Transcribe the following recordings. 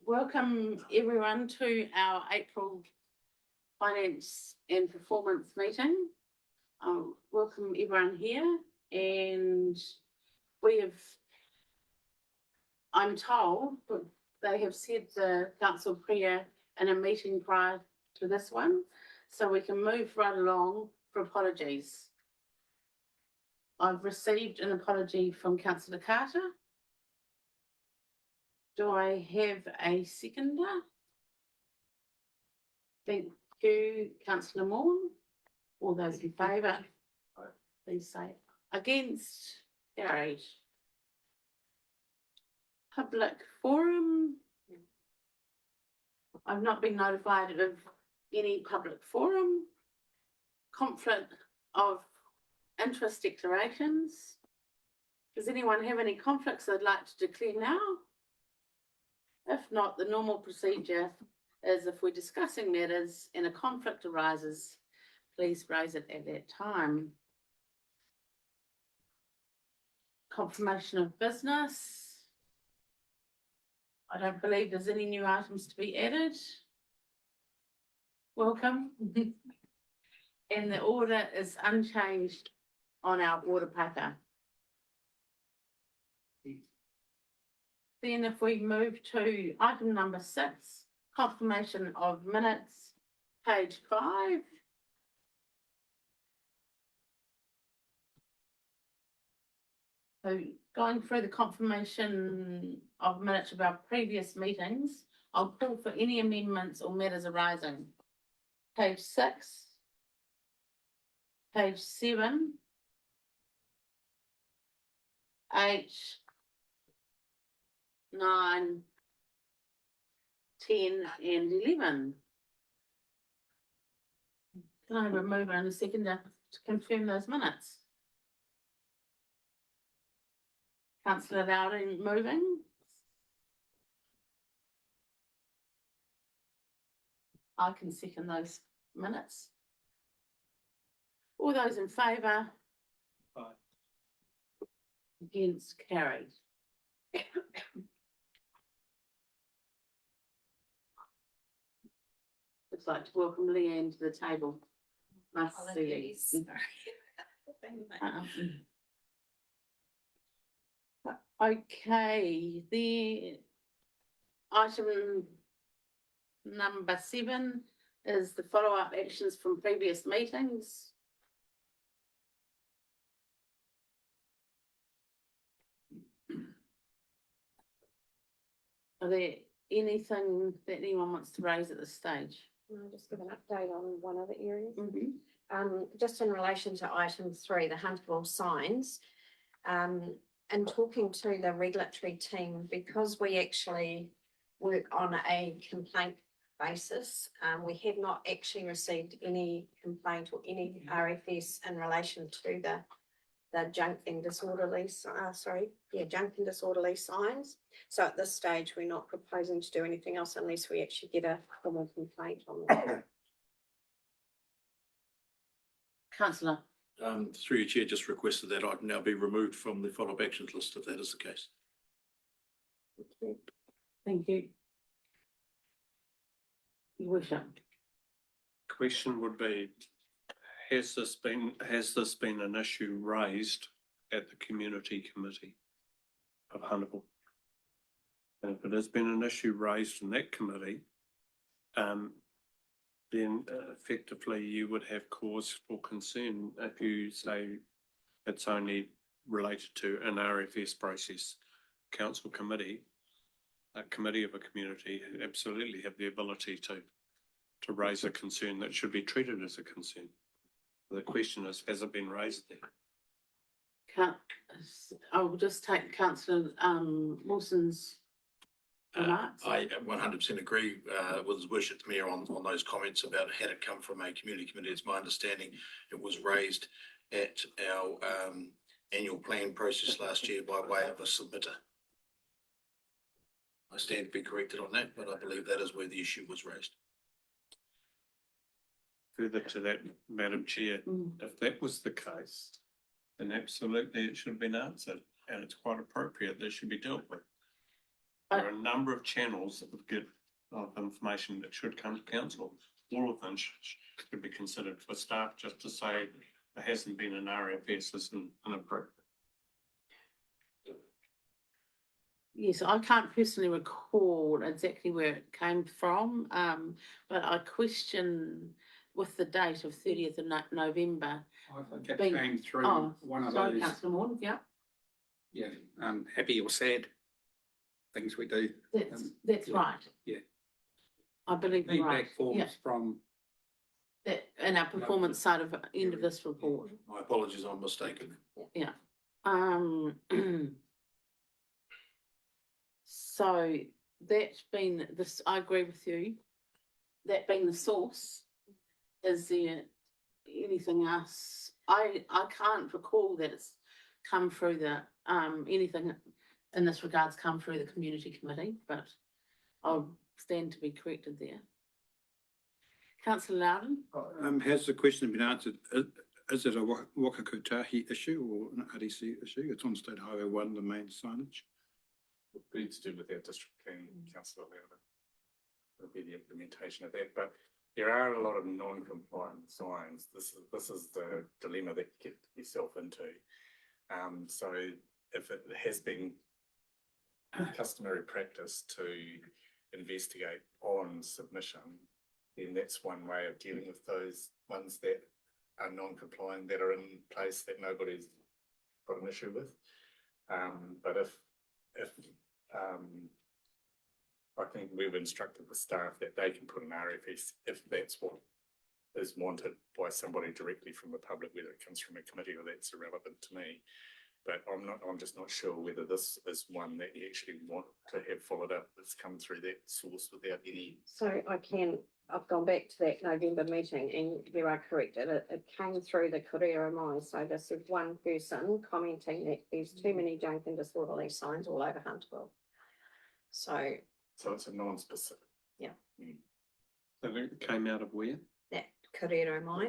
Welcome everyone to our April Finance and Performance meeting. Welcome everyone here, and I'm told that they have said the council prayer in a meeting prior to this one, so we can move right along for apologies. I've received an apology from Councillor Carter. Do I have a seconder? Thank you, Councillor Moore. All those in favour, please say against. Carried. Public forum. I've not been notified of any public forum. Conflict of interest declarations. Does anyone have any conflicts they'd like to declare now? If not, the normal procedure is if we're discussing matters and a conflict arises, please raise it at that time. Confirmation of business. I don't believe there's any new items to be added. Welcome. And the order is unchanged on our order paper. Then if we move to item number 6, confirmation of minutes, page 5. So going through the confirmation of minutes of our previous meetings, I'll call for any amendments or matters arising. Page 6, page 7, 8, 9, 10 and 11. Can I remove it in a second to confirm those minutes? Councillor Dowding moving. I can second those minutes. All those in favour? Aye. Against, carried. I'd like to welcome Leanne to the table. Nice to see you. Okay, the item number 7 is the follow-up actions from previous meetings. Are there anything that anyone wants to raise at this stage? Can I just give an update on one other area? Just in relation to item 3, the huntable signs, and talking to the regulatory team, because we actually work on a complaint basis, we have not actually received any complaint or any RFS in relation to the junk and disorderly, junk and disorderly signs. So at this stage, we're not proposing to do anything else unless we actually get a formal complaint on that. Councillor. Through your chair, just requested that item now be removed from the follow-up actions list, if that is the case. Thank you. Your worship. Question would be, has this been an issue raised at the community committee of Huntable? And if it has been an issue raised in that committee, then effectively you would have cause for concern if you say it's only related to an RFS process. Council committee, a committee of a community, absolutely have the ability to raise a concern that should be treated as a concern. The question is, has it been raised there? I'll just take Councillor Wilson's remarks. I 100% agree with His Worship the Mayor on those comments about had it come from a community committee. It's my understanding it was raised at our annual plan process last year by way of a submitter. I stand to be corrected on that, but I believe that is where the issue was raised. Further to that, Madam Chair, if that was the case, then absolutely it should have been answered, and it's quite appropriate that should be dealt with. There are a number of channels of information that should come to council. All of them should be considered for staff. Just to say there hasn't been an RFS isn't inappropriate. Yes, I can't personally recall exactly where it came from, but I question with the date of 30th of November. I think it Being- came through Oh, one of sorry, those, Councillor Morton, yeah, yeah, happy or sad things we do. that's yeah, right. yeah. I believe you're right. Feedback forms from, That in our performance side of end of this report. My apologies, I'm mistaken. Yeah. So that being this, I agree with you. That being the source, is there anything else? I can't recall that it's come through the, anything in this regards come through the community committee, but I'll stand to be corrected there. Councillor Loudon? Has the question been answered? Is it a Wakakutahi issue or an RDC issue? It's on State Highway 1, the main signage. Would be to do with our district planning, councillor Loudon. Would be the implementation of that, but there are a lot of non-compliant signs. This is the dilemma that you get yourself into. So if it has been customary practice to investigate on submission, then that's one way of dealing with those ones that are non-compliant, that are in place that nobody's got an issue with. But if I think we've instructed the staff that they can put an RFS if that's what is wanted by somebody directly from the public, whether it comes from a committee or that's irrelevant to me. But I'm just not sure whether this is one that you actually want to have followed up that's come through that source without any. So I've gone back to that November meeting and you are correct, it came through the Kurera Mai. So this is one person commenting that there's too many junk and disorderly signs all over Hunterville. So it's a non-specific. So it came out of where? that Kurera Mai,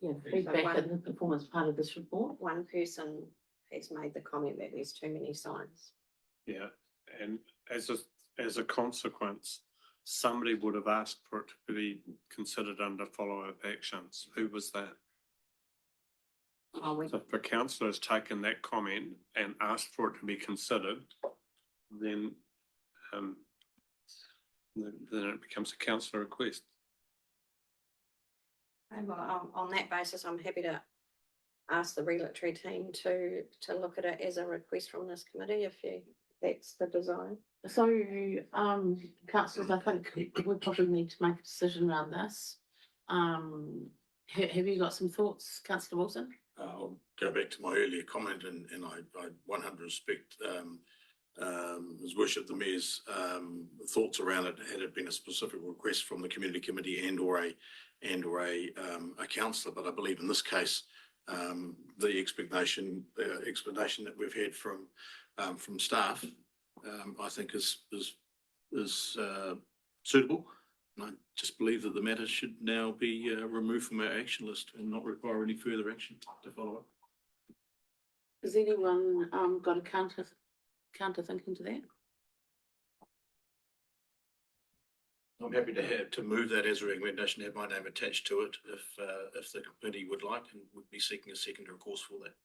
Yeah, feedback and the performance part of this report. one person has made the comment that there's too many signs. Yeah, and as a consequence, somebody would have asked for it to be considered under follow-up actions. Who was that? Oh, we, So if the councillor has taken that comment and asked for it to be considered, then it becomes a councillor request. well, on that basis, I'm happy to ask the regulatory team to look at it as a request from this committee if that's the design. So, councillors, I think we probably need to make a decision around this. Have you got some thoughts, councillor Wilson? I'll go back to my earlier comment and I 100% respect His Worship the Mayor's thoughts around it, had it been a specific request from the community committee and or a councillor. But I believe in this case, the explanation that we've had from staff, I think is suitable. And I just believe that the matter should now be removed from our action list and not require any further action to follow up. Has anyone got a counter thinking to that? I'm happy to move that as a recommendation, have my name attached to it if the committee would like and would be seeking a secondary course for that.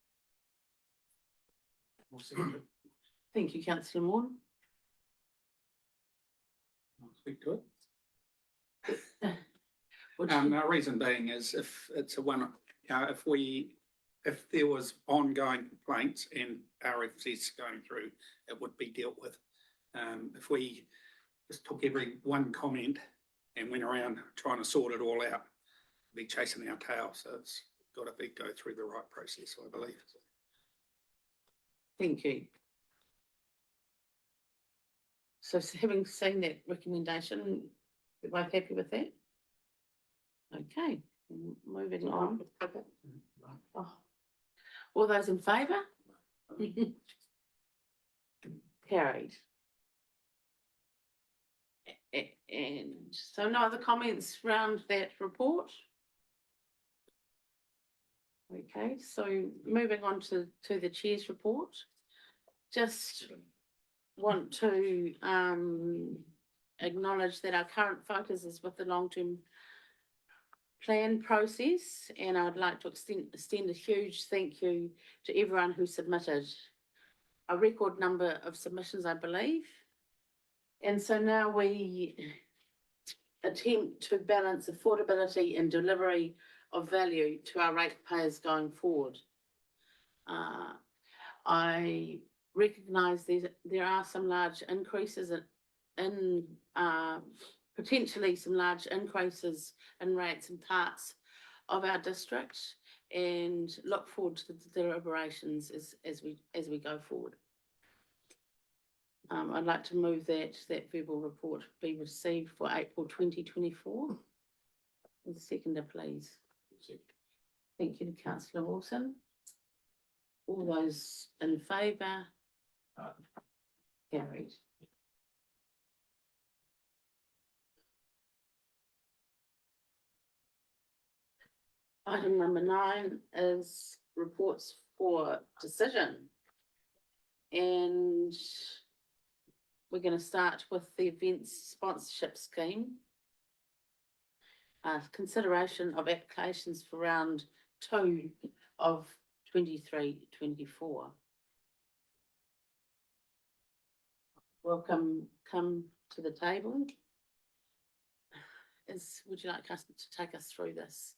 Thank you, councillor Morton. I'll speak to it. Would you- The reason being is if it's a one, if there was ongoing complaints and RFCs going through, it would be dealt with. If we just took every one comment and went around trying to sort it all out, we'd be chasing our tail. So it's got to go through the right process, I believe. Thank you. So having seen that recommendation, we're both happy with that? Okay, moving on. Oh. All those in favour? Carried. And so no other comments around that report? Okay, so moving on to the chair's report. Just want to acknowledge that our current focus is with the long-term plan process, and I'd like to extend a huge thank you to everyone who submitted a record number of submissions, I believe. And so now we attempt to balance affordability and delivery of value to our ratepayers going forward. I recognise there are some large increases in potentially some large increases in rates in parts of our district, and look forward to the deliberations as we go forward. I'd like to move that verbal report be received for April 2024. The seconder, please. Thank you to Councillor Wilson. All those in favour? Carried. Item number 9 is reports for decision. And we're going to start with the events sponsorship scheme. Consideration of applications for round 2 of 23-24. Welcome, come to the table. Would you like us to take us through this?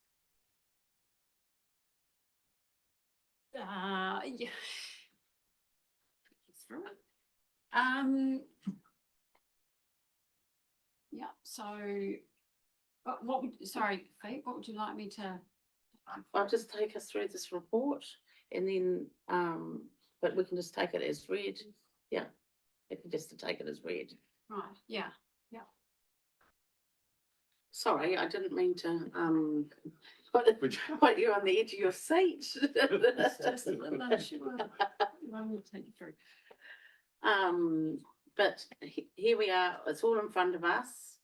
Yeah. Through it. Yeah, so what would, sorry, Fee, what would you like me to? I'll just take us through this report, and then but we can just take it as read. Yeah, if we just take it as read. Right, yeah. Sorry, I didn't mean to put you on the edge of your seat. But here we are, it's all in front of us.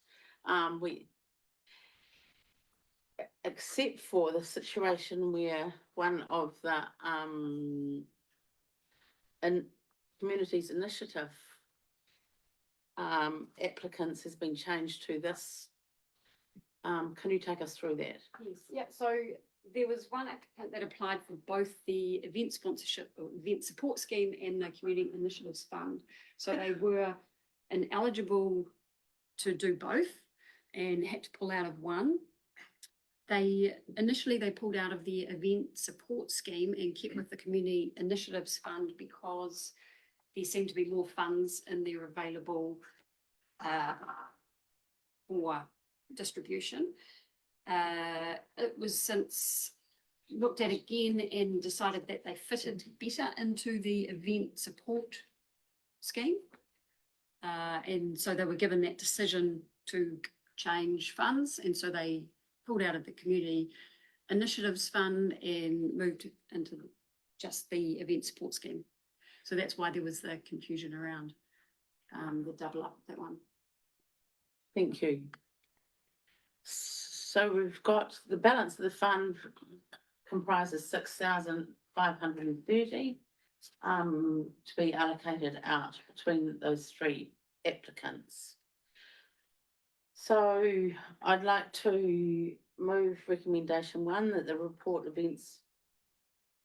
Except for the situation where one of the communities initiative applicants has been changed to this. Can you take us through that? Yes, yeah, so there was one applicant that applied for both the event sponsorship or event support scheme and the community initiatives fund. So they were ineligible to do both and had to pull out of one. Initially they pulled out of the event support scheme and kept with the community initiatives fund because there seemed to be more funds in there available for distribution. It was since looked at again and decided that they fitted better into the event support scheme. And so they were given that decision to change funds, and so they pulled out of the community initiatives fund and moved into just the event support scheme. So that's why there was the confusion around the double up that one. Thank you. So we've got the balance of the fund comprises 6,530 to be allocated out between those 3 applicants. So I'd like to move recommendation 1 that the report events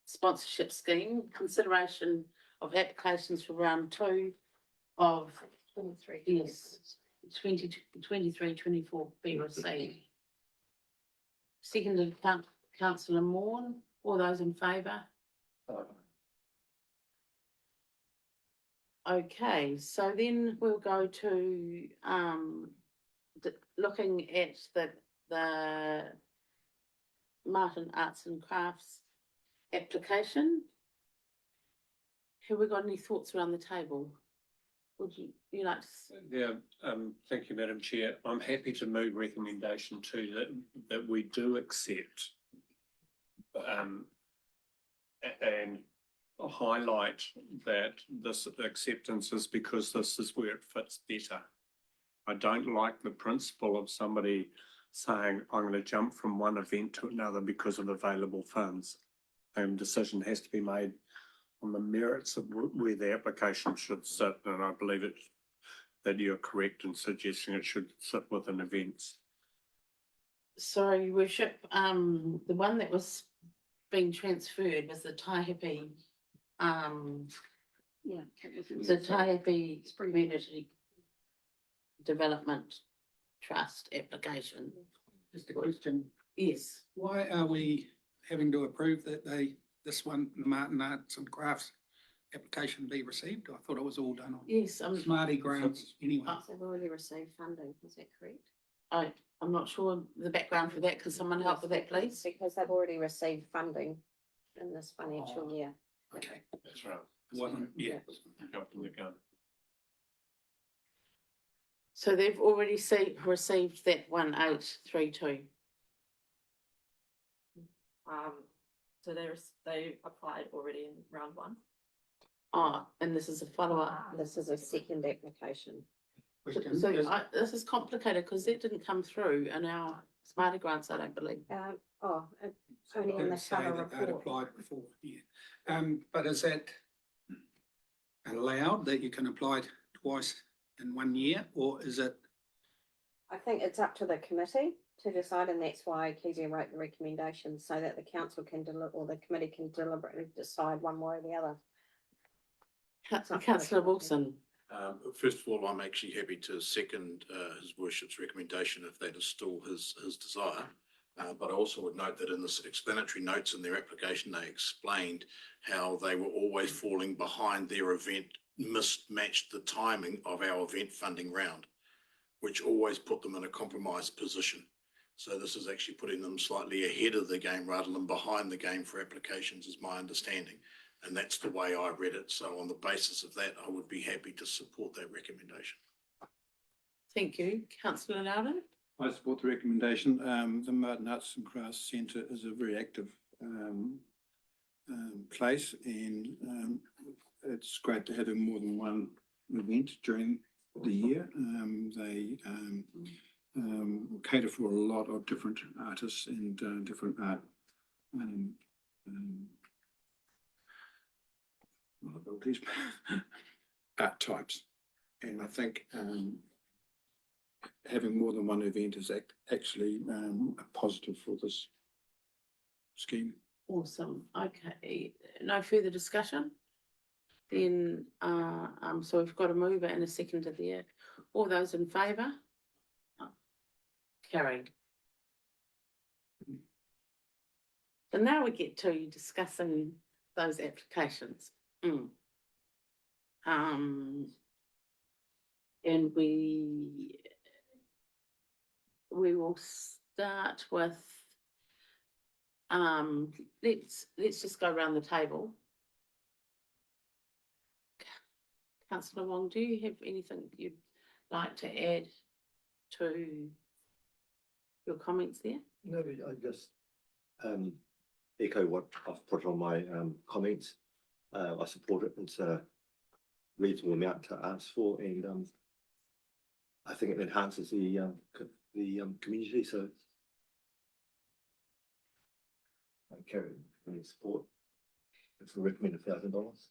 sponsorship scheme consideration of applications for round 2 of 23-24 be received. Seconded Councillor Marton. All those in favour? Okay, so then we'll go to looking at the Marton Arts and Crafts application. Have we got any thoughts around the table? Would you like to? Yeah, thank you, Madam Chair. I'm happy to move recommendation 2 that we do accept and highlight that this acceptance is because this is where it fits better. I don't like the principle of somebody saying, I'm going to jump from one event to another because of available funds. Decision has to be made on the merits of where the application should sit, and I believe it, that you're correct in suggesting it should sit within events. Sorry, your worship, the one that was being transferred was the Taihape, Yeah. the Taihape Community Development Trust application. Just a question, Yes, why are we having to approve that this one, the Martin Arts and Crafts application be received? I thought it was all done on yes, Smarty grants anyway. They've already received funding, is that correct? I'm not sure the background for that. Can someone help with that, please? Because they've already received funding in this financial Oh. year. Okay, That's right. wasn't, yeah. Jumping the gun. So they've already received that 1832. So they applied already in round one. Oh, and this is a follow-up. This is a second application. Question, So is- this is complicated because that didn't come through in our Smarty grants, I don't believe. It's only in the Didn't say cover that they'd report. applied before, yeah. But is that allowed that you can apply twice in 1 year, or is it? I think it's up to the committee to decide, and that's why Kezia wrote the recommendations, so that the council can or the committee can deliberately decide one way or the other. Councillor Wilson. First of all, I'm actually happy to second his worship's recommendation if that is still his desire. But I also would note that in the explanatory notes in their application, they explained how they were always falling behind their event, mismatched the timing of our event funding round, which always put them in a compromised position. So this is actually putting them slightly ahead of the game rather than behind the game for applications, is my understanding. And that's the way I read it. So on the basis of that, I would be happy to support that recommendation. Thank you. Councillor Loudon. I support the recommendation. The Martin Arts and Crafts Centre is a very active place, and it's great to have more than one event during the year. They cater for a lot of different artists and different art abilities, art types. And I think having more than one event is actually a positive for this scheme. Awesome. Okay. No further discussion? Then, so we've got a mover and a seconder there. All those in favour? Carried. So now we get to discussing those applications. And we will start with, let's just go around the table. Councillor Wong, do you have anything you'd like to add to your comments there? No, I just echo what I've put on my comments. I support it. It's a reasonable amount to ask for, and I think it enhances the community. So I carry any support. If we recommend $1,000.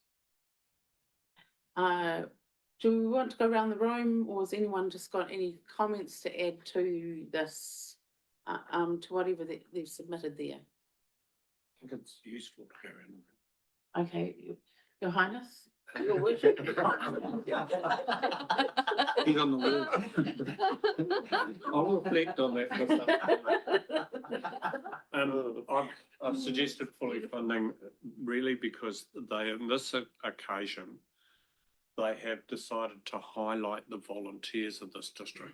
Do we want to go around the room, or has anyone just got any comments to add to this, to whatever they've submitted there? I think it's useful to go in. Okay, Your Highness, Your Worship. He's on the wall. I'll reflect on that. I've suggested fully funding really because they, on this occasion, they have decided to highlight the volunteers of this district.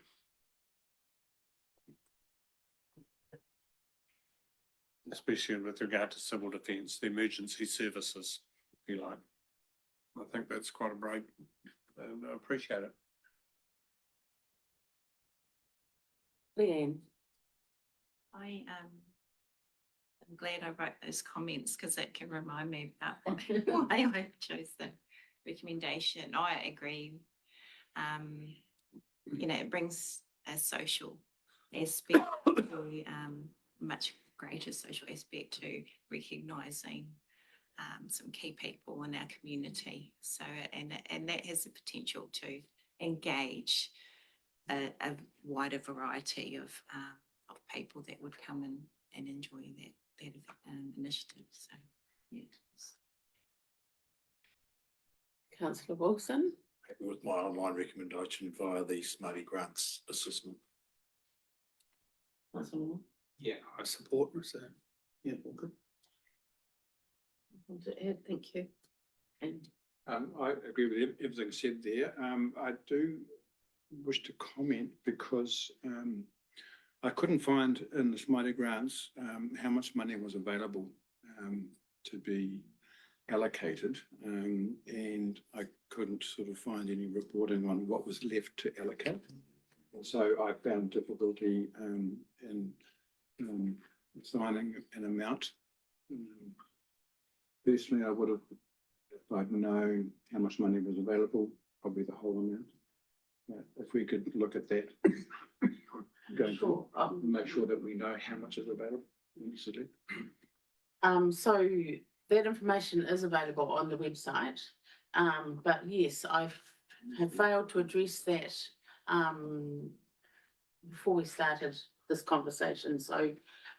Especially with regard to civil defence, the emergency services, if you like. I think that's quite a break, and I appreciate it. Leanne. I am glad I wrote those comments because it can remind me about why I chose the recommendation. I agree. It brings a social aspect to much greater social aspect to recognising some key people in our community. So, and that has the potential to engage a wider variety of people that would come and enjoy that initiative. So, yeah. Councillor Wilson. Happy with my online recommendation via the Smarty Grants assessment. Councillor Moore. Yeah, I support it, so, yeah, all good. Want to add? Thank you. And I agree with everything said there. I do wish to comment because I couldn't find in the Smarty Grants how much money was available to be allocated, and I couldn't sort of find any reporting on what was left to allocate. And so I found difficulty in assigning an amount. Personally, I would have, if I'd known how much money was available, probably the whole amount. If we could look at that going sure. forward, make sure that we know how much is available. Easily. So that information is available on the website. But yes, I have failed to address that before we started this conversation. So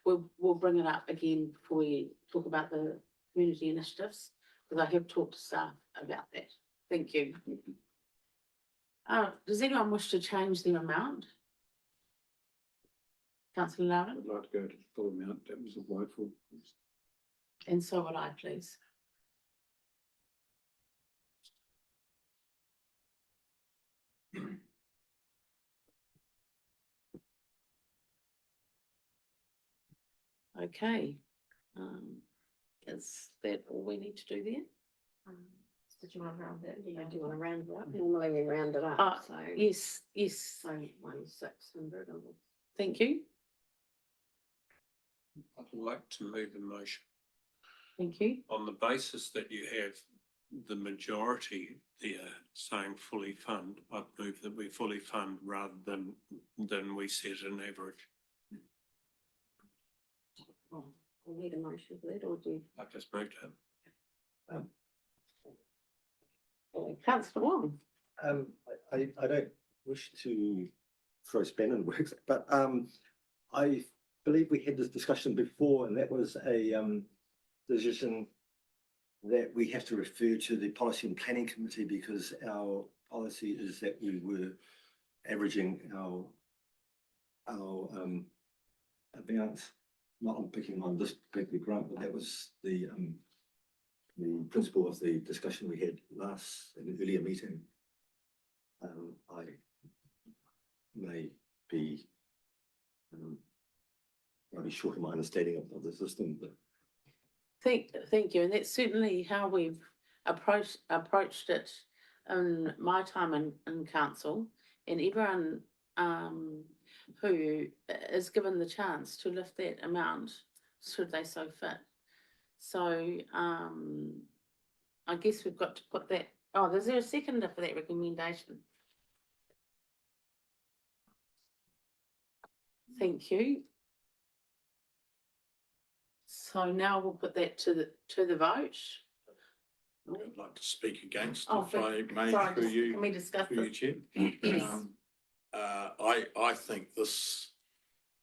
we'll bring it up again before we talk about the community initiatives, because I have talked to staff about that. Thank you. Does anyone wish to change the amount? Councillor Loudon? I'd like to go to the full amount that was applied for. And so would I, please. Okay. Is that all we need to do there? Did you want to round it? Yeah. Do you want to round it up? Normally we round it up, Ah, so. Yes, So 1,600. thank you. I'd like to move a motion Thank you. on the basis that you have the majority there saying fully fund. I'd move that we fully fund rather than we set an average. Well, we'll need a motion for that, or do you? I just moved it. Councillor Wong. I don't wish to throw span in the works, but I believe we had this discussion before, and that was a decision that we have to refer to the Policy and Planning Committee, because our policy is that we were averaging our amounts. Not on picking on this particular grant, but that was the principle of the discussion we had in an earlier meeting. I may be short in my understanding of the system, but Thank you, and that's certainly how we've approached it in my time in council, and everyone who is given the chance to lift that amount should they so fit. So I guess we've got to put that. Oh, is there a seconder for that recommendation? Thank you. So now we'll put that to the vote. I'd like to speak against, Oh, if I may, sorry, through you. can we discuss Through you, this? Chair. Yes. I think this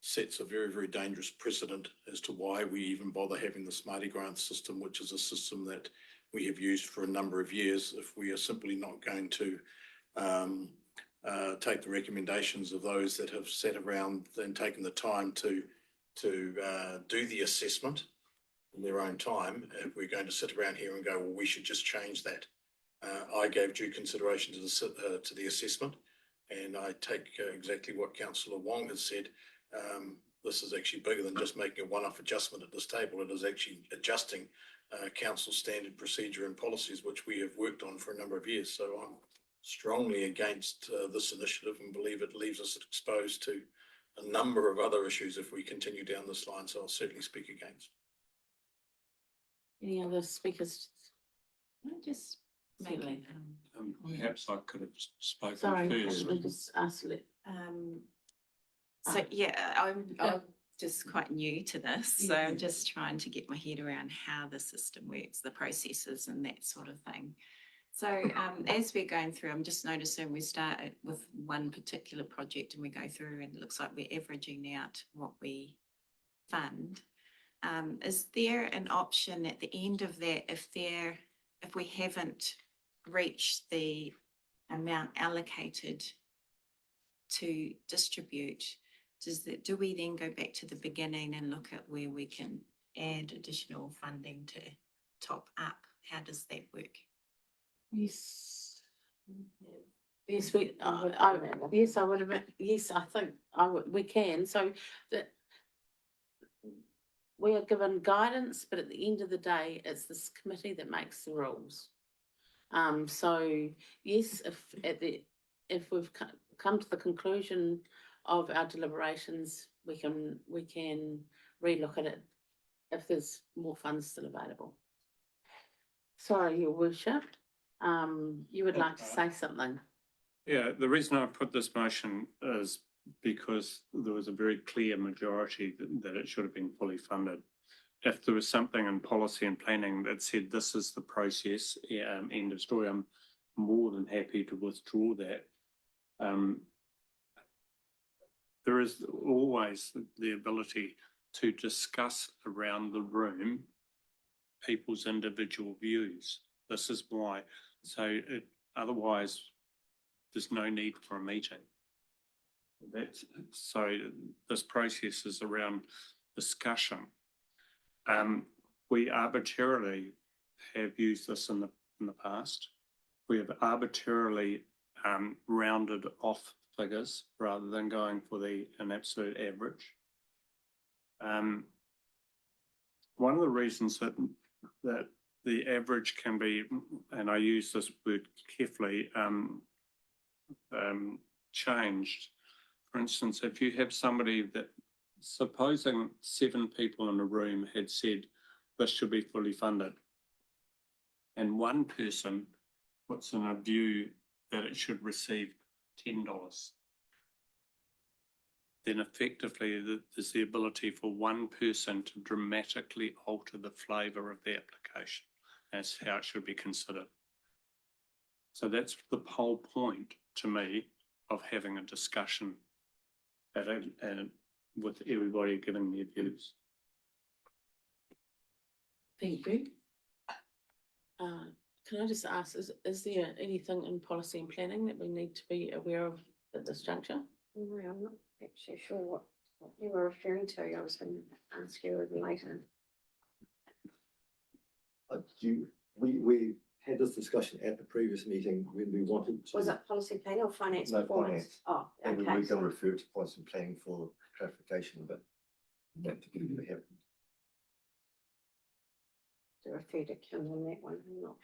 sets a very, very dangerous precedent as to why we even bother having the Smarty Grant system, which is a system that we have used for a number of years. If we are simply not going to take the recommendations of those that have sat around and taken the time to do the assessment in their own time, if we're going to sit around here and go, well, we should just change that. I gave due consideration to the assessment, and I take exactly what Councillor Wong has said. This is actually bigger than just making a one-off adjustment at this table. It is actually adjusting council standard procedure and policies, which we have worked on for a number of years. So I'm strongly against this initiative and believe it leaves us exposed to a number of other issues if we continue down this line. So I'll certainly speak against. Any other speakers? Can I just make Certainly. Perhaps I could have spoken Sorry, first. I just asked it. So yeah, I'm just quite new to this, so I'm just trying to get my head around how the system works, the processes and that sort of thing. So as we're going through, I'm just noticing we start with one particular project and we go through and it looks like we're averaging out what we fund. Is there an option at the end of that if we haven't reached the amount allocated to distribute, do we then go back to the beginning and look at where we can add additional funding to top up? How does that work? Yes. Yes, yes, I would have, yes, I think we can, so that we are given guidance, but at the end of the day, it's this committee that makes the rules. So yes, if we've come to the conclusion of our deliberations, we can relook at it if there's more funds still available. Sorry, Your Worship, you would like to say something? Yeah, the reason I put this motion is because there was a very clear majority that it should have been fully funded. If there was something in policy and planning that said this is the process, end of story, I'm more than happy to withdraw that. There is always the ability to discuss around the room people's individual views. This is why. So otherwise, there's no need for a meeting. So this process is around discussion. We arbitrarily have used this in the past. We have arbitrarily rounded off figures rather than going for an absolute average. One of the reasons that the average can be, and I use this word carefully, changed. For instance, if you have somebody that, supposing 7 people in a room had said this should be fully funded, and one person puts in a view that it should receive $10, then effectively there's the ability for one person to dramatically alter the flavour of the application. That's how it should be considered. So that's the whole point to me of having a discussion and with everybody giving their views. Thank you. Can I just ask, is there anything in policy and planning that we need to be aware of at this juncture? No, I'm not actually sure what you were referring to. I was going to ask you later. We had this discussion at the previous meeting when we wanted to. Was it policy planning or finance No, performance? finance. Oh, And we okay. were going to refer to policy and planning for clarification, but that didn't happen. To refer to Kim on that one, I'm not.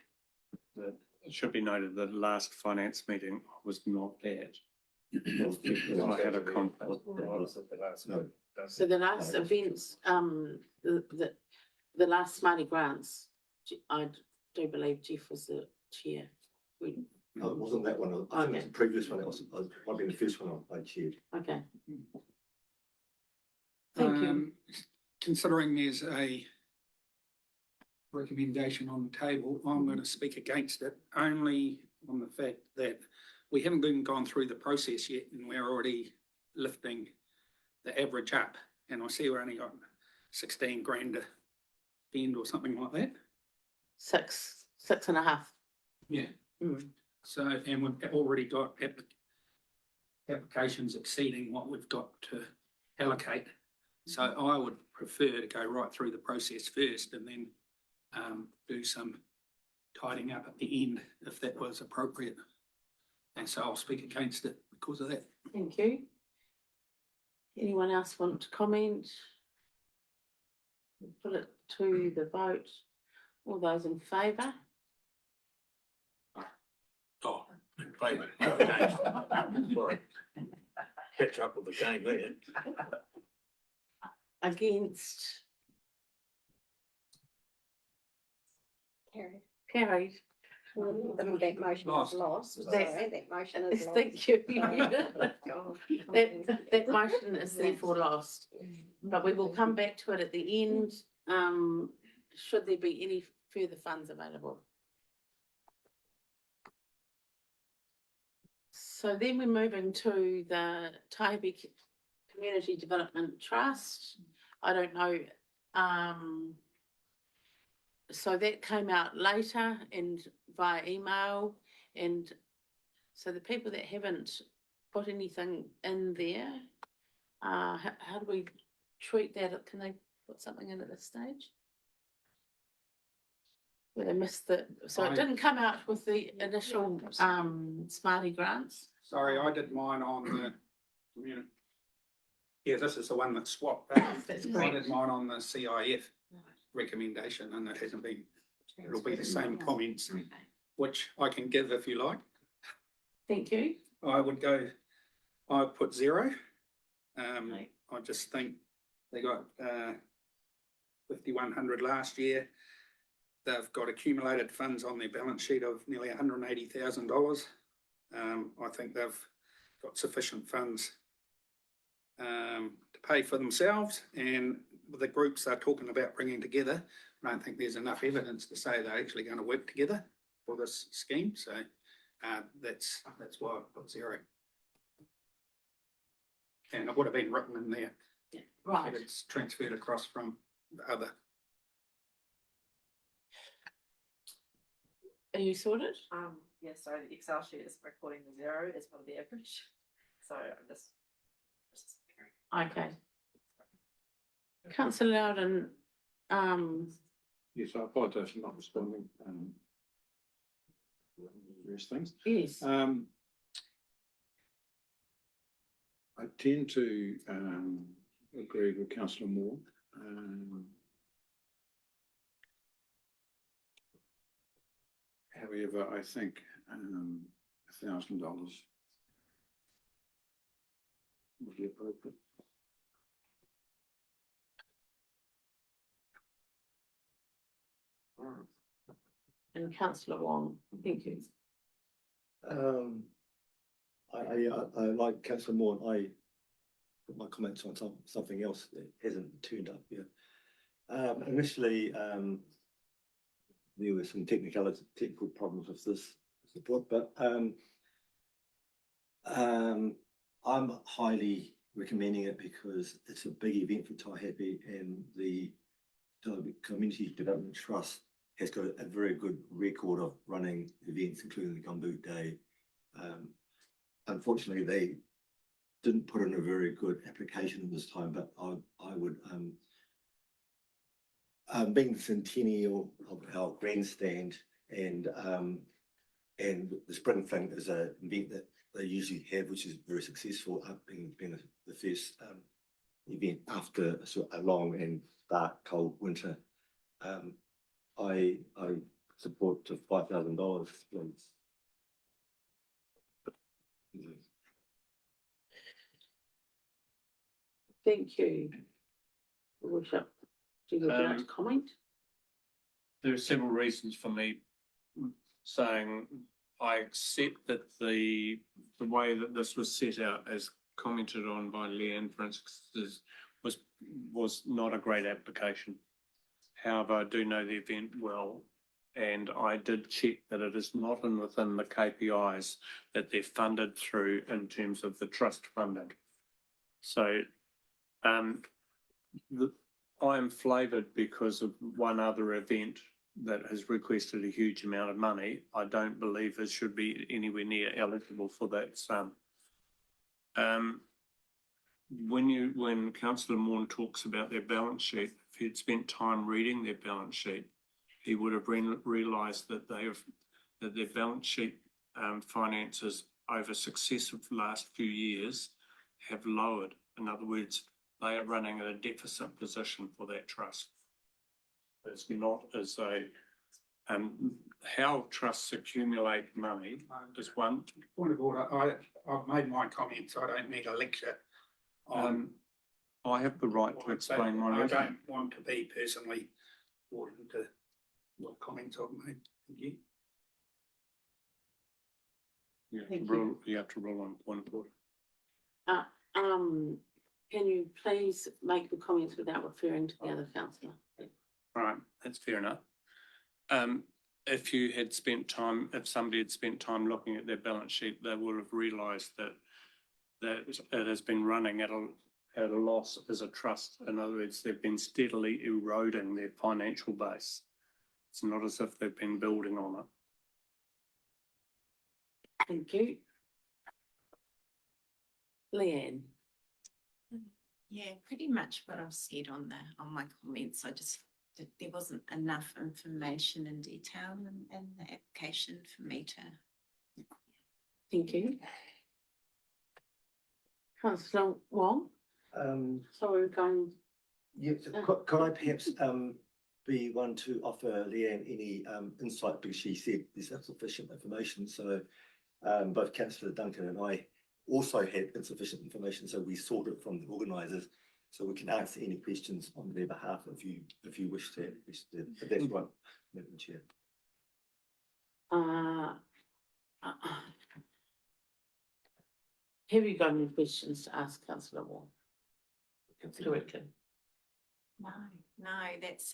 It should be noted that the last finance meeting was not at. I had a conflict. No. So the last events, the last Marty grants, I do believe Jeff was the chair. No, it wasn't that one. I think it was the previous one. It was might be the first one I chaired. Okay. Thank you. Considering there's a recommendation on the table, I'm going to speak against it only on the fact that we haven't even gone through the process yet and we're already lifting the average up. And I see we're only got 16 grand to spend or something like that. 6.5. Yeah. So, and we've already got applications exceeding what we've got to allocate. So I would prefer to go right through the process first and then do some tidying up at the end if that was appropriate. And so I'll speak against it because of that. Thank you. Anyone else want to comment? Put it to the vote. All those in favour? Oh, in favour. Sorry. Catch up with the game there. Against? Carried. Carried. That motion is lost. Sorry, that motion is lost. Thank you. God. That motion is therefore lost, but we will come back to it at the end, should there be any further funds available. So then we're moving to the Taibi Community Development Trust. I don't know, so that came out later and via email, and so the people that haven't put anything in there, how do we treat that? Can they put something in at this stage? Well, they missed so it didn't come out with the initial Smarty grants. Sorry, I did mine on the community. Yeah, this is the one that swapped. I did mine on the CIF recommendation, and it hasn't been, it'll be the same comments, which I can give if you like. Thank you. I put 0. I just think they got 5,100 last year. They've got accumulated funds on their balance sheet of nearly $180,000. I think they've got sufficient funds to pay for themselves, and with the groups they're talking about bringing together, I don't think there's enough evidence to say they're actually going to work together for this scheme. So that's why I put 0. And it would have been written in there. Yeah, right. It's transferred across from the other. Are you sorted? Yeah, so the Excel sheet is recording the 0 as part of the average. So I'm just Okay. Councillor Loudon, Yes, I apologise for not responding. Various things. yes. I tend to agree with Councillor Moore. However, I think $1,000 would be appropriate. And Councillor Wong, thank you. I like Councillor Moore, and I put my comments on something else that hasn't turned up yet. Initially, there were some technical problems with this support, but I'm highly recommending it because it's a big event for Taihape, and the Community Development Trust has got a very good record of running events, including the Gumboot Day. Unfortunately, they didn't put in a very good application this time, but I would, being the centennial of our grandstand, and the spring thing is an event that they usually have, which is very successful, being the first event after a long and dark, cold winter. I support to $5,000, please. Thank you. Worship, would you like to comment? There are several reasons for me saying I accept that the way that this was set out, as commented on by Leanne, for instance, was not a great application. However, I do know the event well, and I did check that it is not within the KPIs that they're funded through in terms of the trust funding. So I am flavoured because of one other event that has requested a huge amount of money. I don't believe it should be anywhere near eligible for that sum. When Councillor Morn talks about their balance sheet, if he'd spent time reading their balance sheet, he would have realised that their balance sheet finances over successive last few years have lowered. In other words, they are running at a deficit position for that trust. It's not as how trusts accumulate money is one. Point of order, I've made my comments. I don't need a lecture on. I have the right to explain my. I don't want to be personally brought into what comments I've made. Thank you. Thank you. You have to rule on point of order. Can you please make the comments without referring to the other councillor? All right, that's fair enough. If somebody had spent time looking at their balance sheet, they would have realised that it has been running at a loss as a trust. In other words, they've been steadily eroding their financial base. It's not as if they've been building on it. Thank you. Leanne? Yeah, pretty much what I've said on my comments. There wasn't enough information in detail in the application for me to. Thank you. Councillor Wong? So we're going. Yeah, could I perhaps be one to offer Leanne any insight, because she said there's insufficient information. So both Councillor Duncan and I also had insufficient information, so we sought it from the organisers. So we can answer any questions on their behalf if you wish to. But that's right, Madam Chair. Have you got any questions to ask Councillor Wong? Directly. No, that's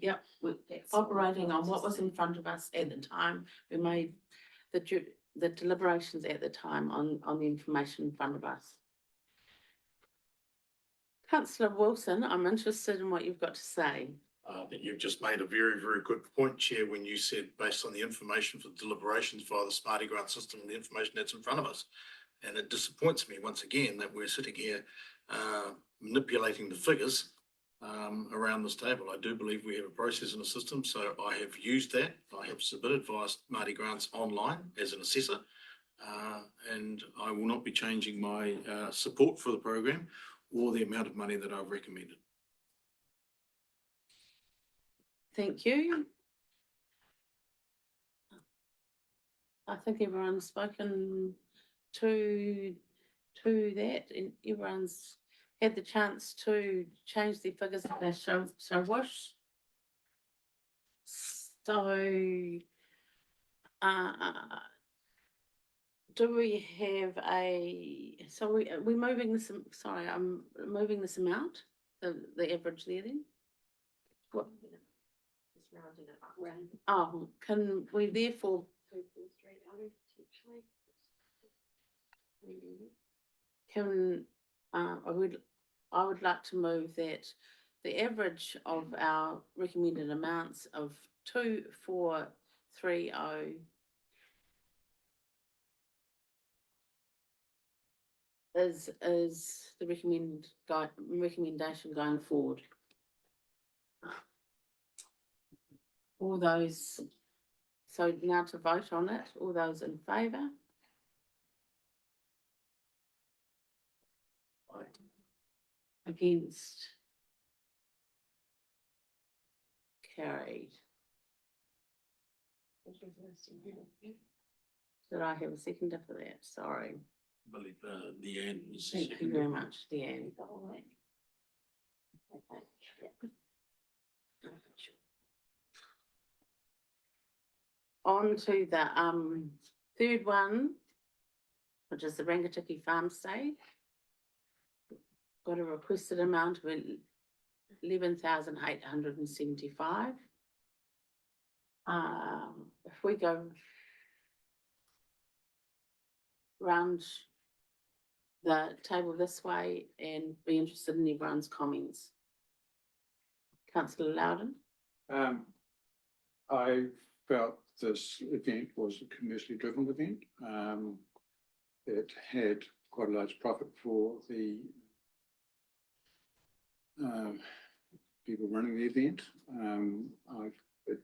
Yep, we're that's all operating I've on what got to was in say. front of us at the time. We made the deliberations at the time on the information in front of us. Councillor Wilson, I'm interested in what you've got to say. You've just made a very, very good point, Chair, when you said based on the information for deliberations via the Smarty Grant system and the information that's in front of us. And it disappoints me once again that we're sitting here manipulating the figures around this table. I do believe we have a process and a system, so I have used that. I have submitted via Smarty Grants online as an assessor, and I will not be changing my support for the program or the amount of money that I've recommended. Thank you. I think everyone's spoken to that, and everyone's had the chance to change their figures if they so wish. So, do we have we're moving this, sorry, I'm moving this amount, the average there then? What? Just rounding it up. Oh, can we therefore? 243 potentially. Can, I would like to move that the average of our recommended amounts of 2430 is the recommendation going forward. All those, so now to vote on it, all those in favour? Against? Carried. Did I have a seconder for that? Sorry. I believe Leanne was. Thank you very much, Deanne. Okay. On to the third one, which is the Rangatiki Farm Stay. Got a requested amount of 11,875. If we go round the table this way and be interested in everyone's comments. Councillor Loudon. I felt this event was a commercially driven event. It had quite a large profit for the people running the event. It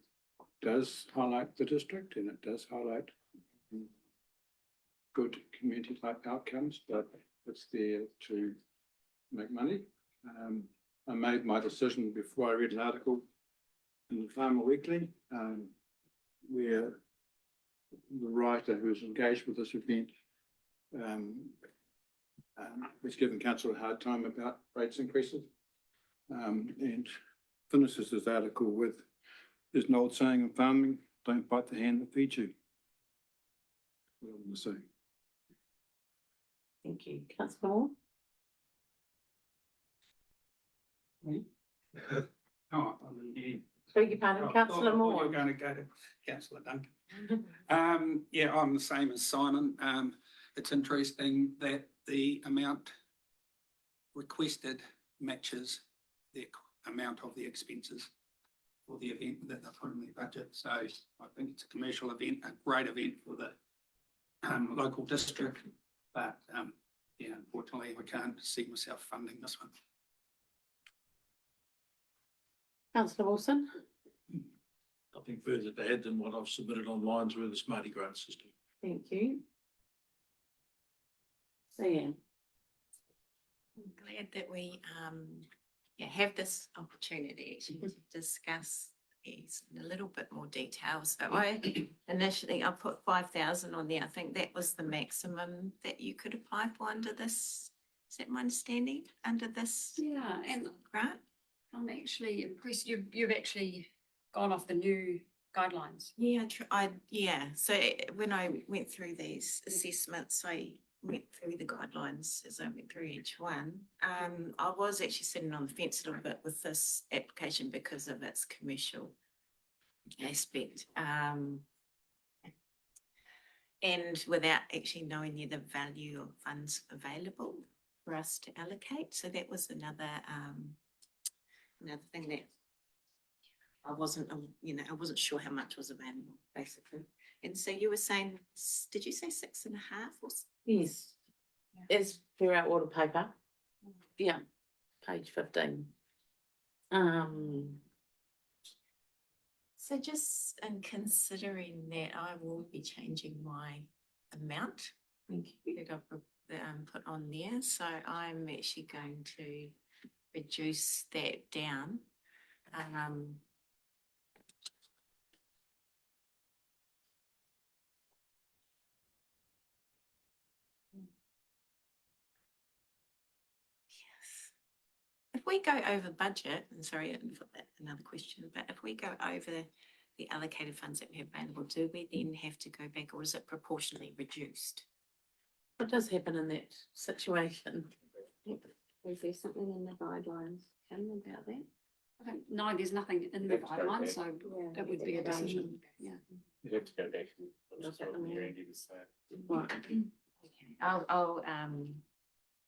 does highlight the district, and it does highlight good community-type outcomes, but it's there to make money. I made my decision before I read an article in the Farmer Weekly, where the writer who's engaged with this event was giving council a hard time about rates increases, and finishes this article with, "There's an old saying in farming, don't bite the hand that feeds you." we're all the same. Thank you. Councillor Moore? Oh, I didn't hear you. Beg your pardon, Oh, councillor I thought Moore? you were going to go to councillor Duncan. Yeah, I'm the same as Simon. It's interesting that the amount requested matches the amount of the expenses for the event that they put in their budget. So I think it's a commercial event, a great event for the local district. But yeah, unfortunately, I can't see myself funding this one. Councillor Wilson? Nothing further to add than what I've submitted online through the Smarty Grant system. Thank you. Ian? I'm glad that we have this opportunity actually to discuss these in a little bit more detail. So I put 5,000 on there. I think that was the maximum that you could apply for under this. Is that my understanding? Under this Yeah, and grant? I'm actually impressed. You've actually gone off the new guidelines. Yeah, So when I went through these assessments, I went through the guidelines as I went through each one. I was actually sitting on the fence a little bit with this application because of its commercial aspect. And without actually knowing the value of funds available for us to allocate. So that was another thing that I wasn't sure how much was available, basically. And so you were saying, did you say 6.5 or? Yes. It's per our order paper. Yeah, page 15. So just in considering that, I will be changing my amount that I've put on there. So I'm actually going to reduce that down. If we go over budget, and sorry, I didn't put that another question, but if we go over the allocated funds that we have available, do we then have to go back, or is it proportionally reduced? What does happen in that situation? Is there something in the guidelines, Kim, about that? I don't know, there's nothing in the Let's go guidelines, back. so Yeah. it would be a decision, yeah. You have to go back. Look at them, yeah. Randy was saying. Right. Okay,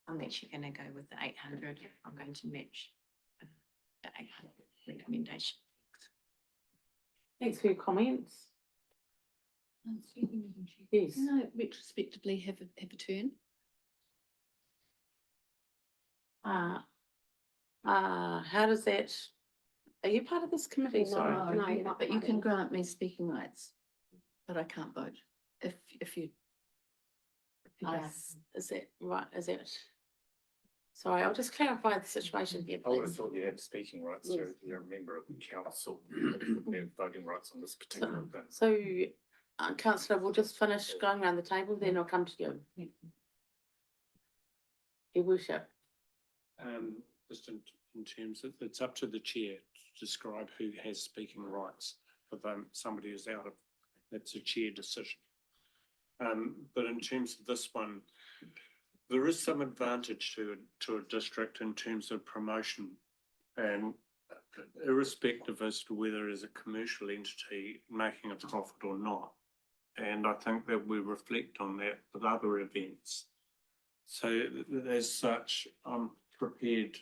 I'm actually going to go with the 800. I'm going to match the 800 recommendation. Thanks for your comments. Yes. Can I retrospectively have a turn? How does that, are you part of this committee? Sorry. No, you're not But you part can of it. grant me speaking rights, but I can't vote if you. Is that right? Is it? Sorry, I'll just clarify the situation here, I would have please. thought you had speaking rights Yes. to, you're a member of the council, you have voting rights on this particular thing. So, councillor, we'll just finish going around the table, then I'll come to you. Your worship. Just in terms of, it's up to the chair to describe who has speaking rights. If somebody is out of, that's a chair decision. But in terms of this one, there is some advantage to a district in terms of promotion, and irrespective as to whether it is a commercial entity making a profit or not. And I think that we reflect on that with other events. So as such, I'm prepared,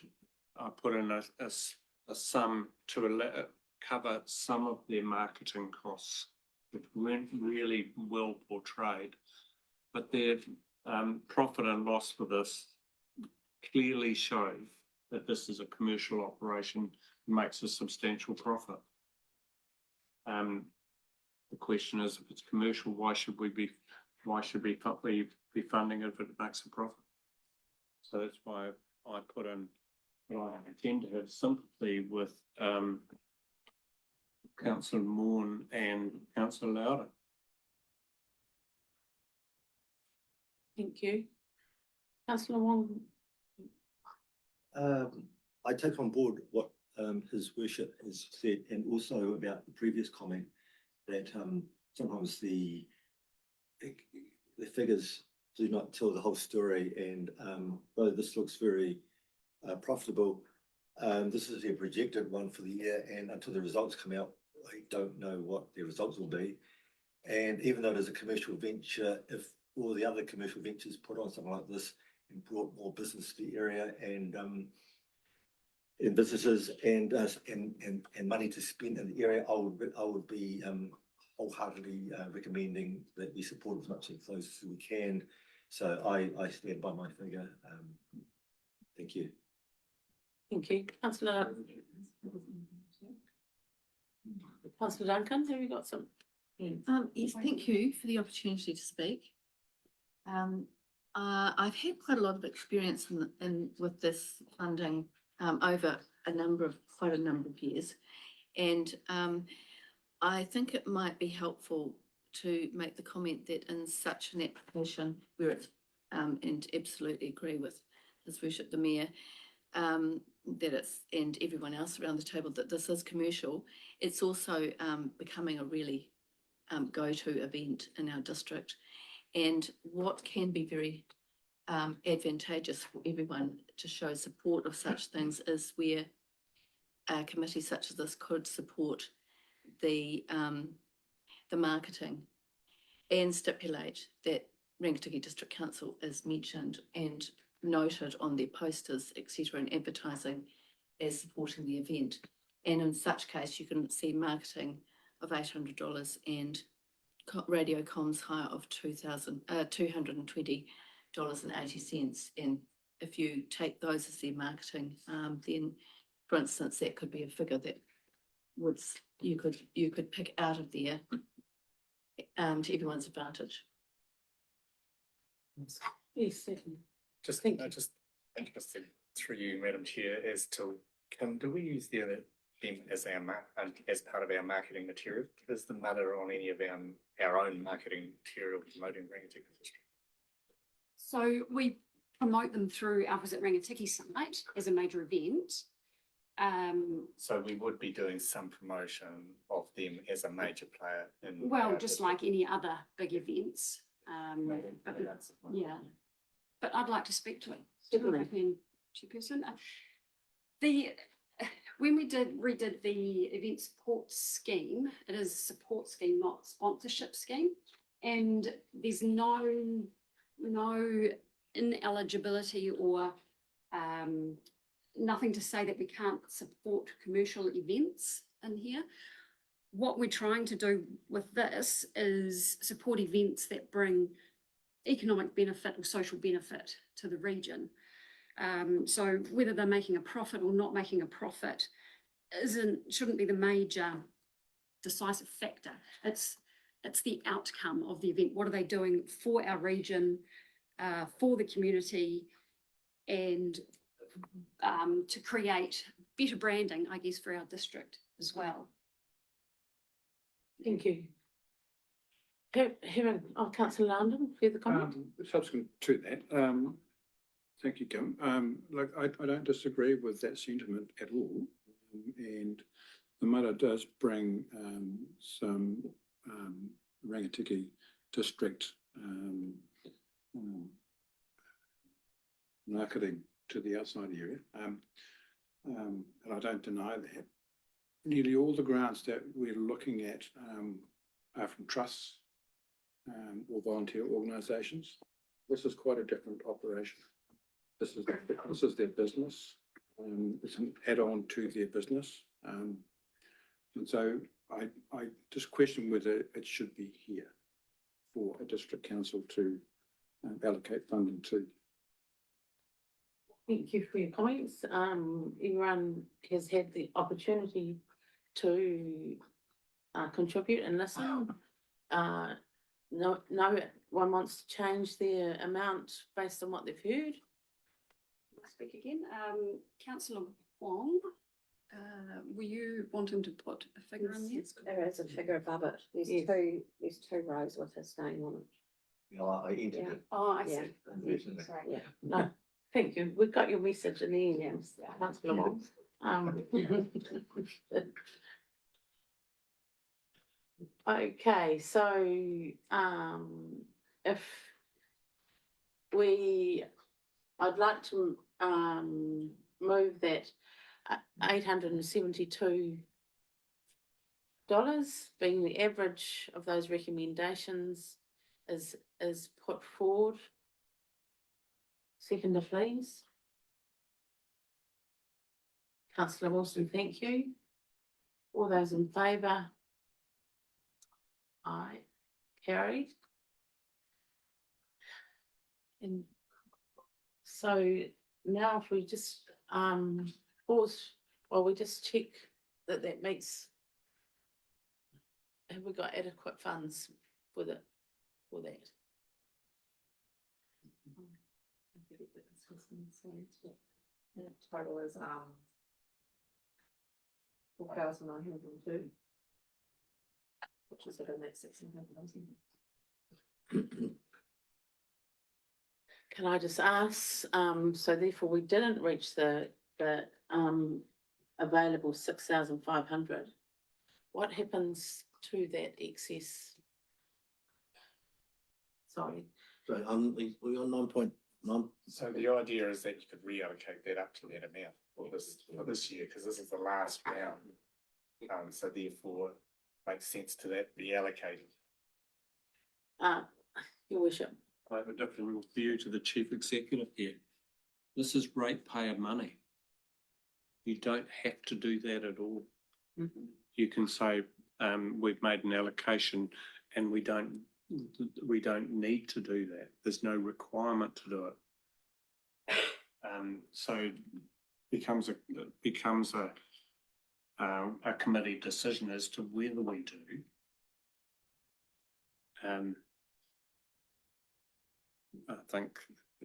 I put in a sum to cover some of their marketing costs, which weren't really well portrayed, but their profit and loss for this clearly show that this is a commercial operation, makes a substantial profit. The question is, if it's commercial, why should we be funding it if it makes a profit? So that's why I put in, I tend to have sympathy with Councillor Morn and Councillor Lauder. Thank you. Councillor Wong. I take on board what His Worship has said, and also about the previous comment that sometimes the figures do not tell the whole story, and though this looks very profitable, this is their projected one for the year, and until the results come out, I don't know what the results will be. And even though it is a commercial venture, if all the other commercial ventures put on something like this and brought more business to the area and businesses and money to spend in the area, I would be wholeheartedly recommending that we support as much of those as we can. So I stand by my figure. Thank you. Thank you. Councillor Duncan, have you got some? Yes, thank you for the opportunity to speak. I've had quite a lot of experience with this funding over quite a number of years, and I think it might be helpful to make the comment that in such an application where it's and absolutely agree with His Worship the Mayor, that it's, and everyone else around the table, that this is commercial. It's also becoming a really go-to event in our district, and what can be very advantageous for everyone to show support of such things is where a committee such as this could support the marketing and stipulate that Rangitikei District Council is mentioned and noted on their posters, etc., and advertising as supporting the event. And in such case, you can see marketing of $800 and radio comms hire of $220.80. And if you take those as their marketing, then, for instance, that could be a figure that you could pick out of there to everyone's advantage. Yes, certainly. Just Thank you. just interested through you, Madam Chair, as to do we use them as as part of our marketing material? Is the matter on any of our own marketing material promoting Rangitikei District? So we promote them through our Visit Rangitikei site as a major event. So we would be doing some promotion of them as a major player in. Well, just like any other big events. But, yeah, but I'd like to speak to it. Definitely. Chairperson. When we redid the event support scheme, it is a support scheme, not sponsorship scheme, and there's no ineligibility or nothing to say that we can't support commercial events in here. What we're trying to do with this is support events that bring economic benefit or social benefit to the region. So whether they're making a profit or not making a profit shouldn't be the major decisive factor. It's the outcome of the event. What are they doing for our region, for the community, and to create better branding, I guess, for our district as well. Thank you. Councillor London, further comment? Subsequent to that, thank you, Kim. Like I don't disagree with that sentiment at all, and the matter does bring some Rangitikei District marketing to the outside area, and I don't deny that. Nearly all the grants that we're looking at are from trusts or volunteer organisations. This is quite a different operation. This is their business. It's an add-on to their business, and so I just question whether it should be here for a district council to allocate funding to. Thank you for your comments. Everyone has had the opportunity to contribute and listen. No one wants to change their amount based on what they've heard. I'll speak again. Councillor Wong, were you wanting to put a figure on there? There is a figure above it. There's Yes. there's two rows with his name on it. You know, I entered Yeah. it. Oh, I Yeah. see. Sorry. Yeah. No, thank you. We've got your message in the end, Councillor Wong. Okay, so if I'd like to, move that $872 being the average of those recommendations is put forward. Seconder, please. Councillor Wilson, thank you. All those in favour? Aye, carried. And so now if we just pause while we just check that that meets. Have we got adequate funds for that? The total is, 4,902. Which is within that 600,000. Can I just ask, so therefore we didn't reach the available 6,500. What happens to that excess? Sorry, So, we're on 9.9. So the idea is that you could reallocate that up to that amount for this year, because this is the last round. So therefore, makes sense to that be allocated. Your Worship. I have a different view to the chief executive here. This is ratepayer money. You don't have to do that at all. Mm-hmm. You can say, we've made an allocation and we don't need to do that. There's no requirement to do it. So it becomes a committee decision as to whether we do. I think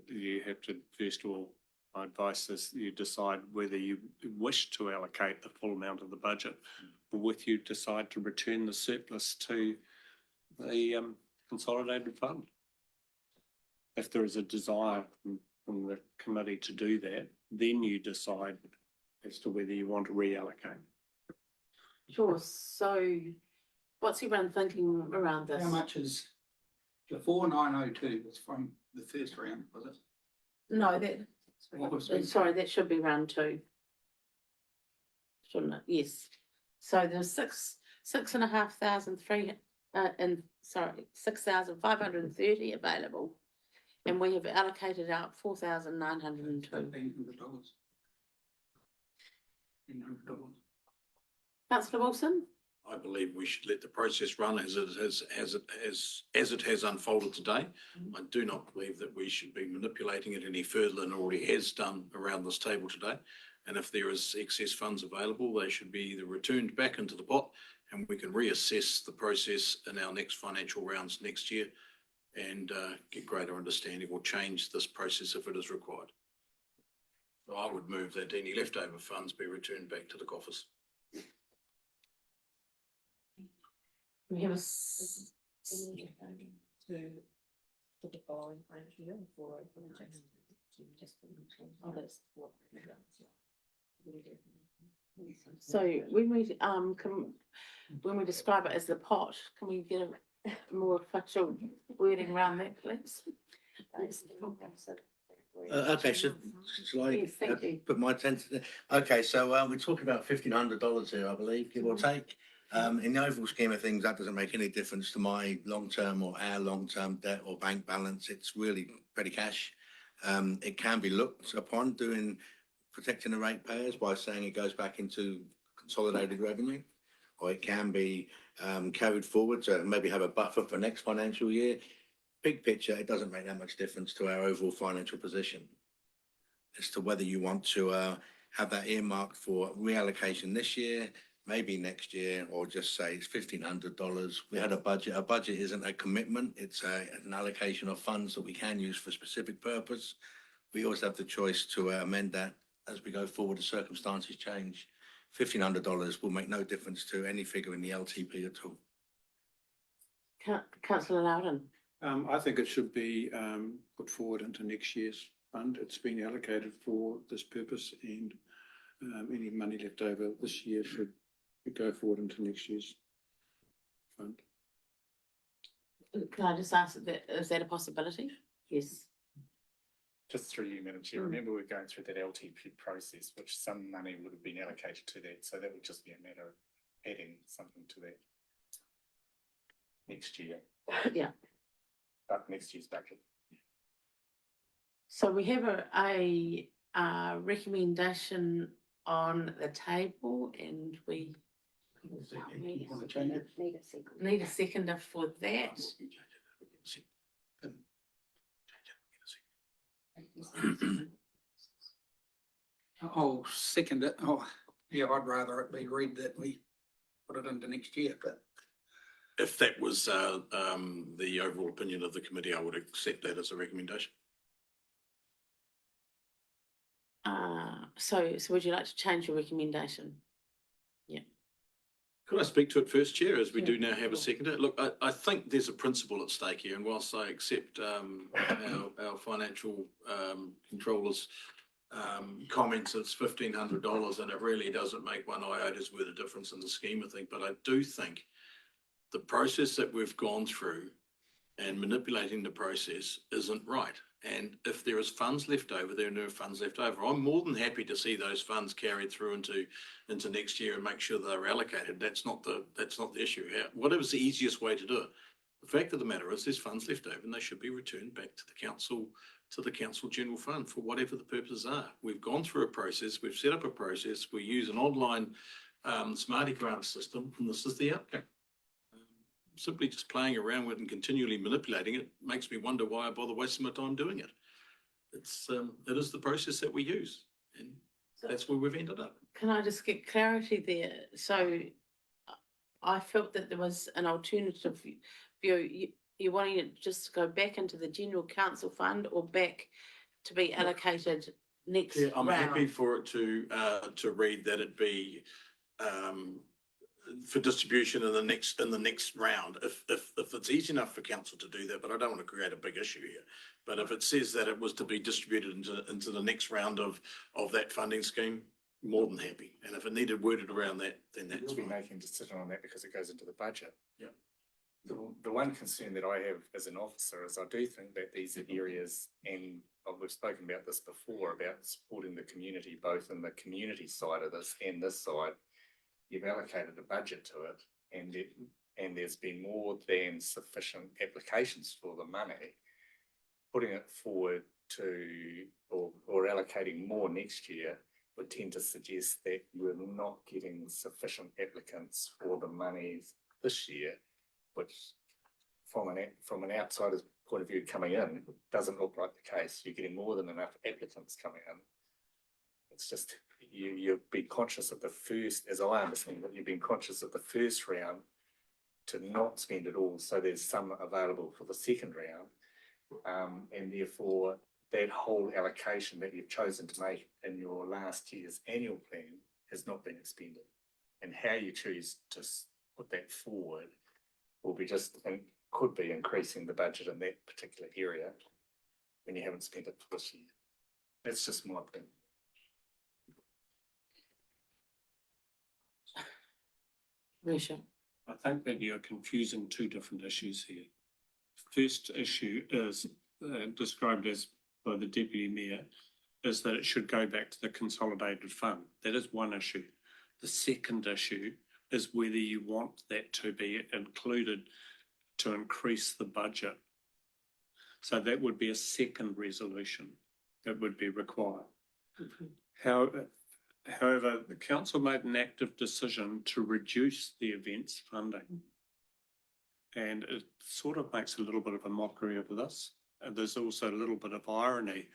you have to, first of all, my advice is you decide whether you wish to allocate the full amount of the budget, or whether you decide to return the surplus to the consolidated fund. If there is a desire from the committee to do that, then you decide as to whether you want to reallocate. Sure, so what's everyone thinking around this? How much is the 4,902 was from the first round, was it? No, that, What was sorry, that should be round 2. Shouldn't it? Yes. So there's 6,530 available, and we have allocated out 4,902. $1,500. Councillor Wilson? I believe we should let the process run as it has unfolded today. I do not believe that we should be manipulating it any further than it already has done around this table today. And if there is excess funds available, they should be either returned back into the pot, and we can reassess the process in our next financial rounds next year and get greater understanding or change this process if it is required. So I would move that any leftover funds be returned back to the coffers. We have a To the following financial year for so when we describe it as the pot, can we get a more official wording around that, please? Okay, shall I Yes, thank you. put my attention? Okay, so we're talking about $1,500 here, I believe, give or take. In the overall scheme of things, that doesn't make any difference to my long-term or our long-term debt or bank balance. It's really petty cash. It can be looked upon protecting the ratepayers by saying it goes back into consolidated revenue, or it can be carried forward to maybe have a buffer for next financial year. Big picture, it doesn't make that much difference to our overall financial position as to whether you want to have that earmarked for reallocation this year, maybe next year, or just say it's $1,500. We had a budget. A budget isn't a commitment. It's an allocation of funds that we can use for a specific purpose. We always have the choice to amend that as we go forward as circumstances change. $1,500 will make no difference to any figure in the LTP at all. Councillor Loudon. I think it should be put forward into next year's fund. It's been allocated for this purpose, and any money left over this year should go forward into next year's fund. Can I just ask, is that a possibility? Yes. Just through you, Madam Chair, remember we're going through that LTP process, which some money would have been allocated to that, so that would just be a matter of adding something to that next year, Yeah. but next year's budget. So we have a recommendation on the table and we Need a second. need a seconder for that. I'll second it. Oh, yeah, I'd rather it be read that we put it into next year, but If that was the overall opinion of the committee, I would accept that as a recommendation. So would you like to change your recommendation? Could I speak to it first, Chair, as we do Yeah, now have a seconder? Look, I think there's a principle at stake here, and whilst I accept our financial controllers comments, it's $1,500 and it really doesn't make one iota worth of difference in the scheme of things, but I do think the process that we've gone through and manipulating the process isn't right. And if there is funds left over, there are no funds left over. I'm more than happy to see those funds carried through into next year and make sure they're allocated. That's not the issue. Whatever's the easiest way to do it. The fact of the matter is there's funds left over and they should be returned back to the council general fund for whatever the purposes are. We've gone through a process, we've set up a process, we use an online Smarty grant system, and this is the outcome. Simply just playing around with and continually manipulating it makes me wonder why I bother wasting my time doing it. It is the process that we use, and that's where we've ended up. Can I just get clarity there? So I felt that there was an alternative view. You're wanting it just to go back into the general council fund or back to be allocated next Yeah, I'm happy round? for it to read that it be for distribution in the next round, if it's easy enough for council to do that, but I don't want to create a big issue here. But if it says that it was to be distributed into the next round of that funding scheme, more than happy. And if it needed worded around that, then that's We'll be fine. making a decision on that because it goes into the budget. Yeah. The one concern that I have as an officer is I do think that these areas, and we've spoken about this before, about supporting the community, both in the community side of this and this side. You've allocated a budget to it and there's been more than sufficient applications for the money. Putting it forward to or allocating more next year would tend to suggest that you're not getting sufficient applicants for the monies this year, which from an outsider's point of view coming in, doesn't look like the case. You're getting more than enough applicants coming in. It's just you've been conscious of the first, as I understand it, you've been conscious of the first round to not spend it all, so there's some available for the second round, and therefore that whole allocation that you've chosen to make in your last year's annual plan has not been expended. And how you choose to put that forward will be and could be increasing the budget in that particular area when you haven't spent it for this year. That's just my opinion. Risha. I think that you're confusing two different issues here. First issue is described as by the Deputy Mayor, is that it should go back to the consolidated fund. That is one issue. The second issue is whether you want that to be included to increase the budget. So that would be a second resolution that would be required. However, the council made an active decision to reduce the events funding. And it sort of makes a little bit of a mockery of this. And there's also a little bit of irony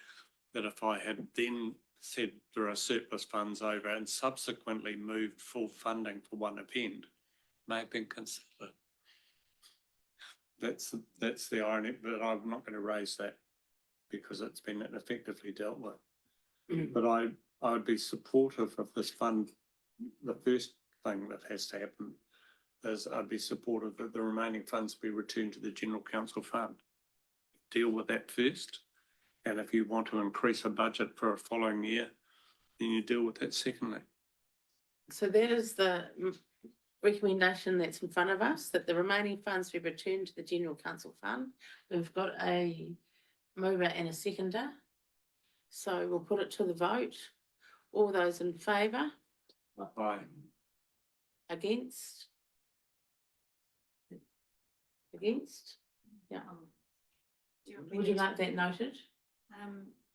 that if I had then said there are surplus funds over and subsequently moved full funding for one event, may have been considered. That's the irony, but I'm not going to raise that because it's been effectively dealt with. But I would be supportive of this fund. The first thing that has to happen is I'd be supportive that the remaining funds be returned to the General Council Fund. Deal with that first. And if you want to increase a budget for a following year, then you deal with that secondly. So that is the recommendation that's in front of us, that the remaining funds be returned to the General Council Fund. We've got a mover and a seconder. So we'll put it to the vote. All those in favour? Aye. Against? Against? Yeah. Would you like that noted?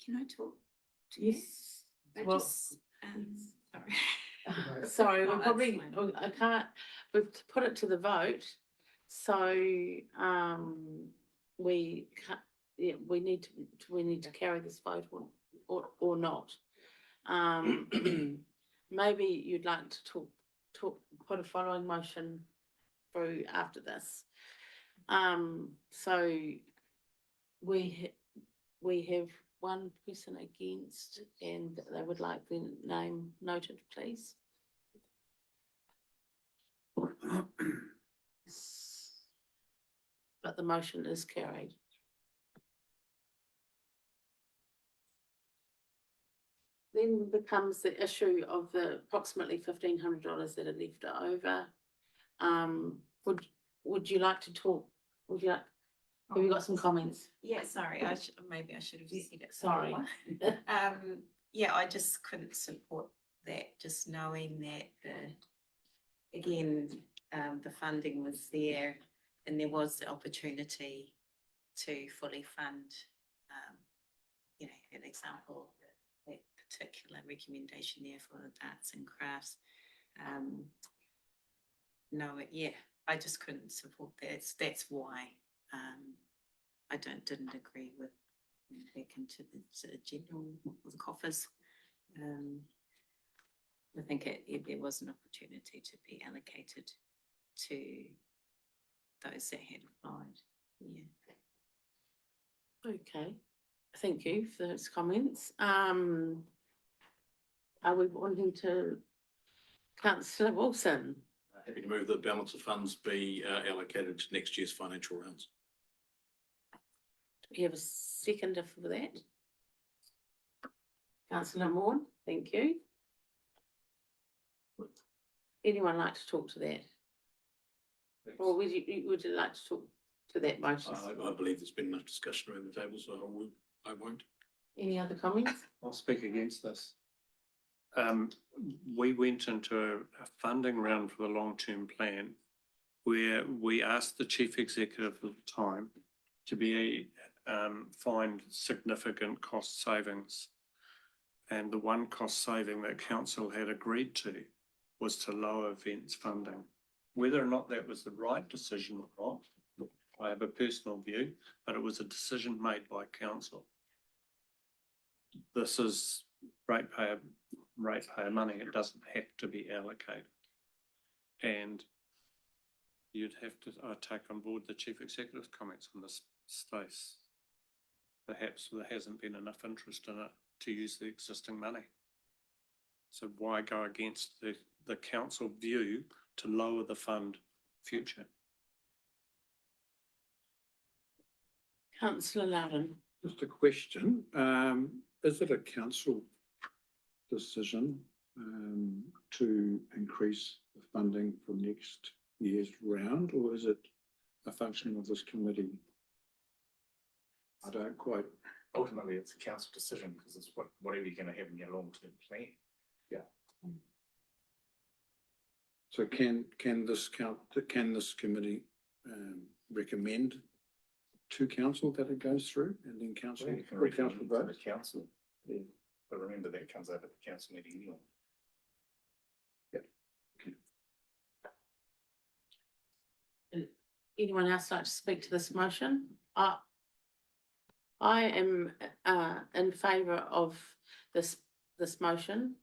Can I talk? to Yes. you? I Well- just, sorry. Sorry, Oh, we'll that's probably, fine. I can't, we've put it to the vote, so, we can't, yeah, we need to carry this vote or not. Maybe you'd like to put a following motion through after this. So we have one person against, and they would like the name noted, please. But the motion is carried. Then becomes the issue of the approximately $1,500 that are left over. Would you like to talk? Have you got some comments? Yeah, sorry, maybe I should have said it. Sorry. Yeah, I just couldn't support that, just knowing that the funding was there and there was the opportunity to fully fund, an example, that particular recommendation there for the arts and crafts. I just couldn't support that. That's why I didn't agree with back into the general coffers. I think there was an opportunity to be allocated to those that had applied. Yeah. Okay, thank you for those comments. Are we wanting to, Councillor Wilson? Happy to move that balance of funds be allocated to next year's financial rounds. Do we have a seconder for that? Councillor Moore, thank you. Anyone like to talk to that? Or would you like to talk to that motion? I believe there's been enough discussion around the table, so I won't. Any other comments? I'll speak against this. We went into a funding round for the long-term plan where we asked the chief executive at the time to find significant cost savings. And the one cost saving that council had agreed to was to lower events funding. Whether or not that was the right decision or not, I have a personal view, but it was a decision made by council. This is ratepayer money. It doesn't have to be allocated. And you'd have to take on board the chief executive's comments on this space. Perhaps there hasn't been enough interest in it to use the existing money. So why go against the council view to lower the fund future? Councillor Loudon. Just a question, is it a council decision to increase the funding for next year's round, or is it a function of this committee? I don't quite. Ultimately, it's a council decision because it's whatever you're going to have in your long-term plan. Yeah. So can this committee recommend to council that it goes through, and then council You can or council recommend to the votes? council, yeah. But remember that comes out at the council meeting anyway. Anyone else like to speak to this motion? I am in favour of this motion.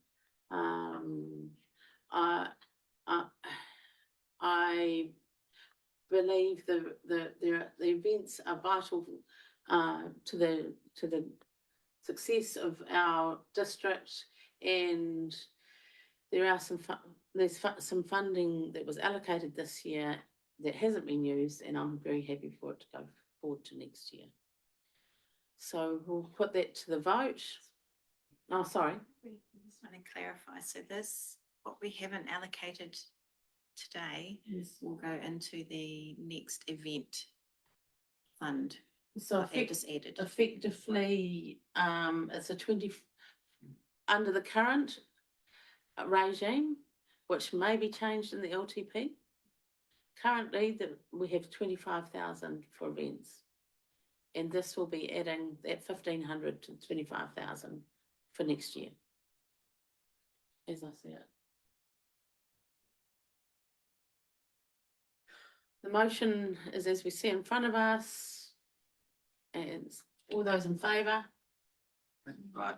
I believe the events are vital to the success of our district, and there are there's some funding that was allocated this year that hasn't been used, and I'm very happy for it to go forward to next year. So we'll put that to the vote. Oh, sorry. I just want to clarify. So what we haven't allocated today will go into the next event fund. So They just added. effectively, it's a under the current regime, which may be changed in the LTP. Currently, we have 25,000 for events. And this will be adding that 1,500 to 25,000 for next year. As I see it. The motion is as we see in front of us. And all those in favour? Right.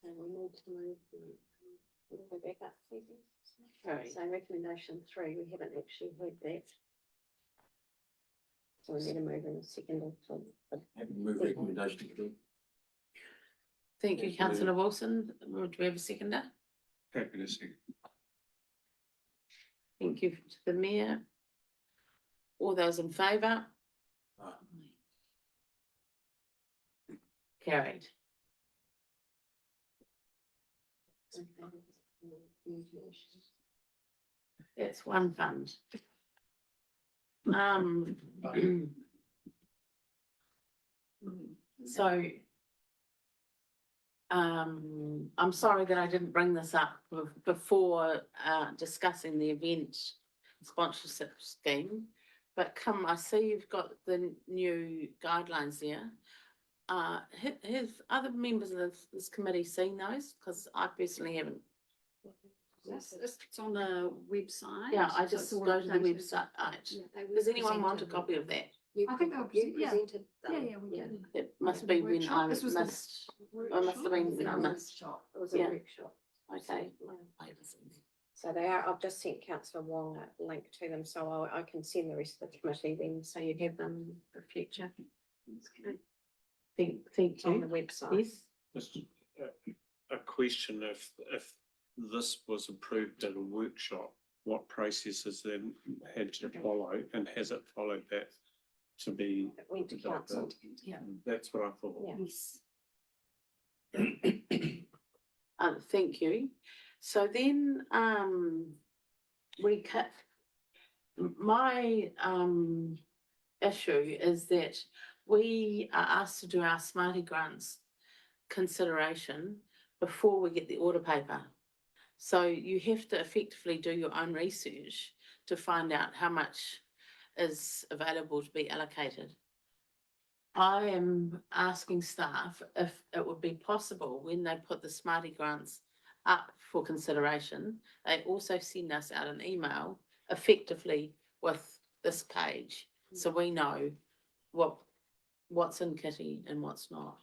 And we need to move, go back up, please. Right. So recommendation 3, we haven't actually heard that. So we need to move in a second. Move recommendation to Thank you, councillor Wilson. Would we have a seconder? Happy to see. Thank you to the mayor. All those in favour? Carried. That's one fund. So I'm sorry that I didn't bring this up before discussing the event sponsorship scheme. But I see you've got the new guidelines there. Have other members of this committee seen those? Because I personally haven't. It's on the website. Yeah, I so just it's all go to the updated. website. Yeah, they were Does anyone want a presented. copy of that? I think they'll You yeah. presented them. Yeah, we did. It must Yeah, be the when workshop. I This was the missed. I must have been when I missed. It was a Yeah. workshop. Okay. So they are, I've just sent councillor Wong a link to them, so I can send the rest of the committee then, so you have them for future. Okay. Thank On the you. website. Yes. Just a question, if this was approved at a workshop, what processes then had to follow, and has it followed that to be? It went to council. Yeah. That's what I thought. Yeah. Yes. Thank you. So then, my issue is that we are asked to do our Smarty grants consideration before we get the order paper. So you have to effectively do your own research to find out how much is available to be allocated. I am asking staff if it would be possible when they put the Smarty grants up for consideration, they also send us out an email effectively with this page, so we know what's in kitty and what's not.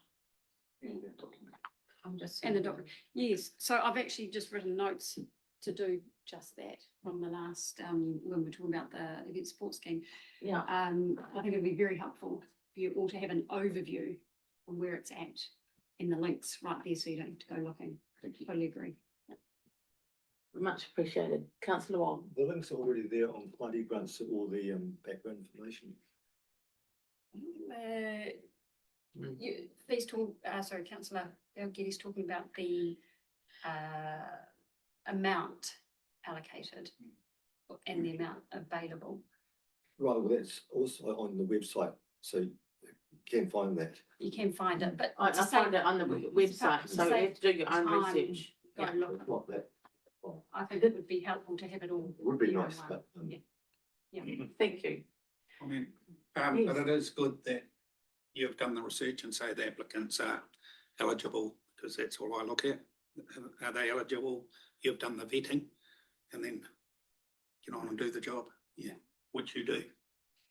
I'm just. And the document, yes, so I've actually just written notes to do just that from the last, when we were talking about the event support scheme. Yeah. I think it'd be very helpful for you all to have an overview on where it's at and the links right there, so you don't have to go looking. Totally agree. Much appreciated. Councillor Wong. The links are already there on Mighty Grants to all the background information. Please talk, sorry, councillor Getty's talking about the amount allocated and the amount available. Right, well, that's also on the website, so you can find that. You can find it, but I to find say- it on the website, so you have to do your own time, research. go Yeah. look. Not that, I think it would be helpful to have it all. it would be there in nice, one. but Yeah. Thank you. I mean, but it is good that you've done the research and say the applicants are eligible, because that's all I look at. Are they eligible? You've done the vetting and then get on and do the job. Yeah, which you do.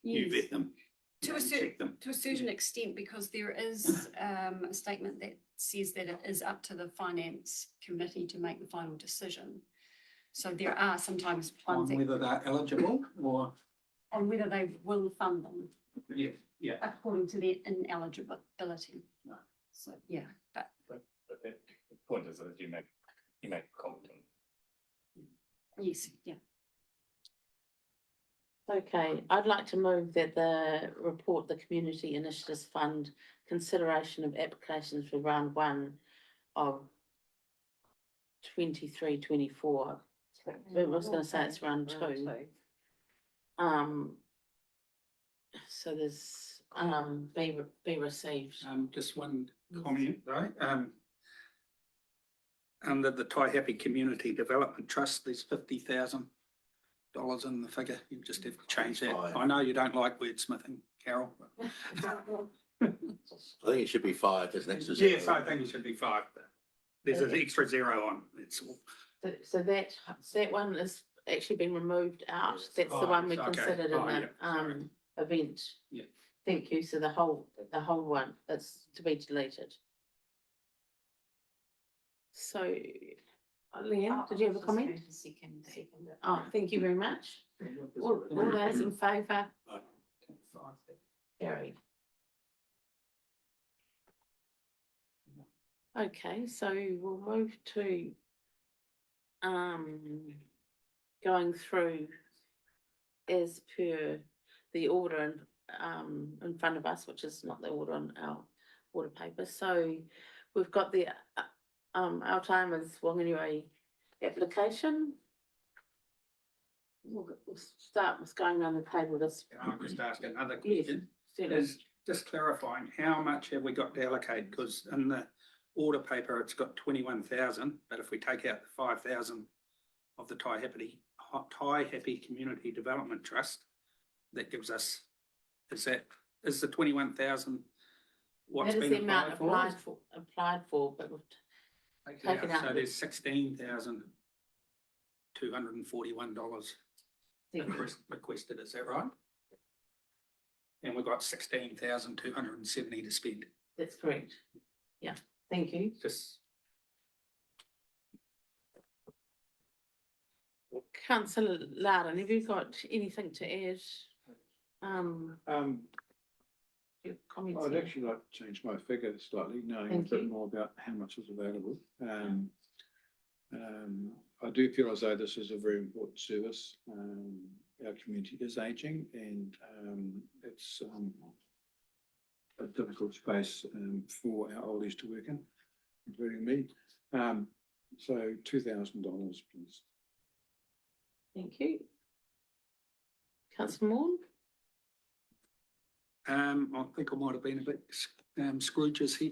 You Yes. vet them. To a and check them. to a certain extent, because there is a statement that says that it is up to the finance committee to make the final decision. So there are sometimes On ones that, whether they're eligible or, on whether they will fund them yeah. according to their ineligibility. So, yeah, but But the point is that you make competent. yes, yeah. Okay, I'd like to move that the report, the Community Initiatives Fund, consideration of applications for round 1 of 23-24. I was going to say it's round 2. so there's, be received. Just one comment though, under the Tai Happy Community Development Trust, there's $50,000 in the figure. You just have to change that. I know you don't like wordsmithing, Carol. I think it should be 5, there's an extra 0. Yes, I think it should be 5. But there's an extra 0 on, it's all. So that one has actually been removed out. That's the one we Okay. considered in the, Sorry. event. Yeah. Thank you. So the whole one is to be deleted. So, Leanne, did you have a comment? Second. Oh, thank you very much. All those in favour? Carried. Okay, so we'll move to going through as per the order in front of us, which is not the order on our order paper. So we've got the Alzheimer's Whanganui application. We'll start with going around the table this. I'll just ask another question. Is just clarifying, how much have we got to allocate? Because in the order paper, it's got 21,000, but if we take out the 5,000 of the Tai Happy Community Development Trust, that gives us, is the 21,000 what's That is been the amount applied for? applied for, but we've taken out. So there's $16,241 requested, is that right? And we've got 16,270 to spend. That's correct. Yeah, thank you. Just Councillor Loudon, have you got anything to add? Your comments I'd here? actually like to change my figure slightly, knowing Thank a bit you. more about how much is available. I do feel as though this is a very important service. Our community is ageing and it's a difficult space for our oldies to work in, including me. So $2,000, please. Thank you. Councillor Moore? I think I might have been a bit Scrooge's here,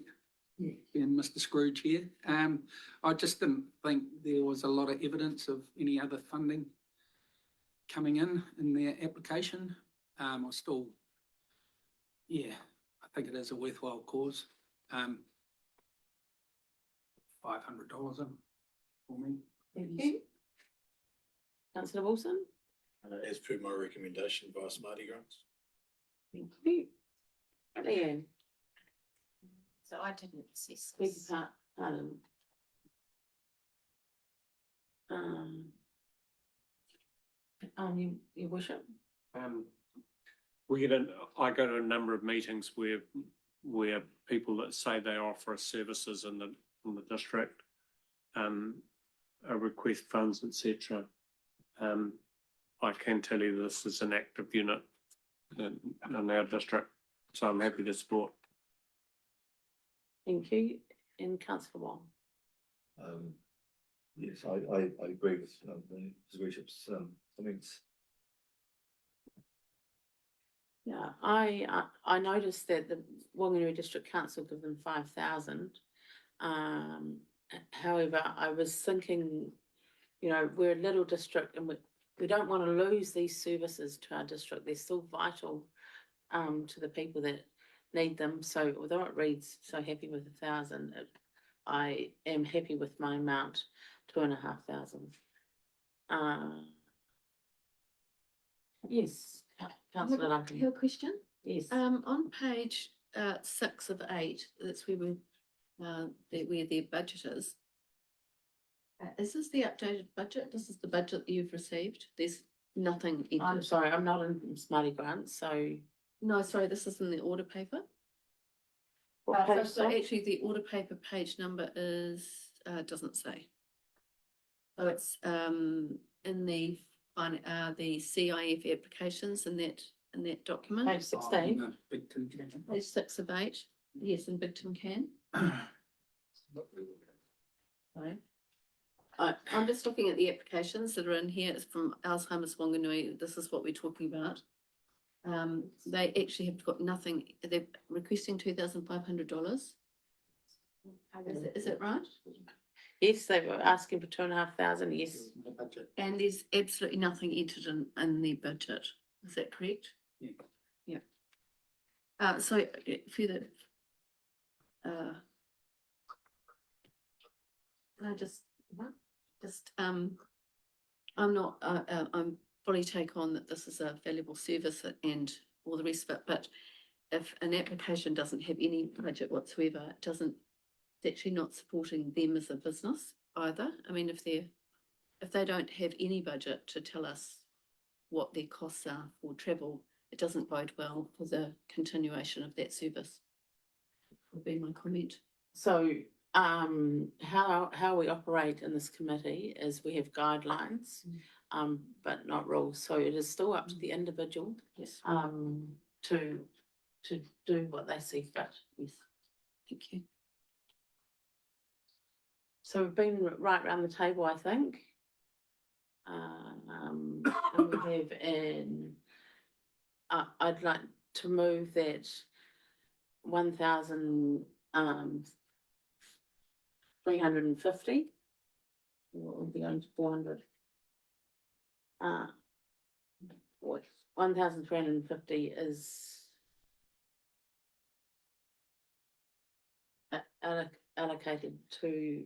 being Mr. Scrooge here. I just didn't think there was a lot of evidence of any other funding coming in their application. I still, yeah, I think it is a worthwhile cause. $500 in for me. Thank you. Councillor Wilson? As per my recommendation via Smarty Grants. Thank you. Leanne? So I didn't see. Beg your pardon. Your worship? I go to a number of meetings where people that say they offer us services in the district, request funds, etc. I can tell you this is an active unit in our district, so I'm happy to support. Thank you. And Councillor Wong? Yes, I agree with his worship's comments. Yeah, I noticed that the Whanganui District Council give them 5,000. However, I was thinking, you know, we're a little district and we don't want to lose these services to our district. They're still vital to the people that need them. So although it reads so happy with 1,000, I am happy with my amount, 2,500. Yes, Councillor Lunkin. Your question? Yes. On page 6 of 8, that's where where their budget is. Is this the updated budget? This is the budget that you've received? There's nothing. I'm sorry, I'm not in Smarty Grant, so. No, sorry, this is in the order paper. What page, So sorry? actually the order paper page number is, doesn't say. So it's in the CIF applications in that document. Page 16. Page 6 of 8, yes, in Big Tin Can. Sorry. I'm just looking at the applications that are in here. It's from Alzheimer's Whanganui. This is what we're talking about. They actually have got nothing, they're requesting $2,500. Is it right? Yes, they were asking for 2,500, yes. And there's absolutely nothing entered in their budget. Is that correct? Yeah. Yeah. So further, I I'm not, I'm fully take on that this is a valuable service and all the rest of it, but if an application doesn't have any budget whatsoever, it doesn't, it's actually not supporting them as a business either. I mean, if they don't have any budget to tell us what their costs are for travel, it doesn't bode well for the continuation of that service. Would be my comment. So, how we operate in this committee is we have guidelines, but not rules. So it is still up to the individual, Yes. to do what they see fit. Yes. Thank you. So we've been right around the table, I think. And we have I'd like to move that 1,350. What would be on to 400? 1,350 is allocated to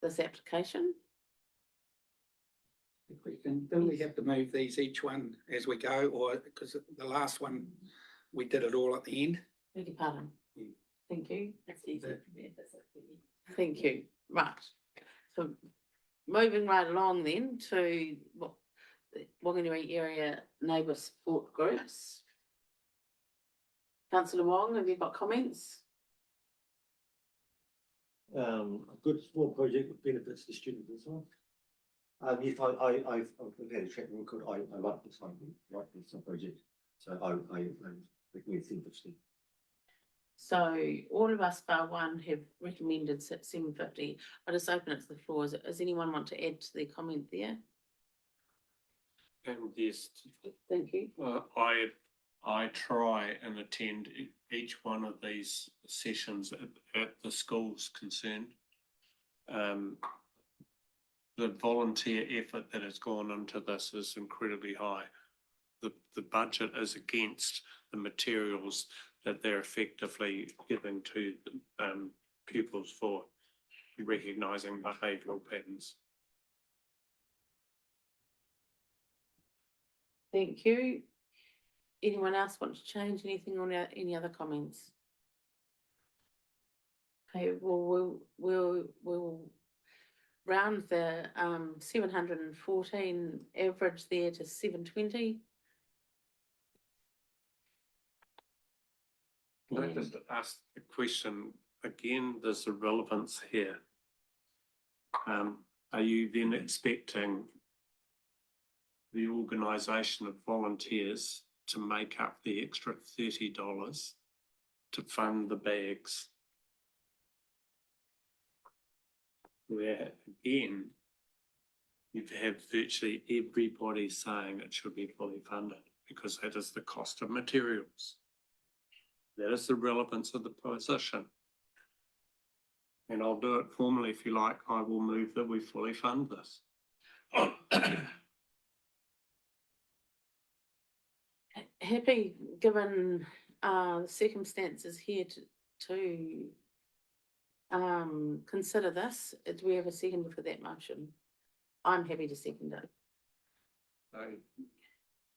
this application. If we can, do we have to move these each one as we go, or because the last one, we did it all at the end? Beg your pardon. Yeah. Thank you. That's easy. Thank you. Right. So moving right along then to what the Whanganui area neighbour support groups. Councillor Wong, have you got comments? A good small project that benefits the students as well. Yes, I've had a track record. I like this project, so I recommend sympathy. So all of us bar one have recommended 750. I'll just open it to the floor. Does anyone want to add to their comment there? And yes, Thank you. I try and attend each one of these sessions at the schools concerned. The volunteer effort that has gone into this is incredibly high. The budget is against the materials that they're effectively giving to pupils for recognising behavioural patterns. Thank you. Anyone else want to change anything on any other comments? Okay, well, we'll round the 714 average there to 720. Can I just ask the question again? There's a relevance here. Are you then expecting the organisation of volunteers to make up the extra $30 to fund the bags? Where again, you have virtually everybody saying it should be fully funded because that is the cost of materials. That is the relevance of the position. And I'll do it formally if you like. I will move that we fully fund this. Happy, given the circumstances here to consider this. Do we have a second for that motion? I'm happy to second it.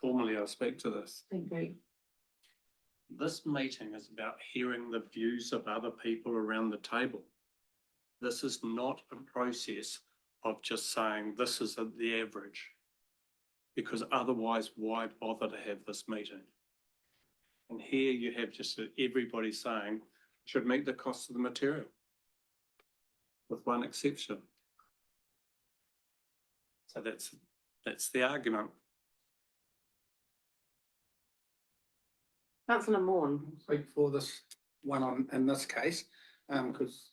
Formally, I'll speak to this. Thank you. This meeting is about hearing the views of other people around the table. This is not a process of just saying this is the average, because otherwise why bother to have this meeting? And here you have just everybody saying should meet the cost of the material, with one exception. So that's the argument. Councillor Morn. Speak for this one on, in this case, because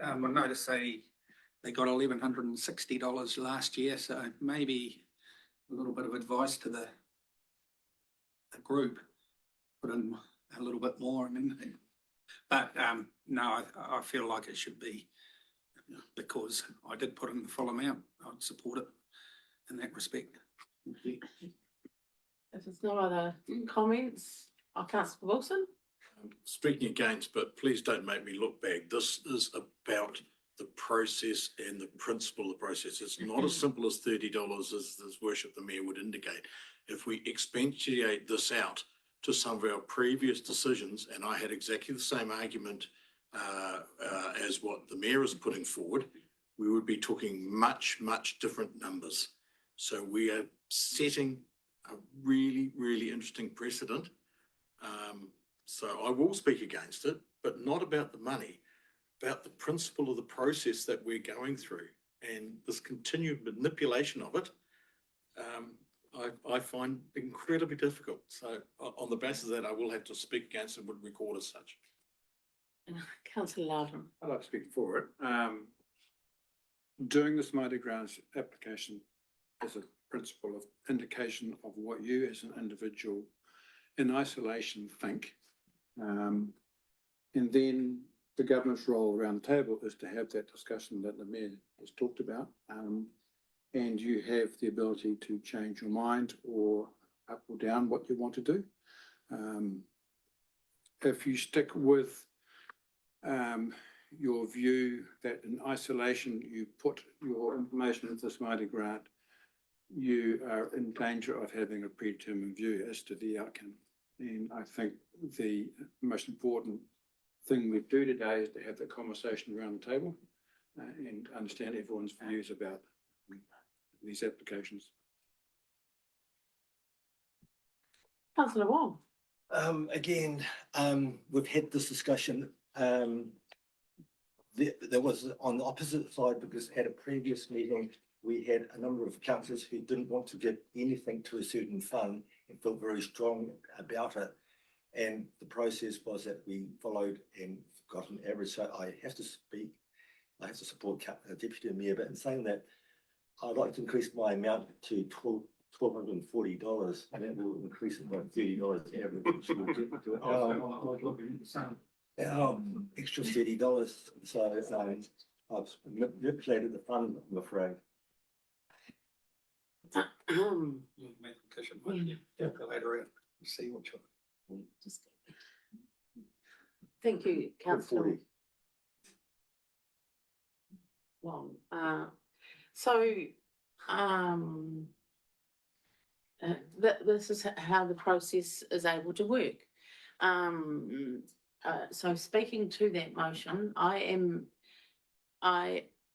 I noticed they got $1,160 last year, so maybe a little bit of advice to the the group put in a little bit more and then, but, no, I feel like it should be, because I did put in the full amount, I'd support it in that respect. Thank you. If there's no other comments, Councillor Wilson? Speaking against, but please don't make me look bad. This is about the process and the principle of the process. It's not as simple as $30 as Worship the Mayor would indicate. If we expatiate this out to some of our previous decisions, and I had exactly the same argument as what the Mayor is putting forward, we would be talking much, much different numbers. So we are setting a really, really interesting precedent. So I will speak against it, but not about the money, about the principle of the process that we're going through, and this continued manipulation of it. I find incredibly difficult. So on the basis of that, I will have to speak against and would record as such. Councillor Loudon. I'd like to speak for it. Doing this Mighty Grounds application is a principle of indication of what you as an individual in isolation think. And then the government's role around the table is to have that discussion that the Mayor has talked about. And you have the ability to change your mind or up or down what you want to do. If you stick with your view that in isolation you put your information into this Mighty Grant, you are in danger of having a predetermined view as to the outcome. And I think the most important thing we do today is to have the conversation around the table and understand everyone's views about these applications. Councillor Wong. Again, we've had this discussion. There was on the opposite side, because at a previous meeting, we had a number of councillors who didn't want to give anything to a certain fund and felt very strong about it. And the process was that we followed and got an average. So I have to support Deputy Mayor, but in saying that, I'd like to increase my amount to $1,240, and that will increase it by $30 average. Which will get to extra $30. So I've manipulated the fund, I'm afraid. Calculator out, see which one. Thank you, Councillor Wong. This is how the process is able to work. So speaking to that motion, I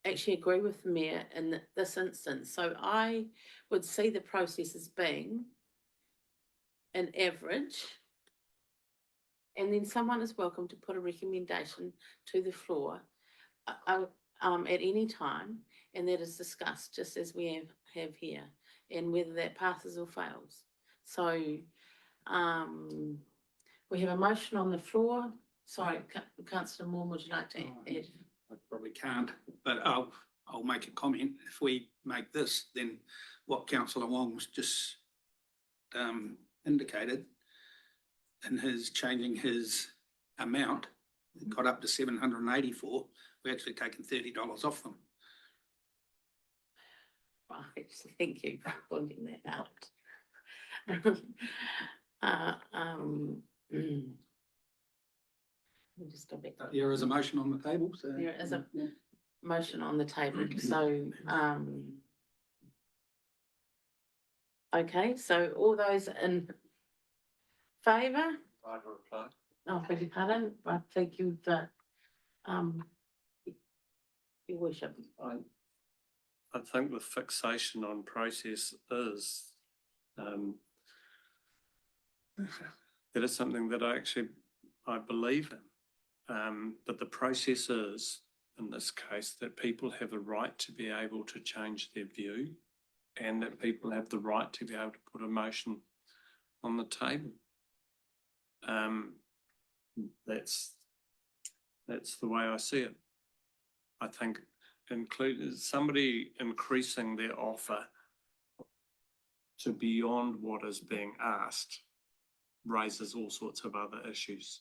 actually agree with the Mayor in this instance. So I would see the process as being an average, and then someone is welcome to put a recommendation to the floor at any time, and that is discussed just as we have here, and whether that passes or fails. So we have a motion on the floor. Sorry, Councillor Moore, would you like to add? I probably can't, but I'll make a comment. If we make this, then what Councillor Wong was just indicated in his changing his amount, it got up to 784. We're actually taking $30 off them. Right, thank you for pointing that out. Just go back. There is a motion on the table, so. There is a motion on the table, so, okay, so all those in favour? Oh, beg your pardon, I thank you for, your worship. I think the fixation on process is, it is something that I believe in. But the process is, in this case, that people have a right to be able to change their view, and that people have the right to be able to put a motion on the table. That's the way I see it. I think somebody increasing their offer to beyond what is being asked raises all sorts of other issues.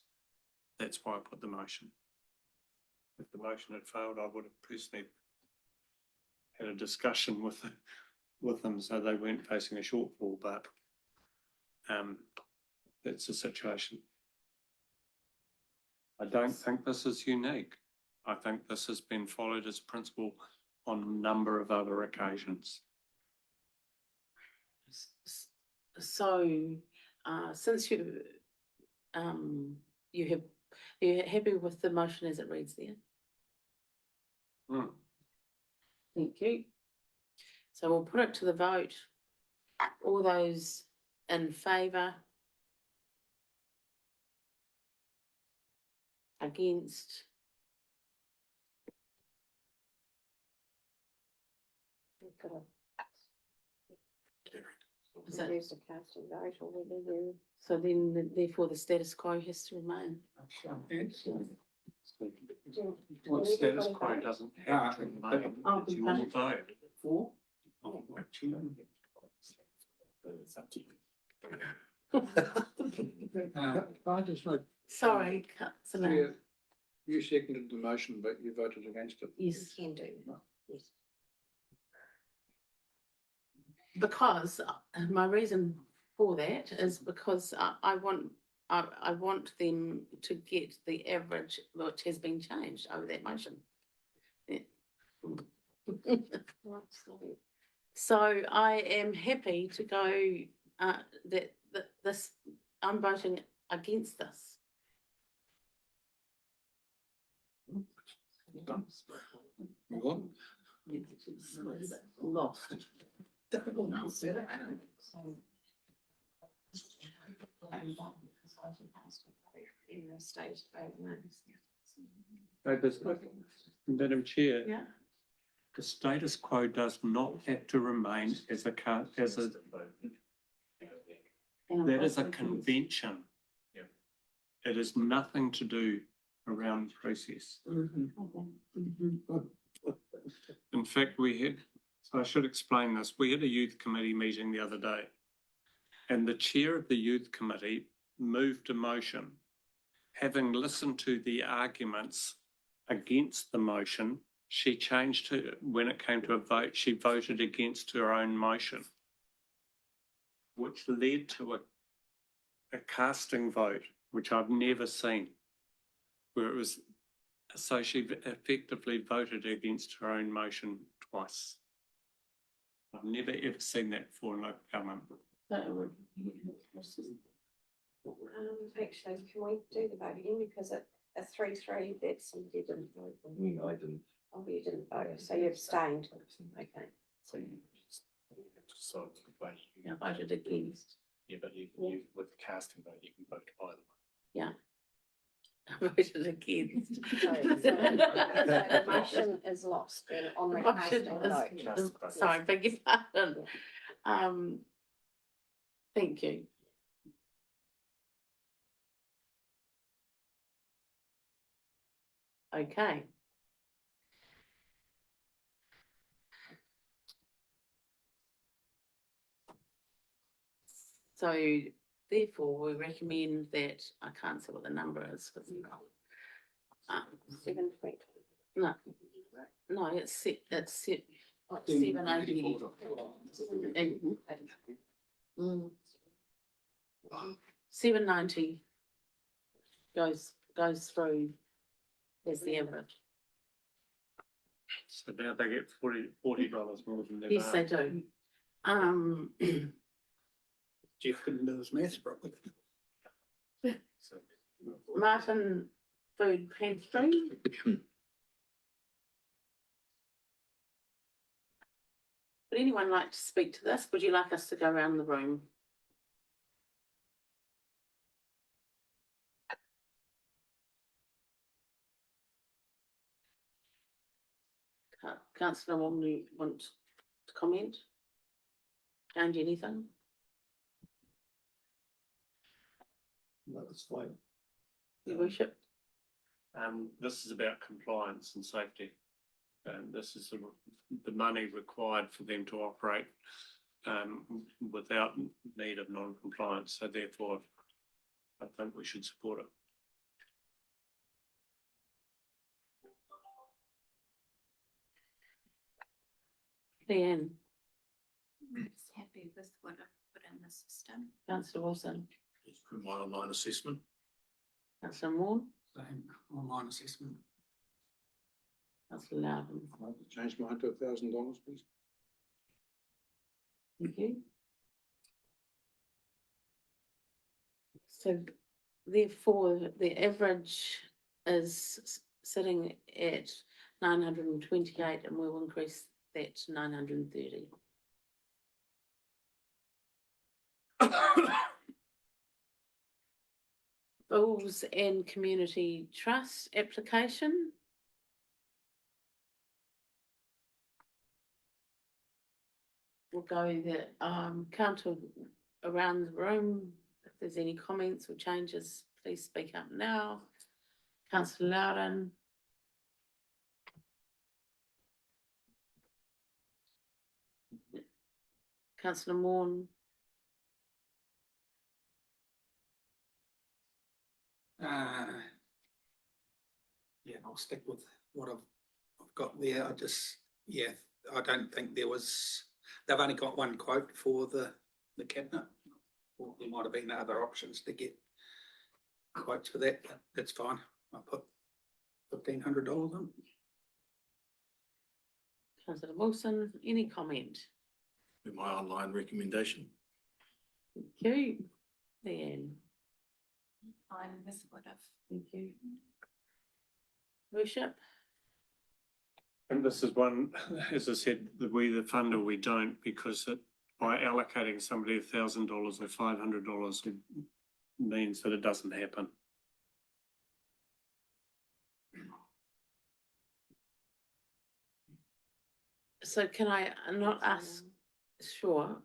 That's why I put the motion. If the motion had failed, I would have personally had a discussion with them so they weren't facing a shortfall, but that's the situation. I don't think this is unique. I think this has been followed as principle on a number of other occasions. So, since you're happy with the motion as it reads there? Hmm. Thank you. So we'll put it to the vote. All those in favour? Against? Is that- Used a casting vote or whether you. So then, therefore, the status quo has to remain. Well, status quo doesn't have to remain. Oh, It's your vote. For? I just like, Sorry, councillor. you seconded the motion, but you voted against it. Yes, Can do, yes. because my reason for that is because I want them to get the average which has been changed over that motion. Yeah. So I am happy to go that this, I'm voting against this. Move on. Lost. Madam Chair, Yeah. the status quo does not have to remain as a that is a convention. It has nothing to do around process. In fact, I should explain this, we had a youth committee meeting the other day, and the chair of the youth committee moved a motion. Having listened to the arguments against the motion, she changed her, when it came to a vote, she voted against her own motion, which led to a casting vote, which I've never seen, where it was, so she effectively voted against her own motion twice. I've never ever seen that before in local government. Actually, can we do the vote again, because at a 3-3, that's somebody didn't vote. I didn't. Oh, you didn't vote, so you abstained, okay. So you sort of like, Yeah, voted against. yeah, but you, with the casting vote, you can vote either way. Yeah. I voted against. So the motion is lost then on the Motion casting vote. is- Sorry, beg your pardon. Thank you. Okay. So therefore, we recommend that, I can't see what the number is, because 720. no, it's set, 780. 790 goes through as the average. So now they get $40 more than they. Yes, they do. Jeff couldn't do his maths properly. Marton Food Pantry. Would anyone like to speak to this? Would you like us to go around the room? Councillor Wong, do you want to comment? Change anything? No, that's fine. Your worship? This is about compliance and safety. And this is the money required for them to operate without need of non-compliance. So therefore, I think we should support it. Leanne, Just happy with what I've put in the system. councillor Wilson, Just put my online assessment. councillor Moore, Same online assessment. councillor Loudon. I'd like to change mine to $1,000, please. Thank you. So therefore, the average is sitting at 928 and we'll increase that to 930. Bills and Community Trust application. We'll go the counter around the room. If there's any comments or changes, please speak up now. Councillor Loudon. Councillor Morn. Yeah, I'll stick with what I've got there. I don't think they've only got one quote for the cabinet. Or there might have been other options to get quotes for that, but that's fine. I put $1,500 on. Councillor Wilson, any comment? With my online recommendation. Thank you. Leanne. I'm with what I've. Thank you. Worship. And this is one, as I said, that we either fund or we don't, because by allocating somebody $1,000 or $500 means that it doesn't happen. So can I not ask, sure,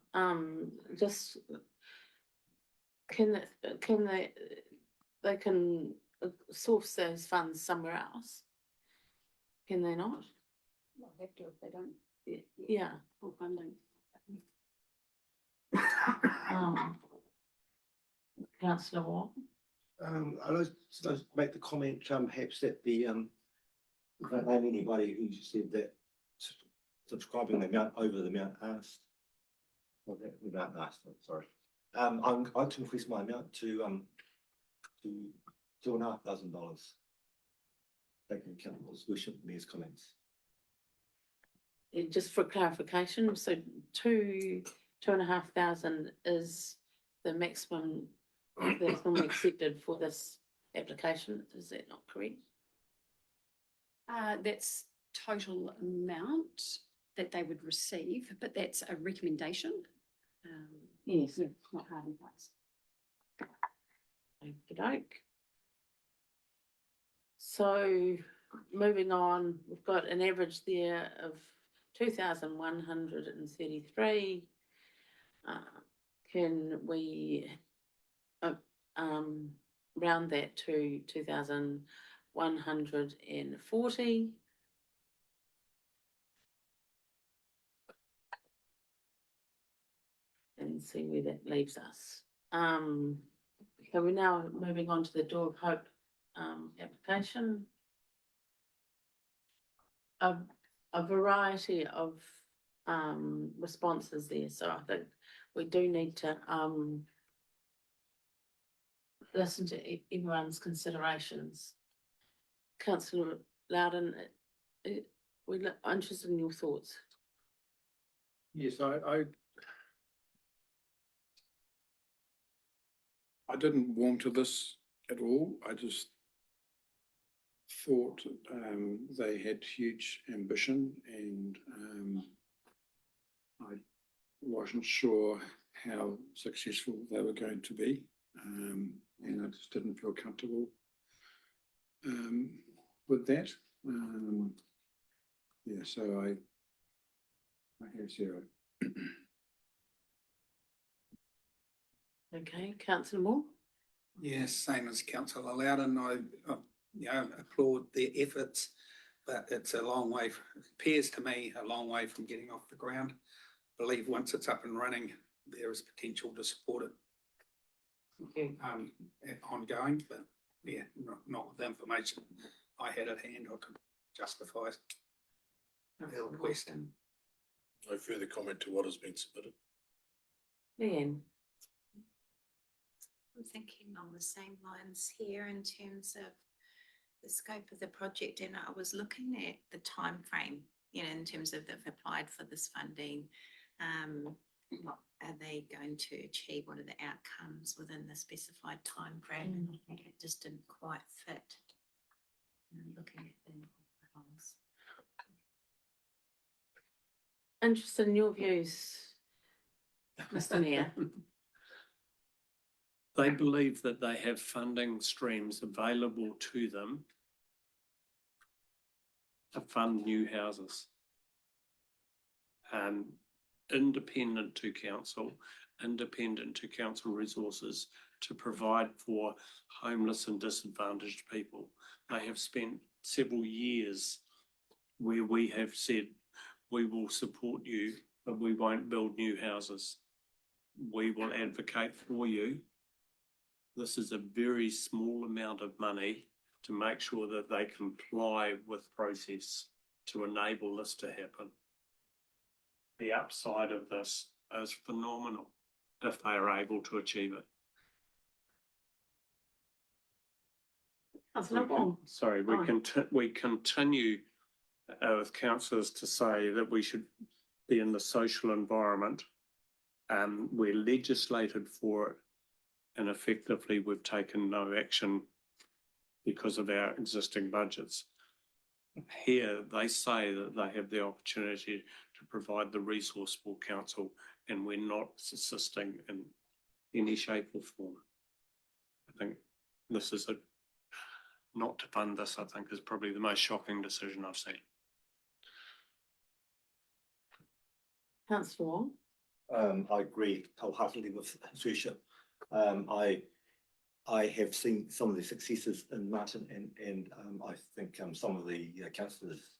just they can source those funds somewhere else? Can they not? They'll have to if they don't Yeah. full funding. Councillor Watt. I'd like to make the comment, perhaps that the, I don't name anybody who said that subscribing the amount over the amount asked. Or the amount asked, I'm sorry. I'd like to increase my amount to $2,500. Taking account of this worship Mayor's comments. Just for clarification, so two and a half thousand is the maximum that's normally accepted for this application, is that not correct? That's total amount that they would receive, but that's a recommendation. Yes. Yeah, not hard and fast. Okey-doke. So moving on, we've got an average there of 2,133. Can we round that to 2,140? And see where that leaves us. So we're now moving on to the Door of Hope application. A variety of responses there, so I think we do need to listen to everyone's considerations. Councillor Loudon, we're interested in your thoughts. Yes, I didn't warm to this at all. I just thought they had huge ambition, and I wasn't sure how successful they were going to be, and I just didn't feel comfortable with that. Yeah, so I have 0. Okay, Councillor Moore. Yes, same as Councillor Loudon. I applaud their efforts, but it's a long way, appears to me, a long way from getting off the ground. I believe once it's up and running, there is potential to support it. Thank you. Ongoing, but yeah, not with the information I had at hand, I could justify the request. No further comment to what has been submitted. Leanne, I'm thinking on the same lines here in terms of the scope of the project, and I was looking at the time frame, in terms of they've applied for this funding. What are they going to achieve? What are the outcomes within the specified time frame? And I think it just didn't quite fit. Looking at the ones. interested in your views, Mr. Mayor. They believe that they have funding streams available to them to fund new houses. Independent to council resources to provide for homeless and disadvantaged people. They have spent several years where we have said, we will support you, but we won't build new houses. We will advocate for you. This is a very small amount of money to make sure that they comply with process to enable this to happen. The upside of this is phenomenal if they are able to achieve it. Councillor Wong. Sorry, we continue with councillors to say that we should be in the social environment. We're legislated for it, and effectively we've taken no action because of our existing budgets. Here, they say that they have the opportunity to provide the resource for council, and we're not assisting in any shape or form. I think this is not to fund this, I think, is probably the most shocking decision I've seen. Councillor Wong. I agree wholeheartedly with Susha. I have seen some of the successes in Marton, and I think some of the councillors'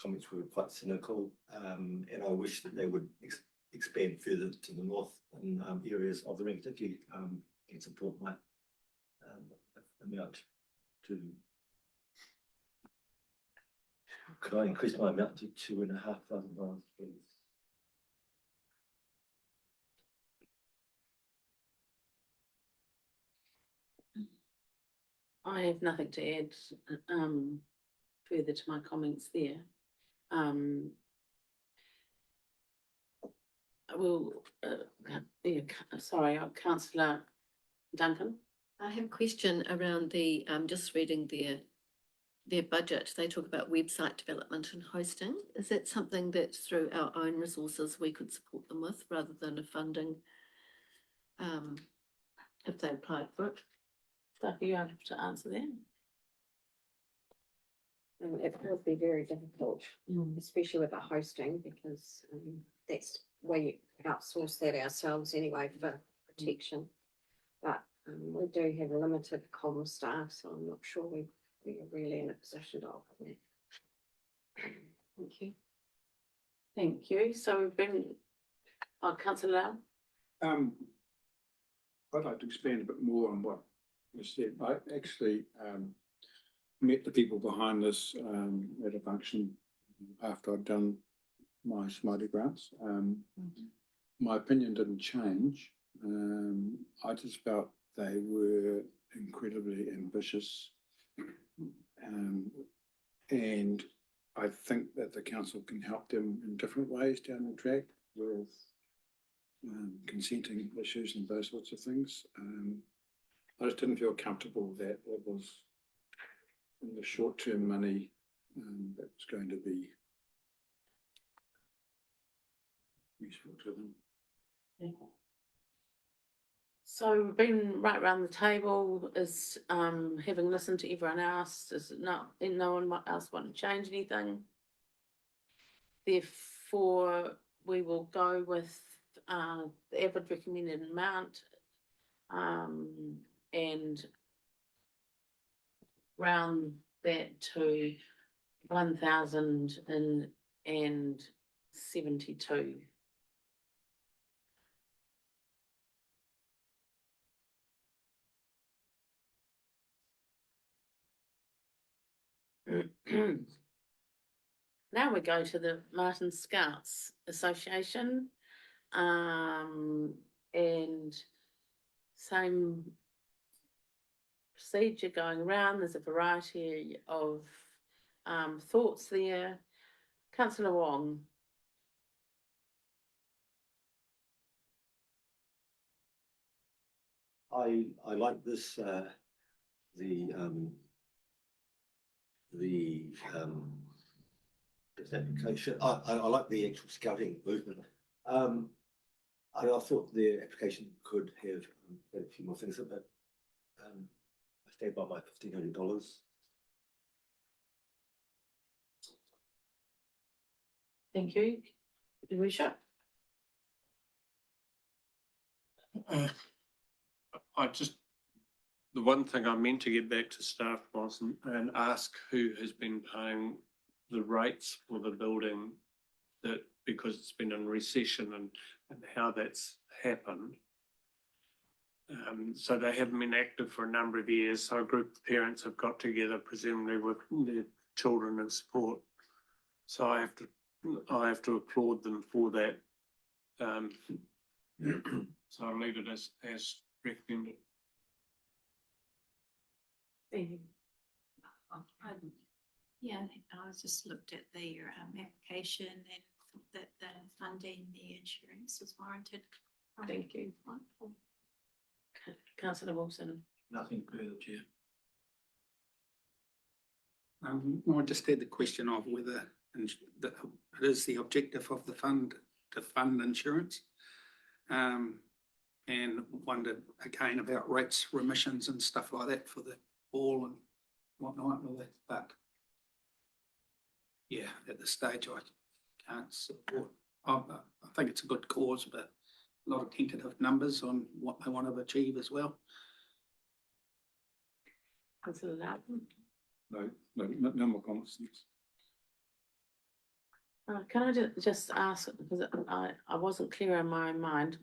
comments were quite cynical, and I wish that they would expand further to the north in areas of the ring, particularly and support my amount to. Could I increase my amount to $2,500, please? I have nothing to add further to my comments there. Sorry, Councillor Duncan. I have a question around the, just reading their budget. They talk about website development and hosting. Is that something that through our own resources we could support them with rather than a funding if they applied for it? So you have to answer that. It would be very difficult, especially with the hosting, because that's we outsource that ourselves anyway for protection. But we do have a limited comm staff, so I'm not sure we're really in a position to offer that. Thank you. Thank you. So we've been, Councillor Lau. I'd like to expand a bit more on what you said. I actually met the people behind this at a function after I'd done my Smarty grants. My opinion didn't change. I just felt they were incredibly ambitious, and I think that the council can help them in different ways down the track with consenting issues and those sorts of things. I just didn't feel comfortable that it was in the short-term money that was going to be useful to them. Yeah. So we've been right around the table. Is having listened to everyone else, is no one else want to change anything? Therefore, we will go with the average recommended amount and round that to 1,072. Now we go to the Marton Scouts Association. And same procedure going around. There's a variety of thoughts there. Councillor Wong. I like this, this application. I like the actual scouting movement. I thought the application could have had a few more things in it. I stand by my $1,500. Thank you. Risha. The one thing I meant to get back to staff was and ask who has been paying the rates for the building, that because it's been in recession, and how that's happened. So they haven't been active for a number of years. So a group of parents have got together, presumably with their children in support. So I have to applaud them for that. So I'll leave it as recommended. Yeah, I just looked at the application and thought that the funding, the insurance was warranted. Thank you. Councillor Wilson. Nothing further, Chair. I just had the question of whether it is the objective of the fund to fund insurance. And wondered again about rates, remissions and stuff like that for the ball and whatnot, but yeah, at this stage I can't support. I think it's a good cause, but a lot of tentative numbers on what they want to achieve as well. Councillor Loudon. No more comments. Can I just ask, because I wasn't clear in my mind,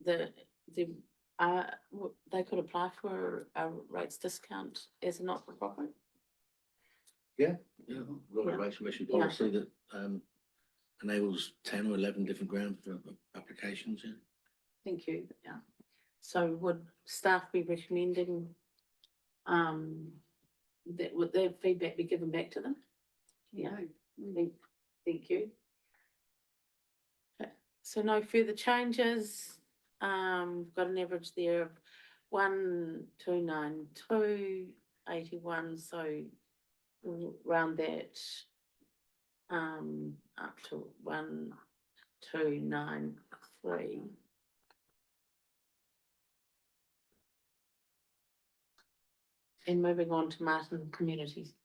they could apply for a rates discount as a not-for-profit? Yeah, we've got a race remission policy that enables 10 or 11 different ground for applications. Yeah. Thank you. Yeah. So would staff be recommending that would their feedback be given back to them? Yeah. Thank you. Okay. So no further changes. We've got an average there of 1,292.81. So round that up to 1,293. And moving on to Marton Community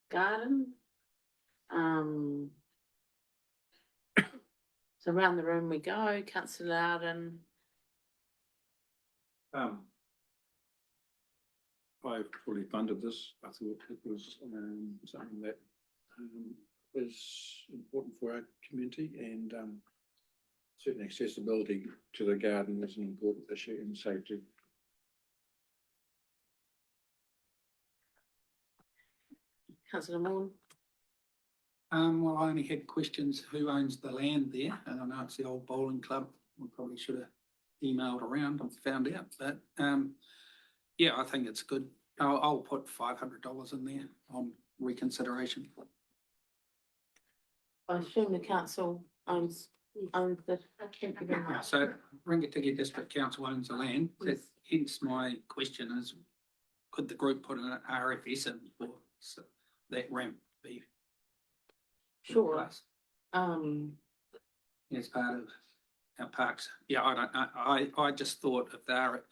Garden. So around the room we go. Councillor Loudon. I fully funded this. I thought it was something that is important for our community, and certainly accessibility to the garden is an important issue, and safety. Councillor Moore. Well, I only had questions who owns the land there, and I know it's the old bowling club. We probably should have emailed around and found out, but yeah, I think it's good. I'll put $500 in there on reconsideration. I assume the council owns the. Thank you very much. So Ringatige District Council owns the land. Yes. Hence my question is, could the group put an RFS in for that ramp be? Sure. Plus, as part of our parks. Yeah, I just thought if the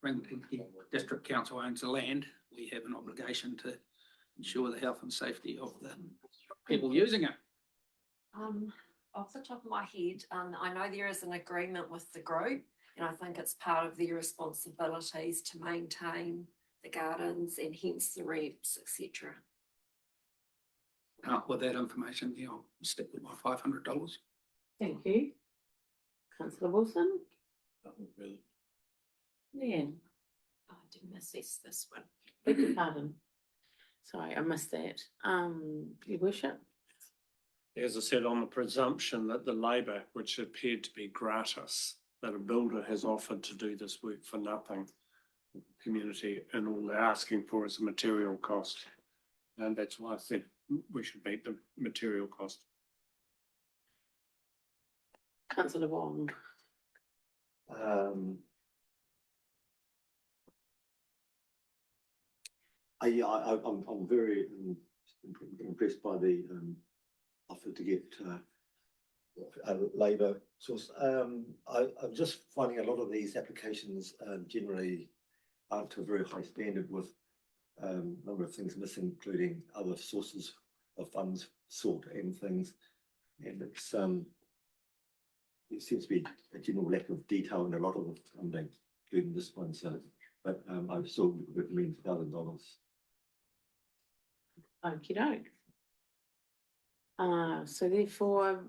Ringatige District Council owns the land, we have an obligation to ensure the health and safety of the people using it. Off the top of my head, I know there is an agreement with the group, and I think it's part of their responsibilities to maintain the gardens and hence the ramps, etc. With that information, yeah, I'll stick with my $500. Thank you. Councillor Wilson. Nothing further. Leanne. I didn't assess this one. Beg your pardon. Sorry, I missed that. Your worship? As I said, on the presumption that the labour, which appeared to be gratis, that a builder has offered to do this work for nothing, community, and all they're asking for is a material cost. And that's why I said we should meet the material cost. Councillor Wong. I'm very impressed by the offer to get a labour source. I'm just finding a lot of these applications generally aren't to a very high standard, with a number of things missing, including other sources of funds sought and things. And it seems to be a general lack of detail in a lot of the funding, including this one. So, but I still recommend $1,000. Okie doke. So therefore,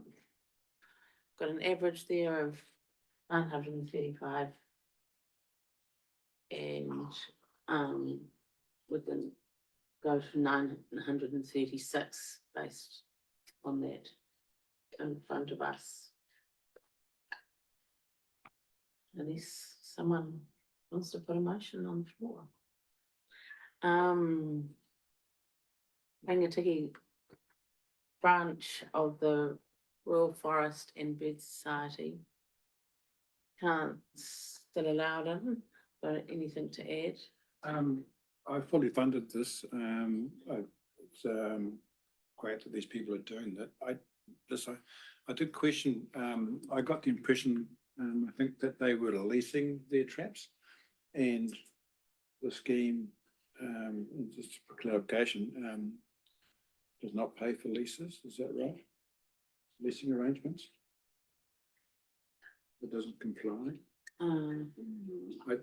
got an average there of 935. And we can go to 936 based on that in front of us. Unless someone wants to put a motion on the floor. Rangatiki branch of the Royal Forest and Bird Society. Can't still allowed in, but anything to add? I fully funded this. It's great that these people are doing that. I did question, I got the impression, I think that they were leasing their traps, and the scheme, just for clarification, does not pay for leases, is that right? Leasing arrangements? It doesn't comply? I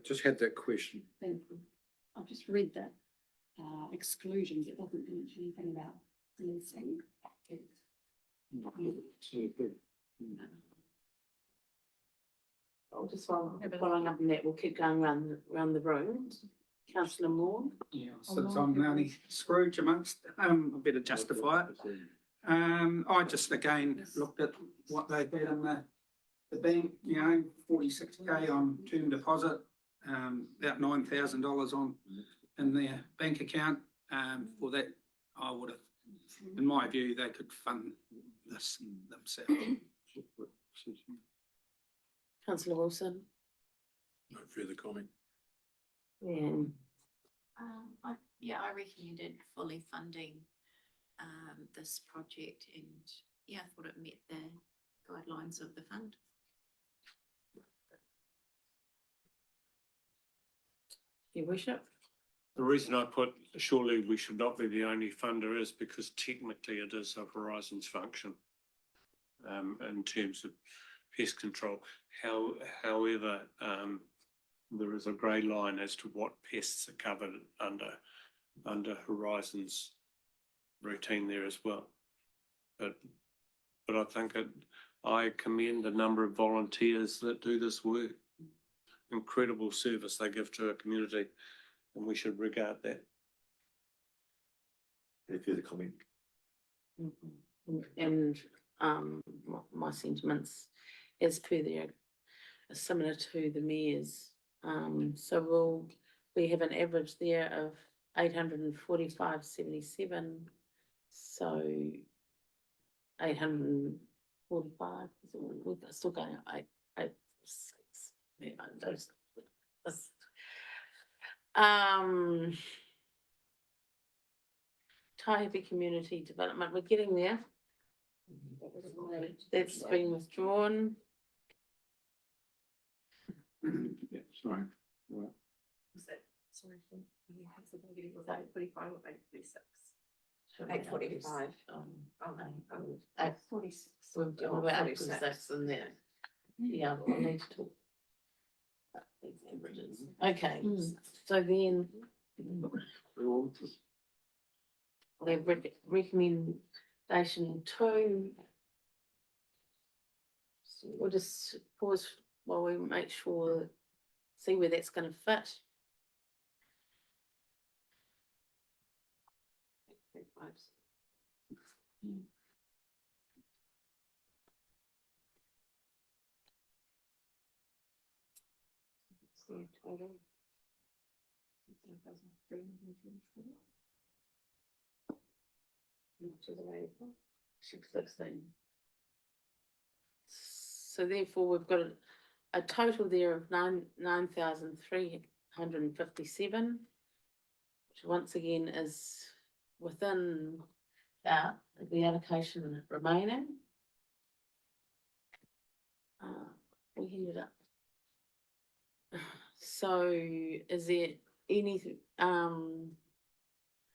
just had that question. Thank you. I've just read that exclusions. It doesn't mention anything about leasing. I'll just following up on that, we'll keep going around the room. Councillor Moore. Yeah, since I'm the only Scrooge amongst, I better justify it. I just again looked at what they've had in the bank, 46K on term deposit, about $9,000 on in their bank account. For that, I would have, in my view, they could fund this themselves. Councillor Wilson. No further comment. Yeah. I recommended fully funding this project, and I thought it met the guidelines of the fund. Your worship. The reason I put surely we should not be the only funder is because technically it is a Horizons function in terms of pest control. However, there is a grey line as to what pests are covered under Horizons routine there as well. But I think I commend the number of volunteers that do this work. Incredible service they give to a community, and we should regard that. Any further comment? And my sentiments as per there are similar to the mayor's. So we have an average there of 845.77. So 845. We're still going up 846. Yeah, Taihape Community Development, we're getting there. That's been withdrawn. Yeah, sorry. Right. Was that, sorry, you have the negative, was 845 or 846? 845. 846. We're doing about 846 in there. Yeah, we'll need to talk about these averages. Okay, so then we have recommendation 2. So we'll just pause while we make sure, see where that's going to fit. So therefore, we've got a total there of 9,357, which once again is within the allocation remaining. We ended up. So is there anything,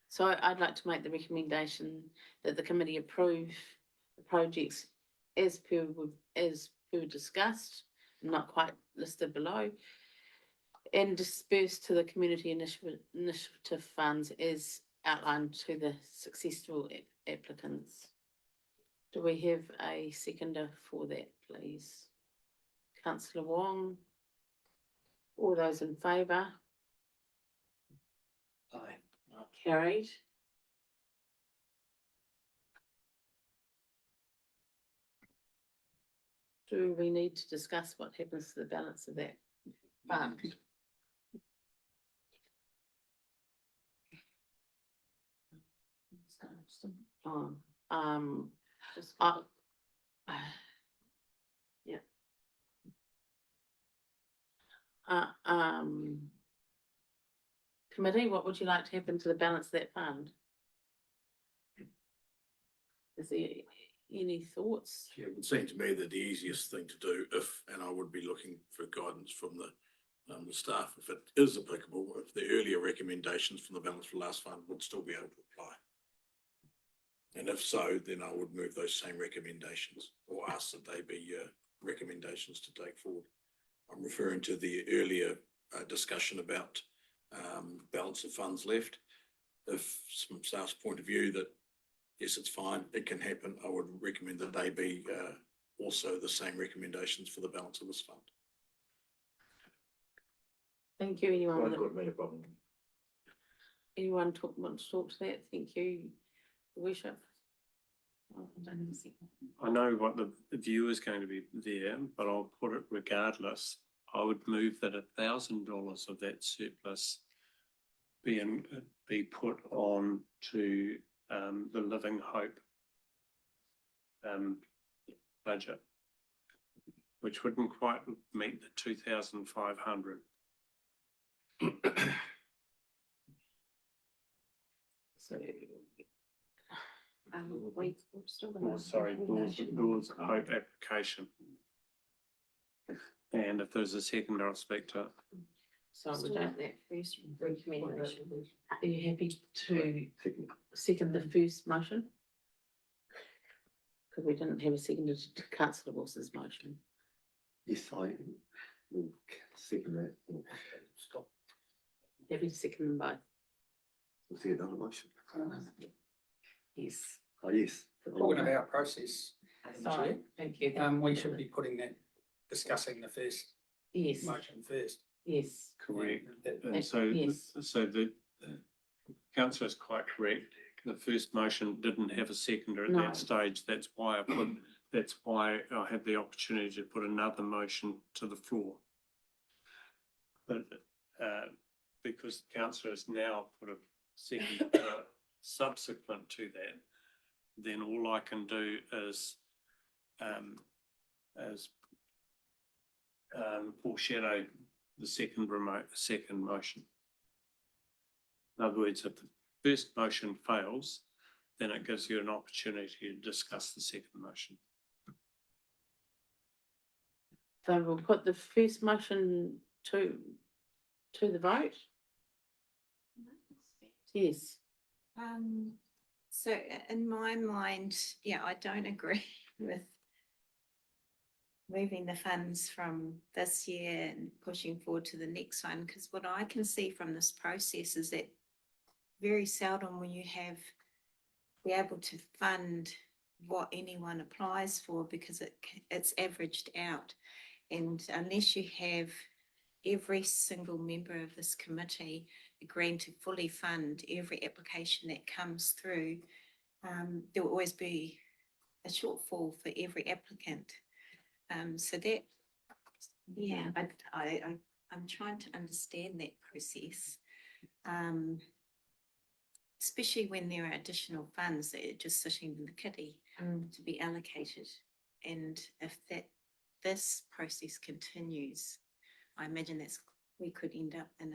so I'd like to make the recommendation that the committee approve the projects as per discussed, not quite listed below, and disperse to the community initiative funds as outlined to the successful applicants. Do we have a seconder for that, please? Councillor Wong. All those in favour? Aye. Carried. Do we need to discuss what happens to the balance of that fund? Yeah. Committee, what would you like to happen to the balance of that fund? Is there any thoughts? Yeah, it would seem to me that the easiest thing to do and I would be looking for guidance from the staff, if it is applicable, if the earlier recommendations from the balance for last fund would still be able to apply. And if so, then I would move those same recommendations or ask that they be recommendations to take forward. I'm referring to the earlier discussion about balance of funds left. If from staff's point of view that yes, it's fine, it can happen, I would recommend that they be also the same recommendations for the balance of this fund. Thank you. Anyone? I've got no problem. Anyone want to talk to that? Thank you, Your Worship. I know what the view is going to be there, but I'll put it regardless. I would move that $1,000 of that surplus be put on to the Living Hope budget, which wouldn't quite meet the 2,500. So, We still Oh, sorry, Lord's Hope application. And if there's a second, I'll speak to it. so we still don't. have that first recommendation. Are you happy to second the first motion? Because we didn't have a second to Councillor Wilson's motion. Yes, I will second that. Stop. Happy to second them both. Was there another motion? Yes. Oh, yes. Talking about process, Sorry, thank you. we should be putting that, discussing the first Yes, motion first. yes. Correct. That- And so, Yes. so the councillor is quite correct. The first motion didn't have a seconder at No. that stage. That's why I had the opportunity to put another motion to the floor. But because the councillor has now put a second subsequent to that, then all I can do is foreshadow the second motion. In other words, if the first motion fails, then it gives you an opportunity to discuss the second motion. So we'll put the first motion to the vote. Yes. So in my mind, yeah, I don't agree with moving the funds from this year and pushing forward to the next one, because what I can see from this process is that very seldom will you be able to fund what anyone applies for, because it's averaged out. And unless you have every single member of this committee agreeing to fully fund every application that comes through, there will always be a shortfall for every applicant. So that, yeah, I'm trying to understand that process. Especially when there are additional funds that are just sitting in the kitty to be allocated. And if this process continues, I imagine we could end up in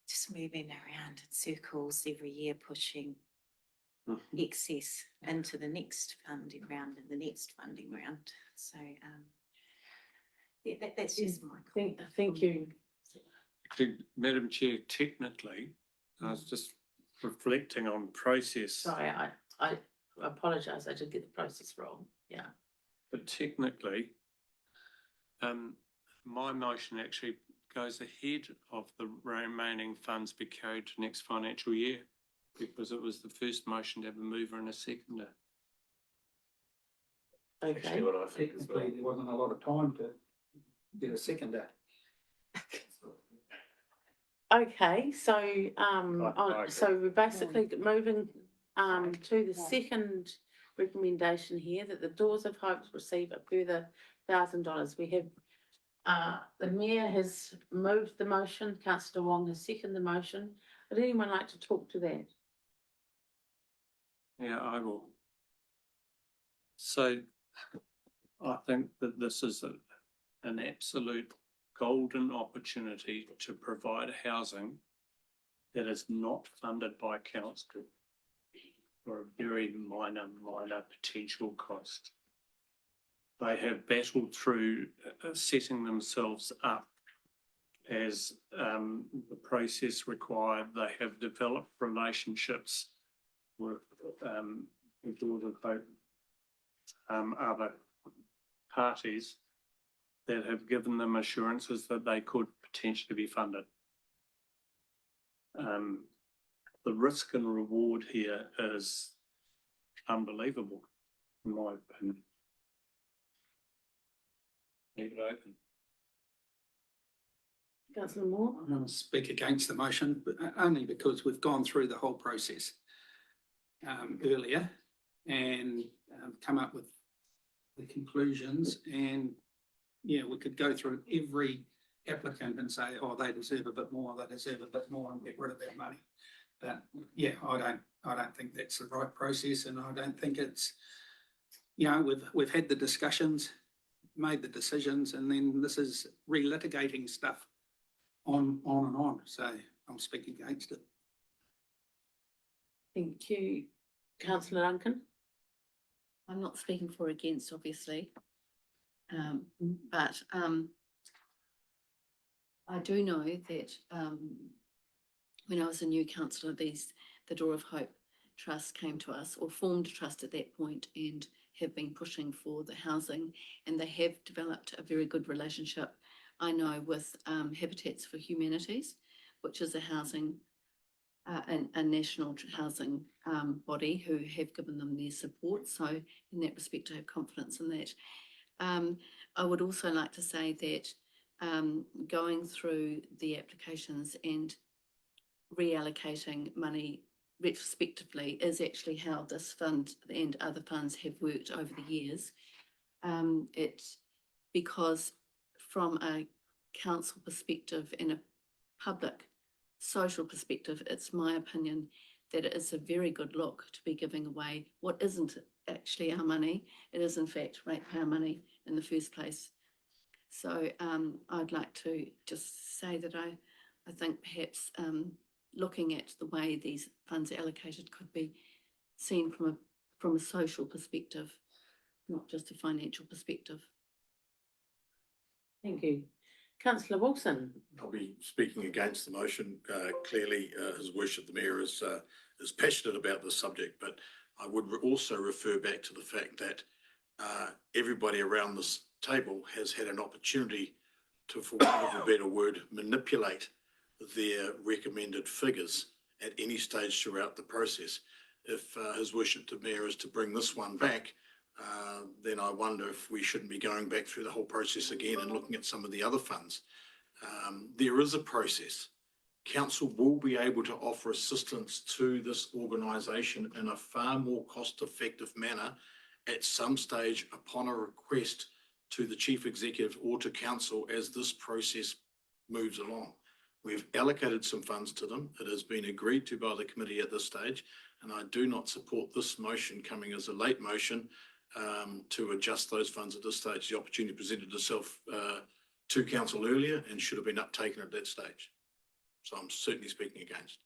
just moving around in circles every year, pushing excess into the next funding round and the next funding round. So that's just my comment. Thank you. Madam Chair, technically, I was just reflecting on process. Sorry, I apologise, I did get the process wrong, yeah. But technically, my motion actually goes ahead of the remaining funds be carried to next financial year, because it was the first motion to have a mover and a seconder. Actually, Okay, what I think is there wasn't a lot of time to get a seconder. okay, so, I so we're basically moving, to the second recommendation here, that the Doors of Hope receive a further $1,000. We have, the Mayor has moved the motion, Councillor Wong has seconded the motion. Would anyone like to talk to that? Yeah, I will. So I think that this is an absolute golden opportunity to provide housing that is not funded by council for a very minor potential cost. They have battled through setting themselves up as the process required. They have developed relationships with Doors of Hope, other parties that have given them assurances that they could potentially be funded. The risk and reward here is unbelievable, in my opinion. Leave it open. Councillor Moore? I'm going to speak against the motion, but only because we've gone through the whole process earlier and come up with the conclusions. And yeah, we could go through every applicant and say, oh, they deserve a bit more, they deserve a bit more, and get rid of that money. But yeah, I don't think that's the right process, and I don't think it's, you know, we've had the discussions, made the decisions, and then this is relitigating stuff on and on. So I'm speaking against it. Thank you. Councillor Duncan? I'm not speaking for or against, obviously. But I do know that when I was a new councillor, the Door of Hope Trust came to us, or formed a trust at that point, and have been pushing for the housing, and they have developed a very good relationship, I know, with Habitats for Humanities, which is a housing, a national housing body who have given them their support. So in that respect, I have confidence in that. I would also like to say that going through the applications and reallocating money retrospectively is actually how this fund and other funds have worked over the years. It's because from a council perspective and a public social perspective, it's my opinion that it is a very good look to be giving away what isn't actually our money. It is in fact ratepayer money in the first place. So I'd like to just say that I think perhaps looking at the way these funds are allocated could be seen from a social perspective, not just a financial perspective. Thank you. Councillor Wilson? I'll be speaking against the motion. Clearly, His Worship the Mayor is passionate about this subject, but I would also refer back to the fact that everybody around this table has had an opportunity to, for want of a better word, manipulate their recommended figures at any stage throughout the process. If His Worship the Mayor is to bring this one back, then I wonder if we shouldn't be going back through the whole process again and looking at some of the other funds. There is a process. council will be able to offer assistance to this organisation in a far more cost-effective manner at some stage upon a request to the chief executive or to council as this process moves along. We've allocated some funds to them. It has been agreed to by the committee at this stage, and I do not support this motion coming as a late motion to adjust those funds at this stage. The opportunity presented itself to council earlier and should have been uptaken at that stage. So I'm certainly speaking against.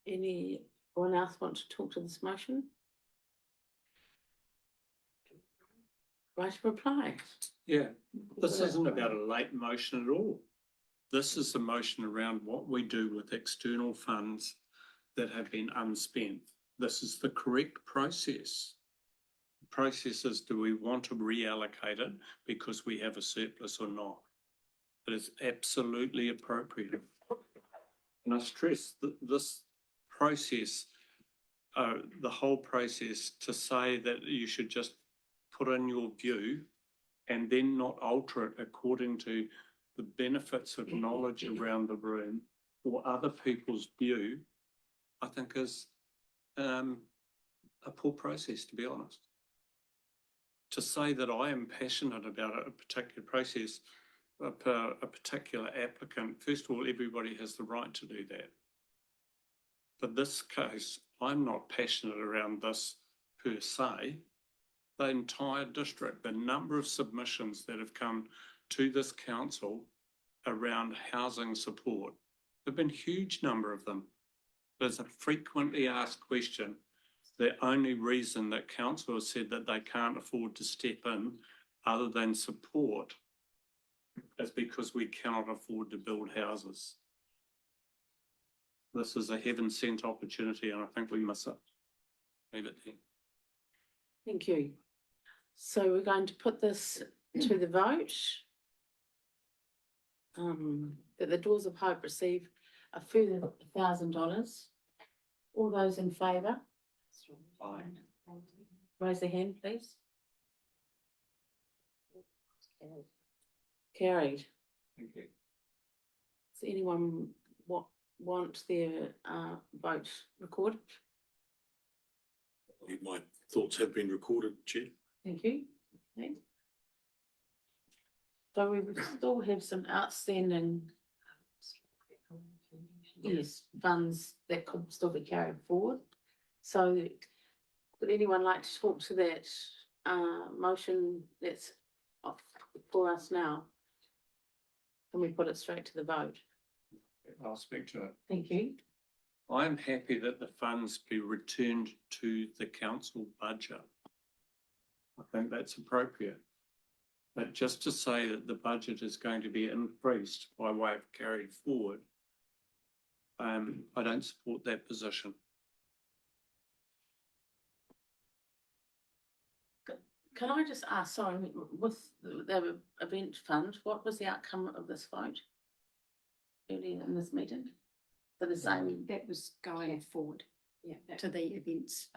Anyone else want to talk to this motion? Right to reply. Yeah, this isn't about a late motion at all. This is a motion around what we do with external funds that have been unspent. This is the correct process. The process is, do we want to reallocate it because we have a surplus or not? It is absolutely appropriate. And I stress that this process, the whole process, to say that you should just put in your view and then not alter it according to the benefits of knowledge around the room or other people's view, I think is a poor process, to be honest. To say that I am passionate about a particular process, a particular applicant, first of all, everybody has the right to do that. But this case, I'm not passionate around this per se. The entire district, the number of submissions that have come to this council around housing support, there have been a huge number of them. There's a frequently asked question. The only reason that council has said that they can't afford to step in other than support is because we cannot afford to build houses. This is a heaven-sent opportunity and I think we miss it. Leave it there. Thank you. So we're going to put this to the vote. That the Doors of Hope receive a further $1,000. All those in favour? Aye. Raise their hand, please. Carried. Thank you. Does anyone want their vote recorded? My thoughts have been recorded, Chair. Thank you. Okay. So we would still have some outstanding funds that could still be carried forward. So would anyone like to talk to that motion that's for us now? Can we put it straight to the vote? I'll speak to it. Thank you. I'm happy that the funds be returned to the council budget. I think that's appropriate. But just to say that the budget is going to be increased by way of carried forward, I don't support that position. Can I just ask, sorry, with the event fund, what was the outcome of this vote earlier in this meeting? For the same. That was going forward to the events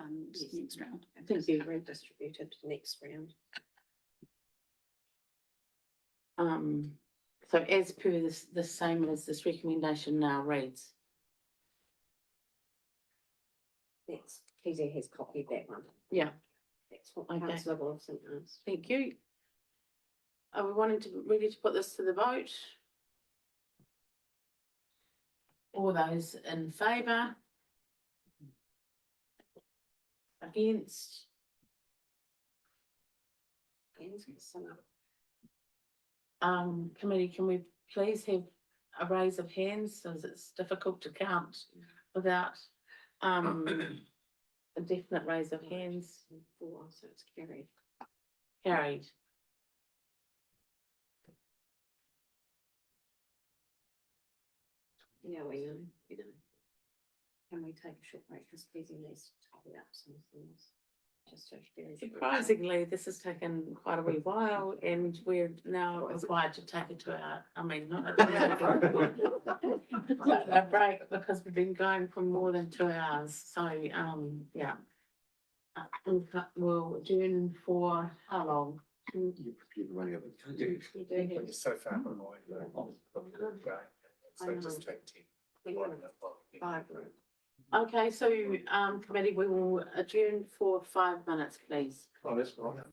next round. Thank you. Redistributed next round. So as per this, the same as this recommendation now reads. That's, PZ has copied that one. Yeah. That's what Okay. Councillor Wilson asked. Thank you. Are we ready to put this to the vote? All those in favour? Against? Committee, can we please have a raise of hands, as it's difficult to count without a definite raise of hands? 4, so it's carried. Carried. Yeah, we know. Can we take a short break because PZ needs to talk about some things? Just so Surprisingly, this has taken quite a wee while and we're now required to take it to our, not a break because we've been going for more than 2 hours. So, yeah. We'll adjourn for how long? You're running a bit. You do. But you're so far behind. So just take 10. Five. Okay, so, committee, we will adjourn for 5 minutes, please. Oh, that's right.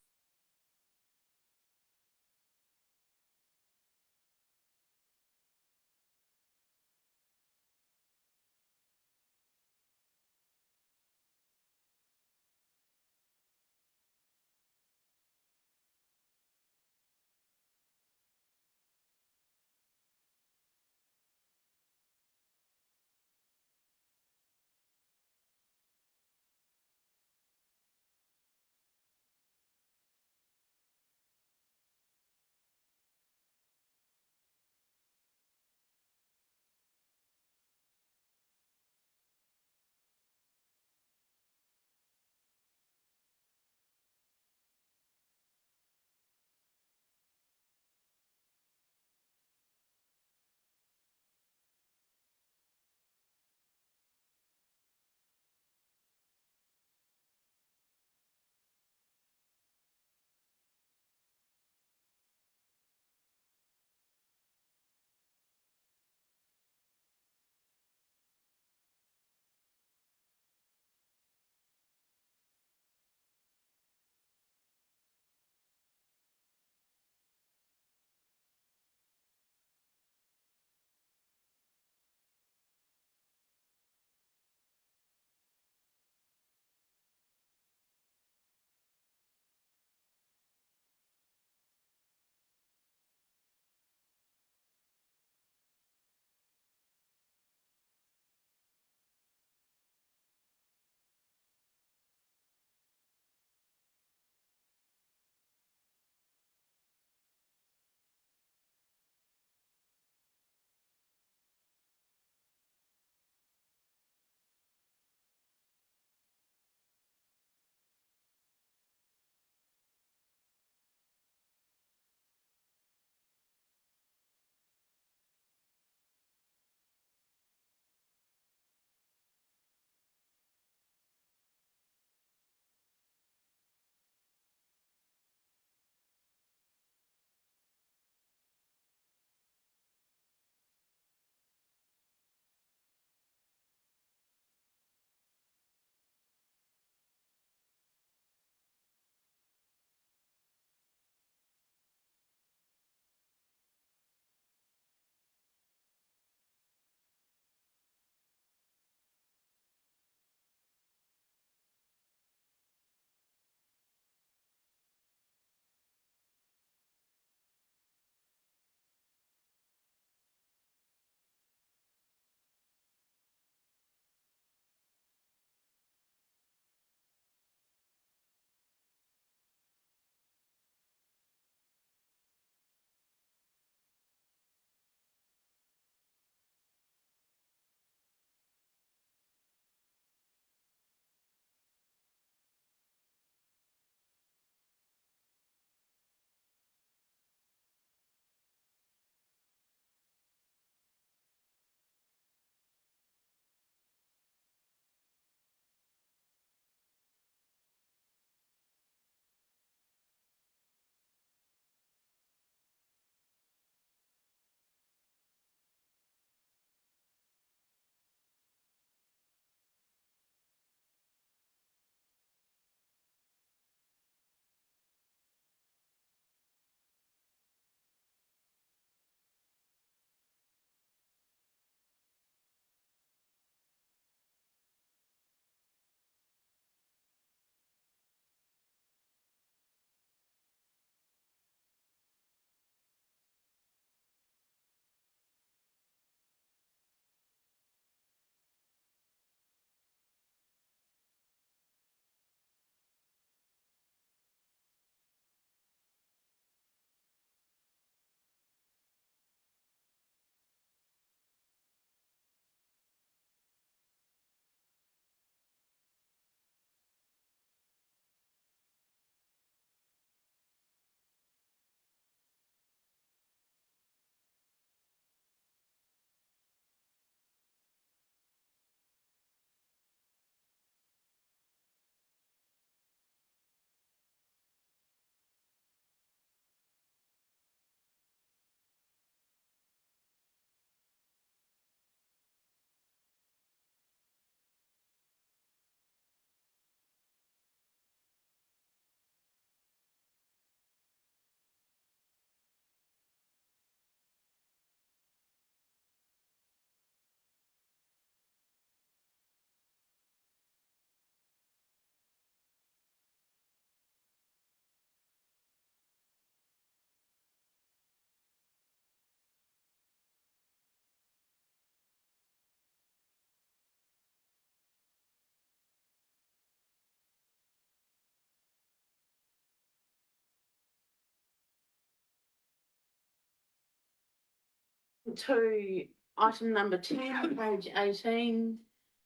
To item number 10, page 18.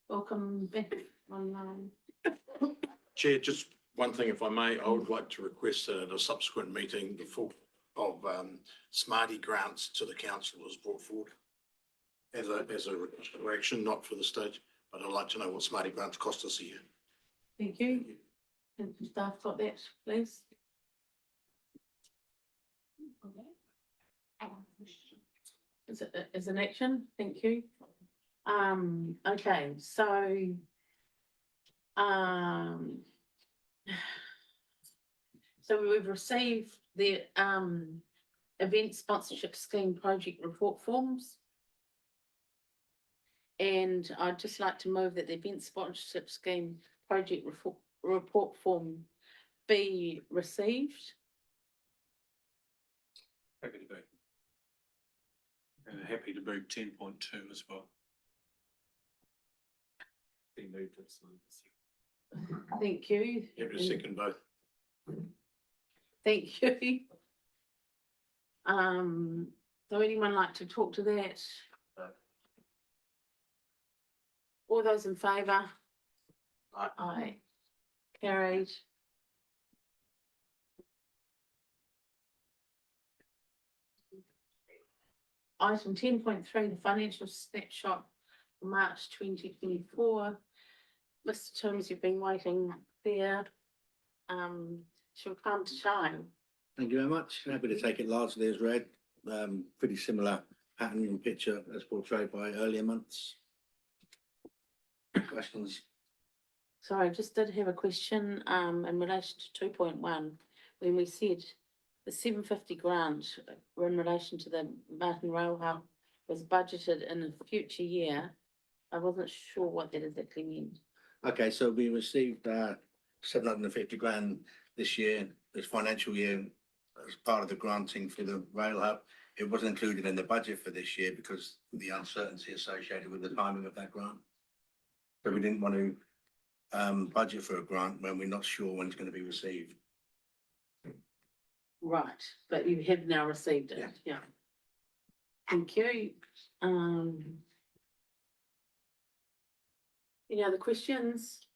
Welcome back online. Chair, just one thing, if I may, I would like to request that at a subsequent meeting, the full of Smarty grants to the council is brought forward as a correction, not for the stage, but I'd like to know what Smarty grants cost us a year. Thank you. And staff got that, please? Is an action, thank you. Okay, so we've received the event sponsorship scheme project report forms. And I'd just like to move that the event sponsorship scheme project report form be received. Happy to be. And happy to move 10.2 as well. Be moved to Thank you. Every second both. Thank you. So anyone like to talk to that? All those in favour? Aye. Carried. Item 10.3, the financial snapshot for March 2024. Mr. Timms, you've been waiting there. Shall come to shine. Thank you very much. Happy to take it largely as read. Pretty similar pattern and picture as portrayed by earlier months. Questions? Sorry, I just did have a question in relation to 2.1, when we said the 750 grant in relation to the Marton Rail Hub was budgeted in a future year. I wasn't sure what that exactly meant. Okay, so we received 750 grand this year, this financial year, as part of the granting for the rail hub. It wasn't included in the budget for this year because of the uncertainty associated with the timing of that grant. So we didn't want to budget for a grant when we're not sure when it's going to be received. Right, but you have now received it, yeah. Thank you. Any other questions?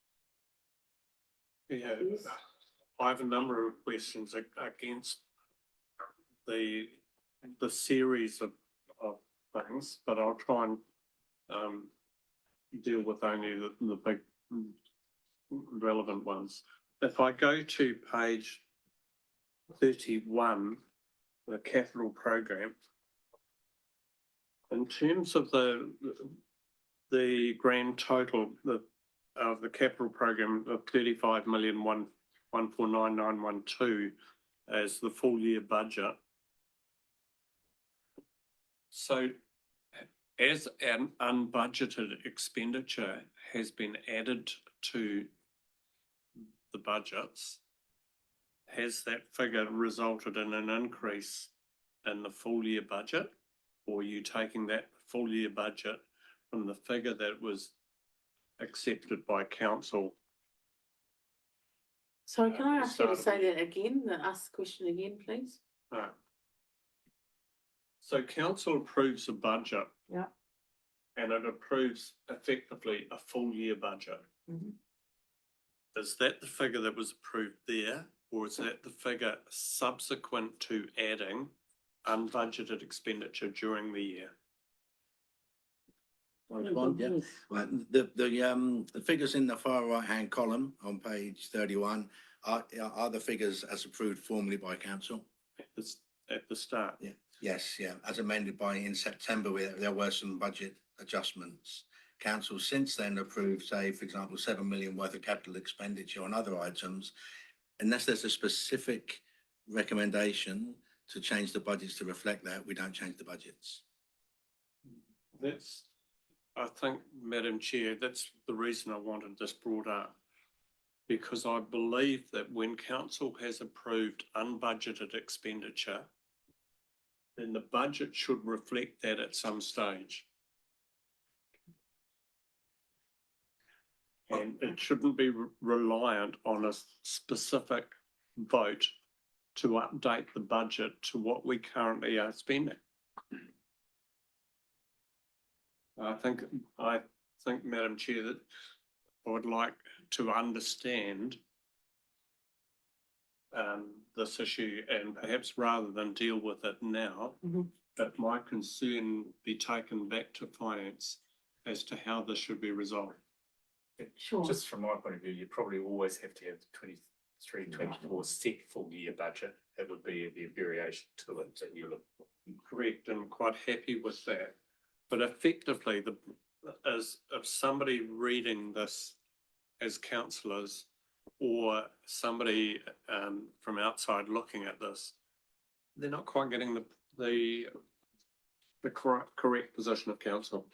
Yeah, Yes. I have a number of questions against the series of things, but I'll try and deal with only the big relevant ones. If I go to page 31, the capital program, in terms of the grand total of the capital program of 35,149,912 as the full year budget. So as an unbudgeted expenditure has been added to the budgets, has that figure resulted in an increase in the full year budget? Or are you taking that full year budget from the figure that was accepted by council? Sorry, can I ask you to say that again, ask the question again, please? No. So council approves a budget. Yeah. And it approves effectively a full year budget. Mm-hmm. Is that the figure that was approved there, or is that the figure subsequent to adding unbudgeted expenditure during the year? Yeah. Right. The figures in the far right hand column on page 31 are the figures as approved formally by council. At the start. Yeah. Yes, yeah. As amended in September, there were some budget adjustments. Council since then approved, say, for example, 7 million worth of capital expenditure on other items. Unless there's a specific recommendation to change the budgets to reflect that, we don't change the budgets. I think, Madam Chair, that's the reason I wanted this brought up. Because I believe that when council has approved unbudgeted expenditure, then the budget should reflect that at some stage. And it shouldn't be reliant on a specific vote to update the budget to what we currently are spending. I think, Madam Chair, that I would like to understand this issue, and perhaps rather than deal with it now, that my concern be taken back to finance as to how this should be resolved. Sure. Just from my point of view, you probably always have to have the 23-24 set full year budget. It would be the variation to it that you look. Correct, and quite happy with that. But effectively, as of somebody reading this as councillors or somebody from outside looking at this, they're not quite getting the correct position of council.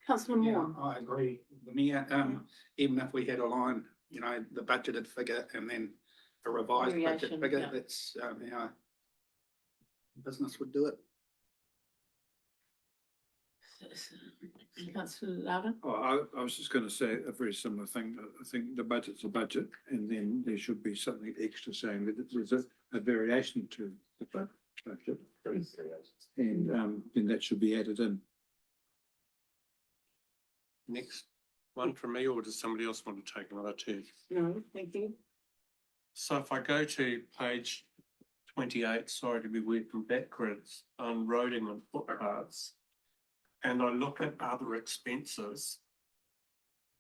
Councillor Yeah, Moore. I agree with the mayor. Even if we had a line, you know, the budgeted figure and then a revised budget Variation, figure, yeah. that's how business would do it. Councillor Loudon. Oh, I was just going to say a very similar thing. I think the budget's a budget, and then there should be something extra saying that there's a variation to the budget, and then that should be added in. Next one from me, or does somebody else want to take another turn? No, thank you. So if I go to page 28, sorry to be working backwards, on roading and footpaths, and I look at other expenses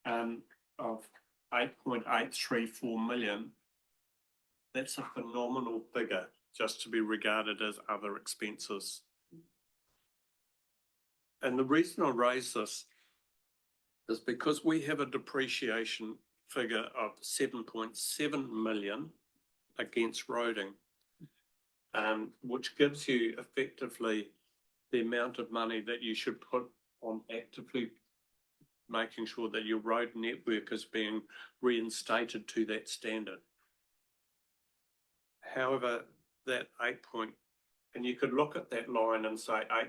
of 8.834 million, that's a phenomenal figure just to be regarded as other expenses. And the reason I raise this is because we have a depreciation figure of 7.7 million against roading, which gives you effectively the amount of money that you should put on actively making sure that your road network is being reinstated to that standard. However, that and you could look at that line and say 8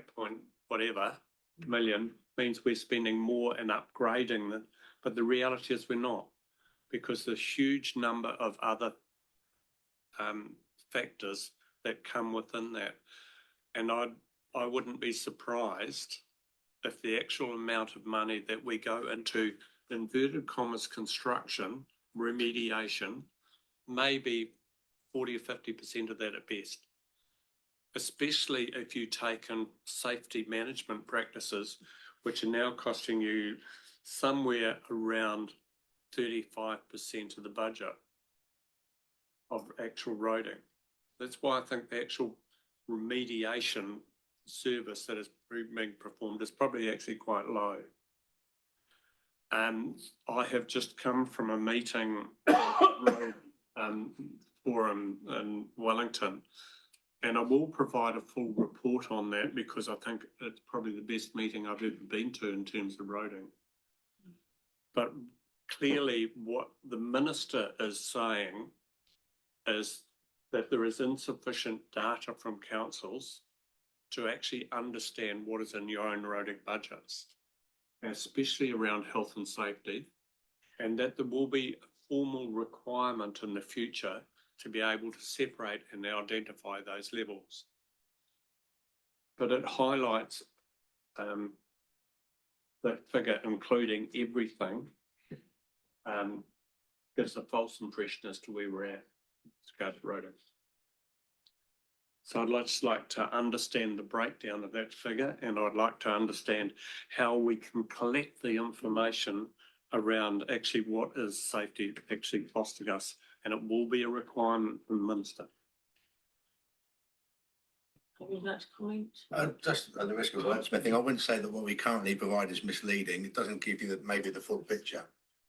million means we're spending more and upgrading them, but the reality is we're not, because there's a huge number of other factors that come within that. And I wouldn't be surprised if the actual amount of money that we go into inverted commas construction, remediation, maybe 40 or 50% of that at best. Especially if you take in safety management practices, which are now costing you somewhere around 35% of the budget of actual roading. That's why I think the actual remediation service that is being performed is probably actually quite low. I have just come from a meeting forum in Wellington, and I will provide a full report on that because I think it's probably the best meeting I've ever been to in terms of roading. But clearly what the minister is saying is that there is insufficient data from councils to actually understand what is in your own roading budgets, especially around health and safety, and that there will be a formal requirement in the future to be able to separate and identify those levels. But it highlights that figure, including everything, gives a false impression as to where we're at with regard to roading. So I'd just like to understand the breakdown of that figure, and I'd like to understand how we can collect the information around actually what is safety actually costing us, and it will be a requirement from the minister. Would you like to comment? Just at the risk of wordsmithing, I wouldn't say that what we currently provide is misleading. It doesn't give you maybe the full picture.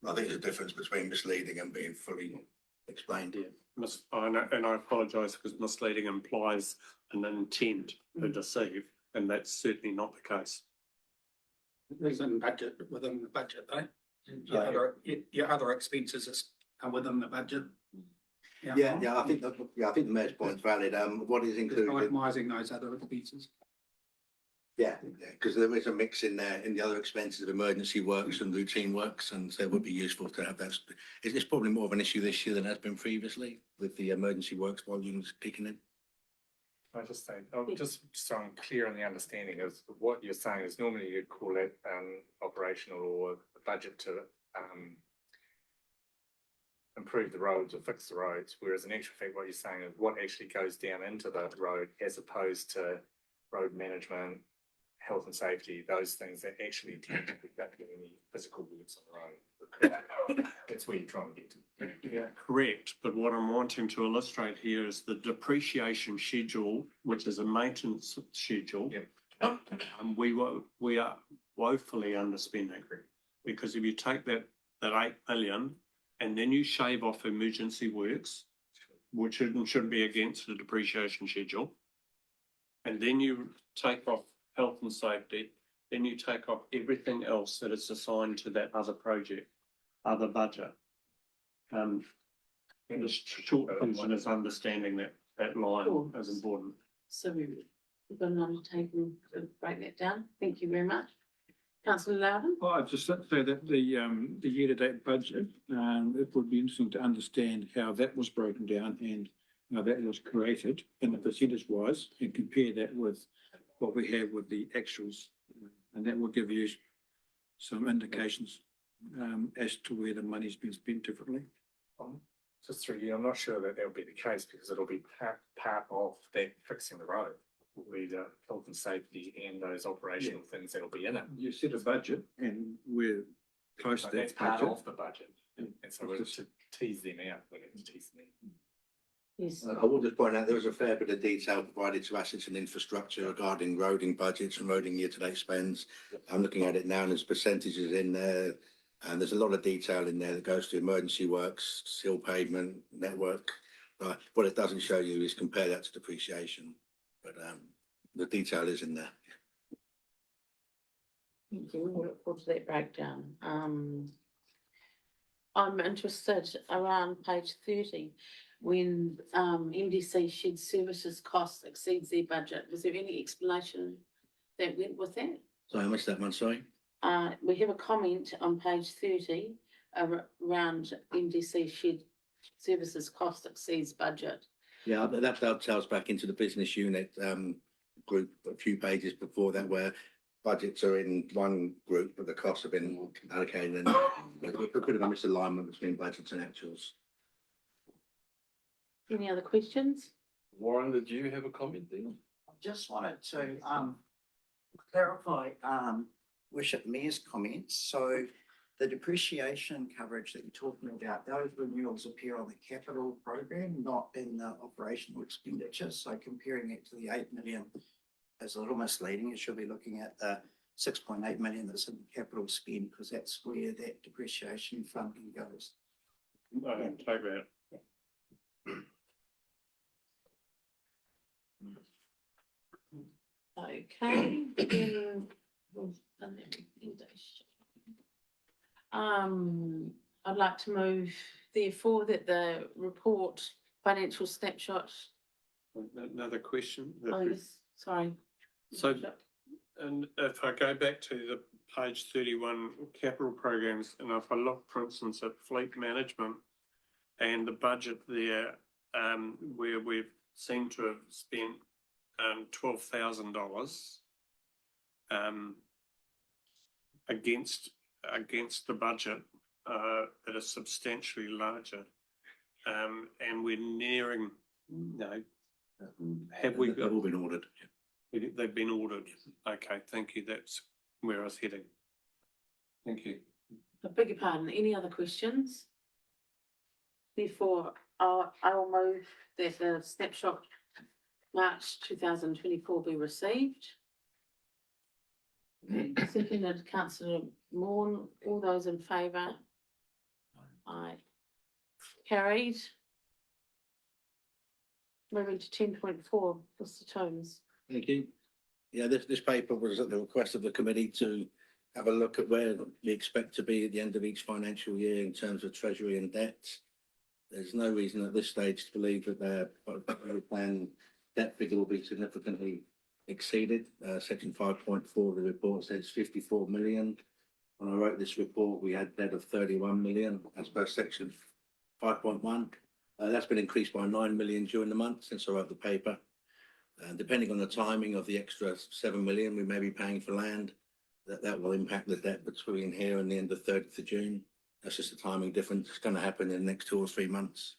I think there's a difference between misleading and being fully explained. Yeah, and I apologise because misleading implies an intent to deceive, and that's certainly not the case. There's within the budget though. Your other expenses are within the budget. Yeah, I think the mayor's point is valid. What is included? Itemising those other expenses. Yeah, because there is a mix in there in the other expenses of emergency works and routine works, and so it would be useful to have that. It's probably more of an issue this year than it has been previously with the emergency works volumes kicking in. Can I just say, just so I'm clear on the understanding is what you're saying is normally you'd call it operational or a budget to improve the roads or fix the roads, whereas in actual fact what you're saying is what actually goes down into the road as opposed to road management, health and safety, those things that actually tend to be that any physical works on the road. That's where you're trying to get to. Yeah, correct. But what I'm wanting to illustrate here is the depreciation schedule, which is a maintenance schedule. Yep. We are woefully underspending, because if you take that 8 million and then you shave off emergency works, which should be against the depreciation schedule, and then you take off health and safety, then you take off everything else that is assigned to that other project, other budget. And the short version is understanding that line is important. So we've got an undertaking to break that down. Thank you very much. Councillor Loudon? Well, I'd just like to say that the year-to-date budget, it would be interesting to understand how that was broken down and how that was created in the percentage wise, and compare that with what we have with the actuals. And that will give you some indications as to where the money's been spent differently. Just through you, I'm not sure that will be the case because it'll be part of that fixing the road. Will be the health and safety and those operational things that'll be in it. You set a budget and we're close to That's that part budget. of the budget. And so we're to tease them out, we're going to tease them out. Yes. I will just point out there was a fair bit of detail provided to assets and infrastructure regarding roading budgets and roading year-to-date spends. I'm looking at it now and there's percentages in there. And there's a lot of detail in there that goes to emergency works, seal pavement, network. What it doesn't show you is compare that to depreciation. But the detail is in there. Thank you. We'll look forward to that breakdown. I'm interested around page 30, when MDC shed services cost exceeds their budget. Was there any explanation that went with that? Sorry, I missed that one, sorry. We have a comment on page 30 around MDC shed services cost exceeds budget. Yeah, that dovetails back into the business unit group a few pages before that, where budgets are in one group, but the costs have been allocated. And there could have been a misalignment between budgets and actuals. Any other questions? Warren, did you have a comment there? I just wanted to clarify Worship Mayor's comments. So the depreciation coverage that you're talking about, those renewals appear on the capital program, not in the operational expenditure. So comparing it to the 8 million is a little misleading. You should be looking at the 6.8 million that's in the capital spend, because that's where that depreciation funding goes. I don't take that. Okay. I'd like to move therefore that the report financial snapshot. Another question. Oh, yes, sorry. So, and if I go back to the page 31 capital programs, and if I look, for instance, at fleet management and the budget there, where we've seemed to have spent $12,000 against the budget that is substantially larger, and we're nearing. No, have we? They've all been ordered. They've been ordered. Okay, thank you. That's where I was heading. Thank you. I beg your pardon. Any other questions? Therefore, I will move that the snapshot March 2024 be received. Seconded, Councillor Morn. All those in favour? Aye. Carried. Moving to 10.4, Mr. Tomes. Thank you. Yeah, this paper was at the request of the committee to have a look at where we expect to be at the end of each financial year in terms of treasury and debt. There's no reason at this stage to believe that their plan debt figure will be significantly exceeded. Section 5.4 of the report says 54 million. When I wrote this report, we had debt of 31 million as per section 5.1. That's been increased by 9 million during the month since I wrote the paper. Depending on the timing of the extra 7 million we may be paying for land, that will impact the debt between here and the end of 30th of June. That's just a timing difference. It's going to happen in the next 2 or 3 months.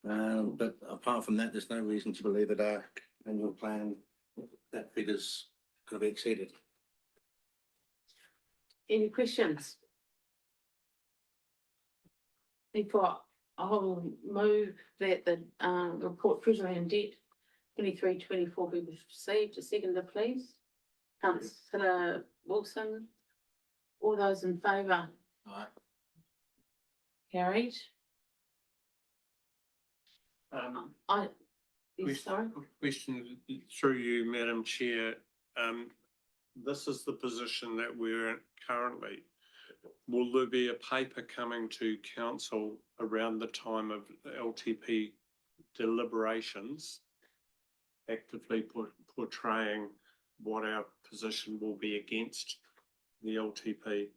But apart from that, there's no reason to believe that our annual plan, that figure's going to be exceeded. Any questions? Before I'll move that the report treasury and debt 23-24 be received. A seconder, please. Councillor Wilson. All those in favour? Aye. Carried. Sorry. Question through you, Madam Chair. This is the position that we're in currently. Will there be a paper coming to council around the time of LTP deliberations, actively portraying what our position will be against the LTP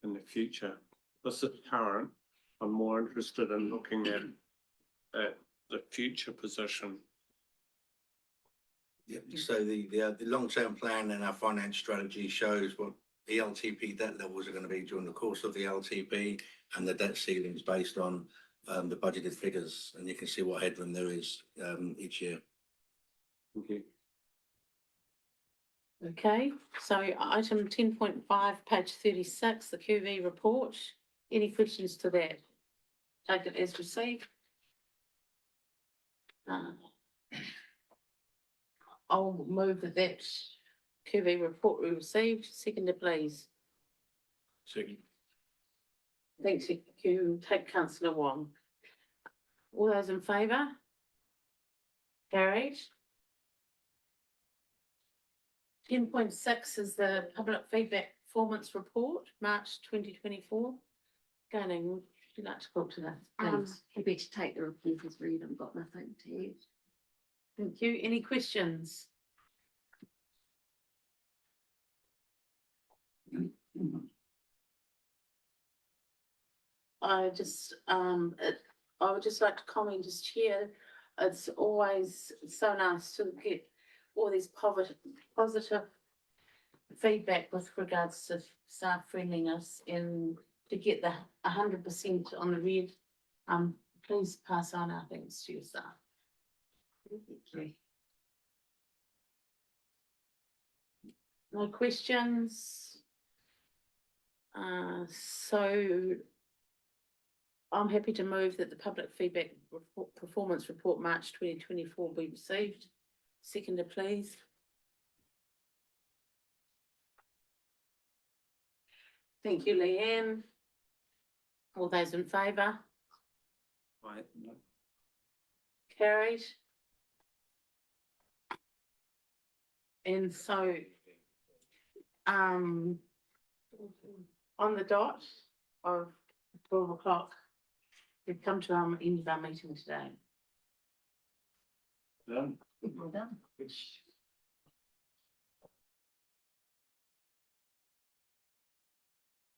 in the future? This is current. I'm more interested in looking at the future position. Yep. So the long-term plan and our finance strategy shows what the LTP debt levels are going to be during the course of the LTP, and the debt ceilings based on the budgeted figures, and you can see what headroom there is each year. Thank you. Okay, so item 10.5, page 36, the QV report. Any questions to that? Take it as received. I'll move that QV report we received. Seconder, please. Second. Thanks, you. Take councillor Wong. All those in favour? Carried. 10.6 is the public feedback performance report, March 2024. Gunning, would you like to talk to that? Thanks. Happy to take the report as read. I've got nothing to add. Thank you. Any questions? I would just like to comment as chair, it's always so nice to get all these positive feedback with regards to staff friendliness, and to get the 100% on the red. Please pass on our thanks to your staff. Thank you. No questions. So I'm happy to move that the public feedback performance report March 2024 be received. Seconder, please. Thank you, Leanne. All those in favour? Aye. Carried. And so, on the dot of 12 o'clock, we've come to our end of our meeting today. Done. Well done.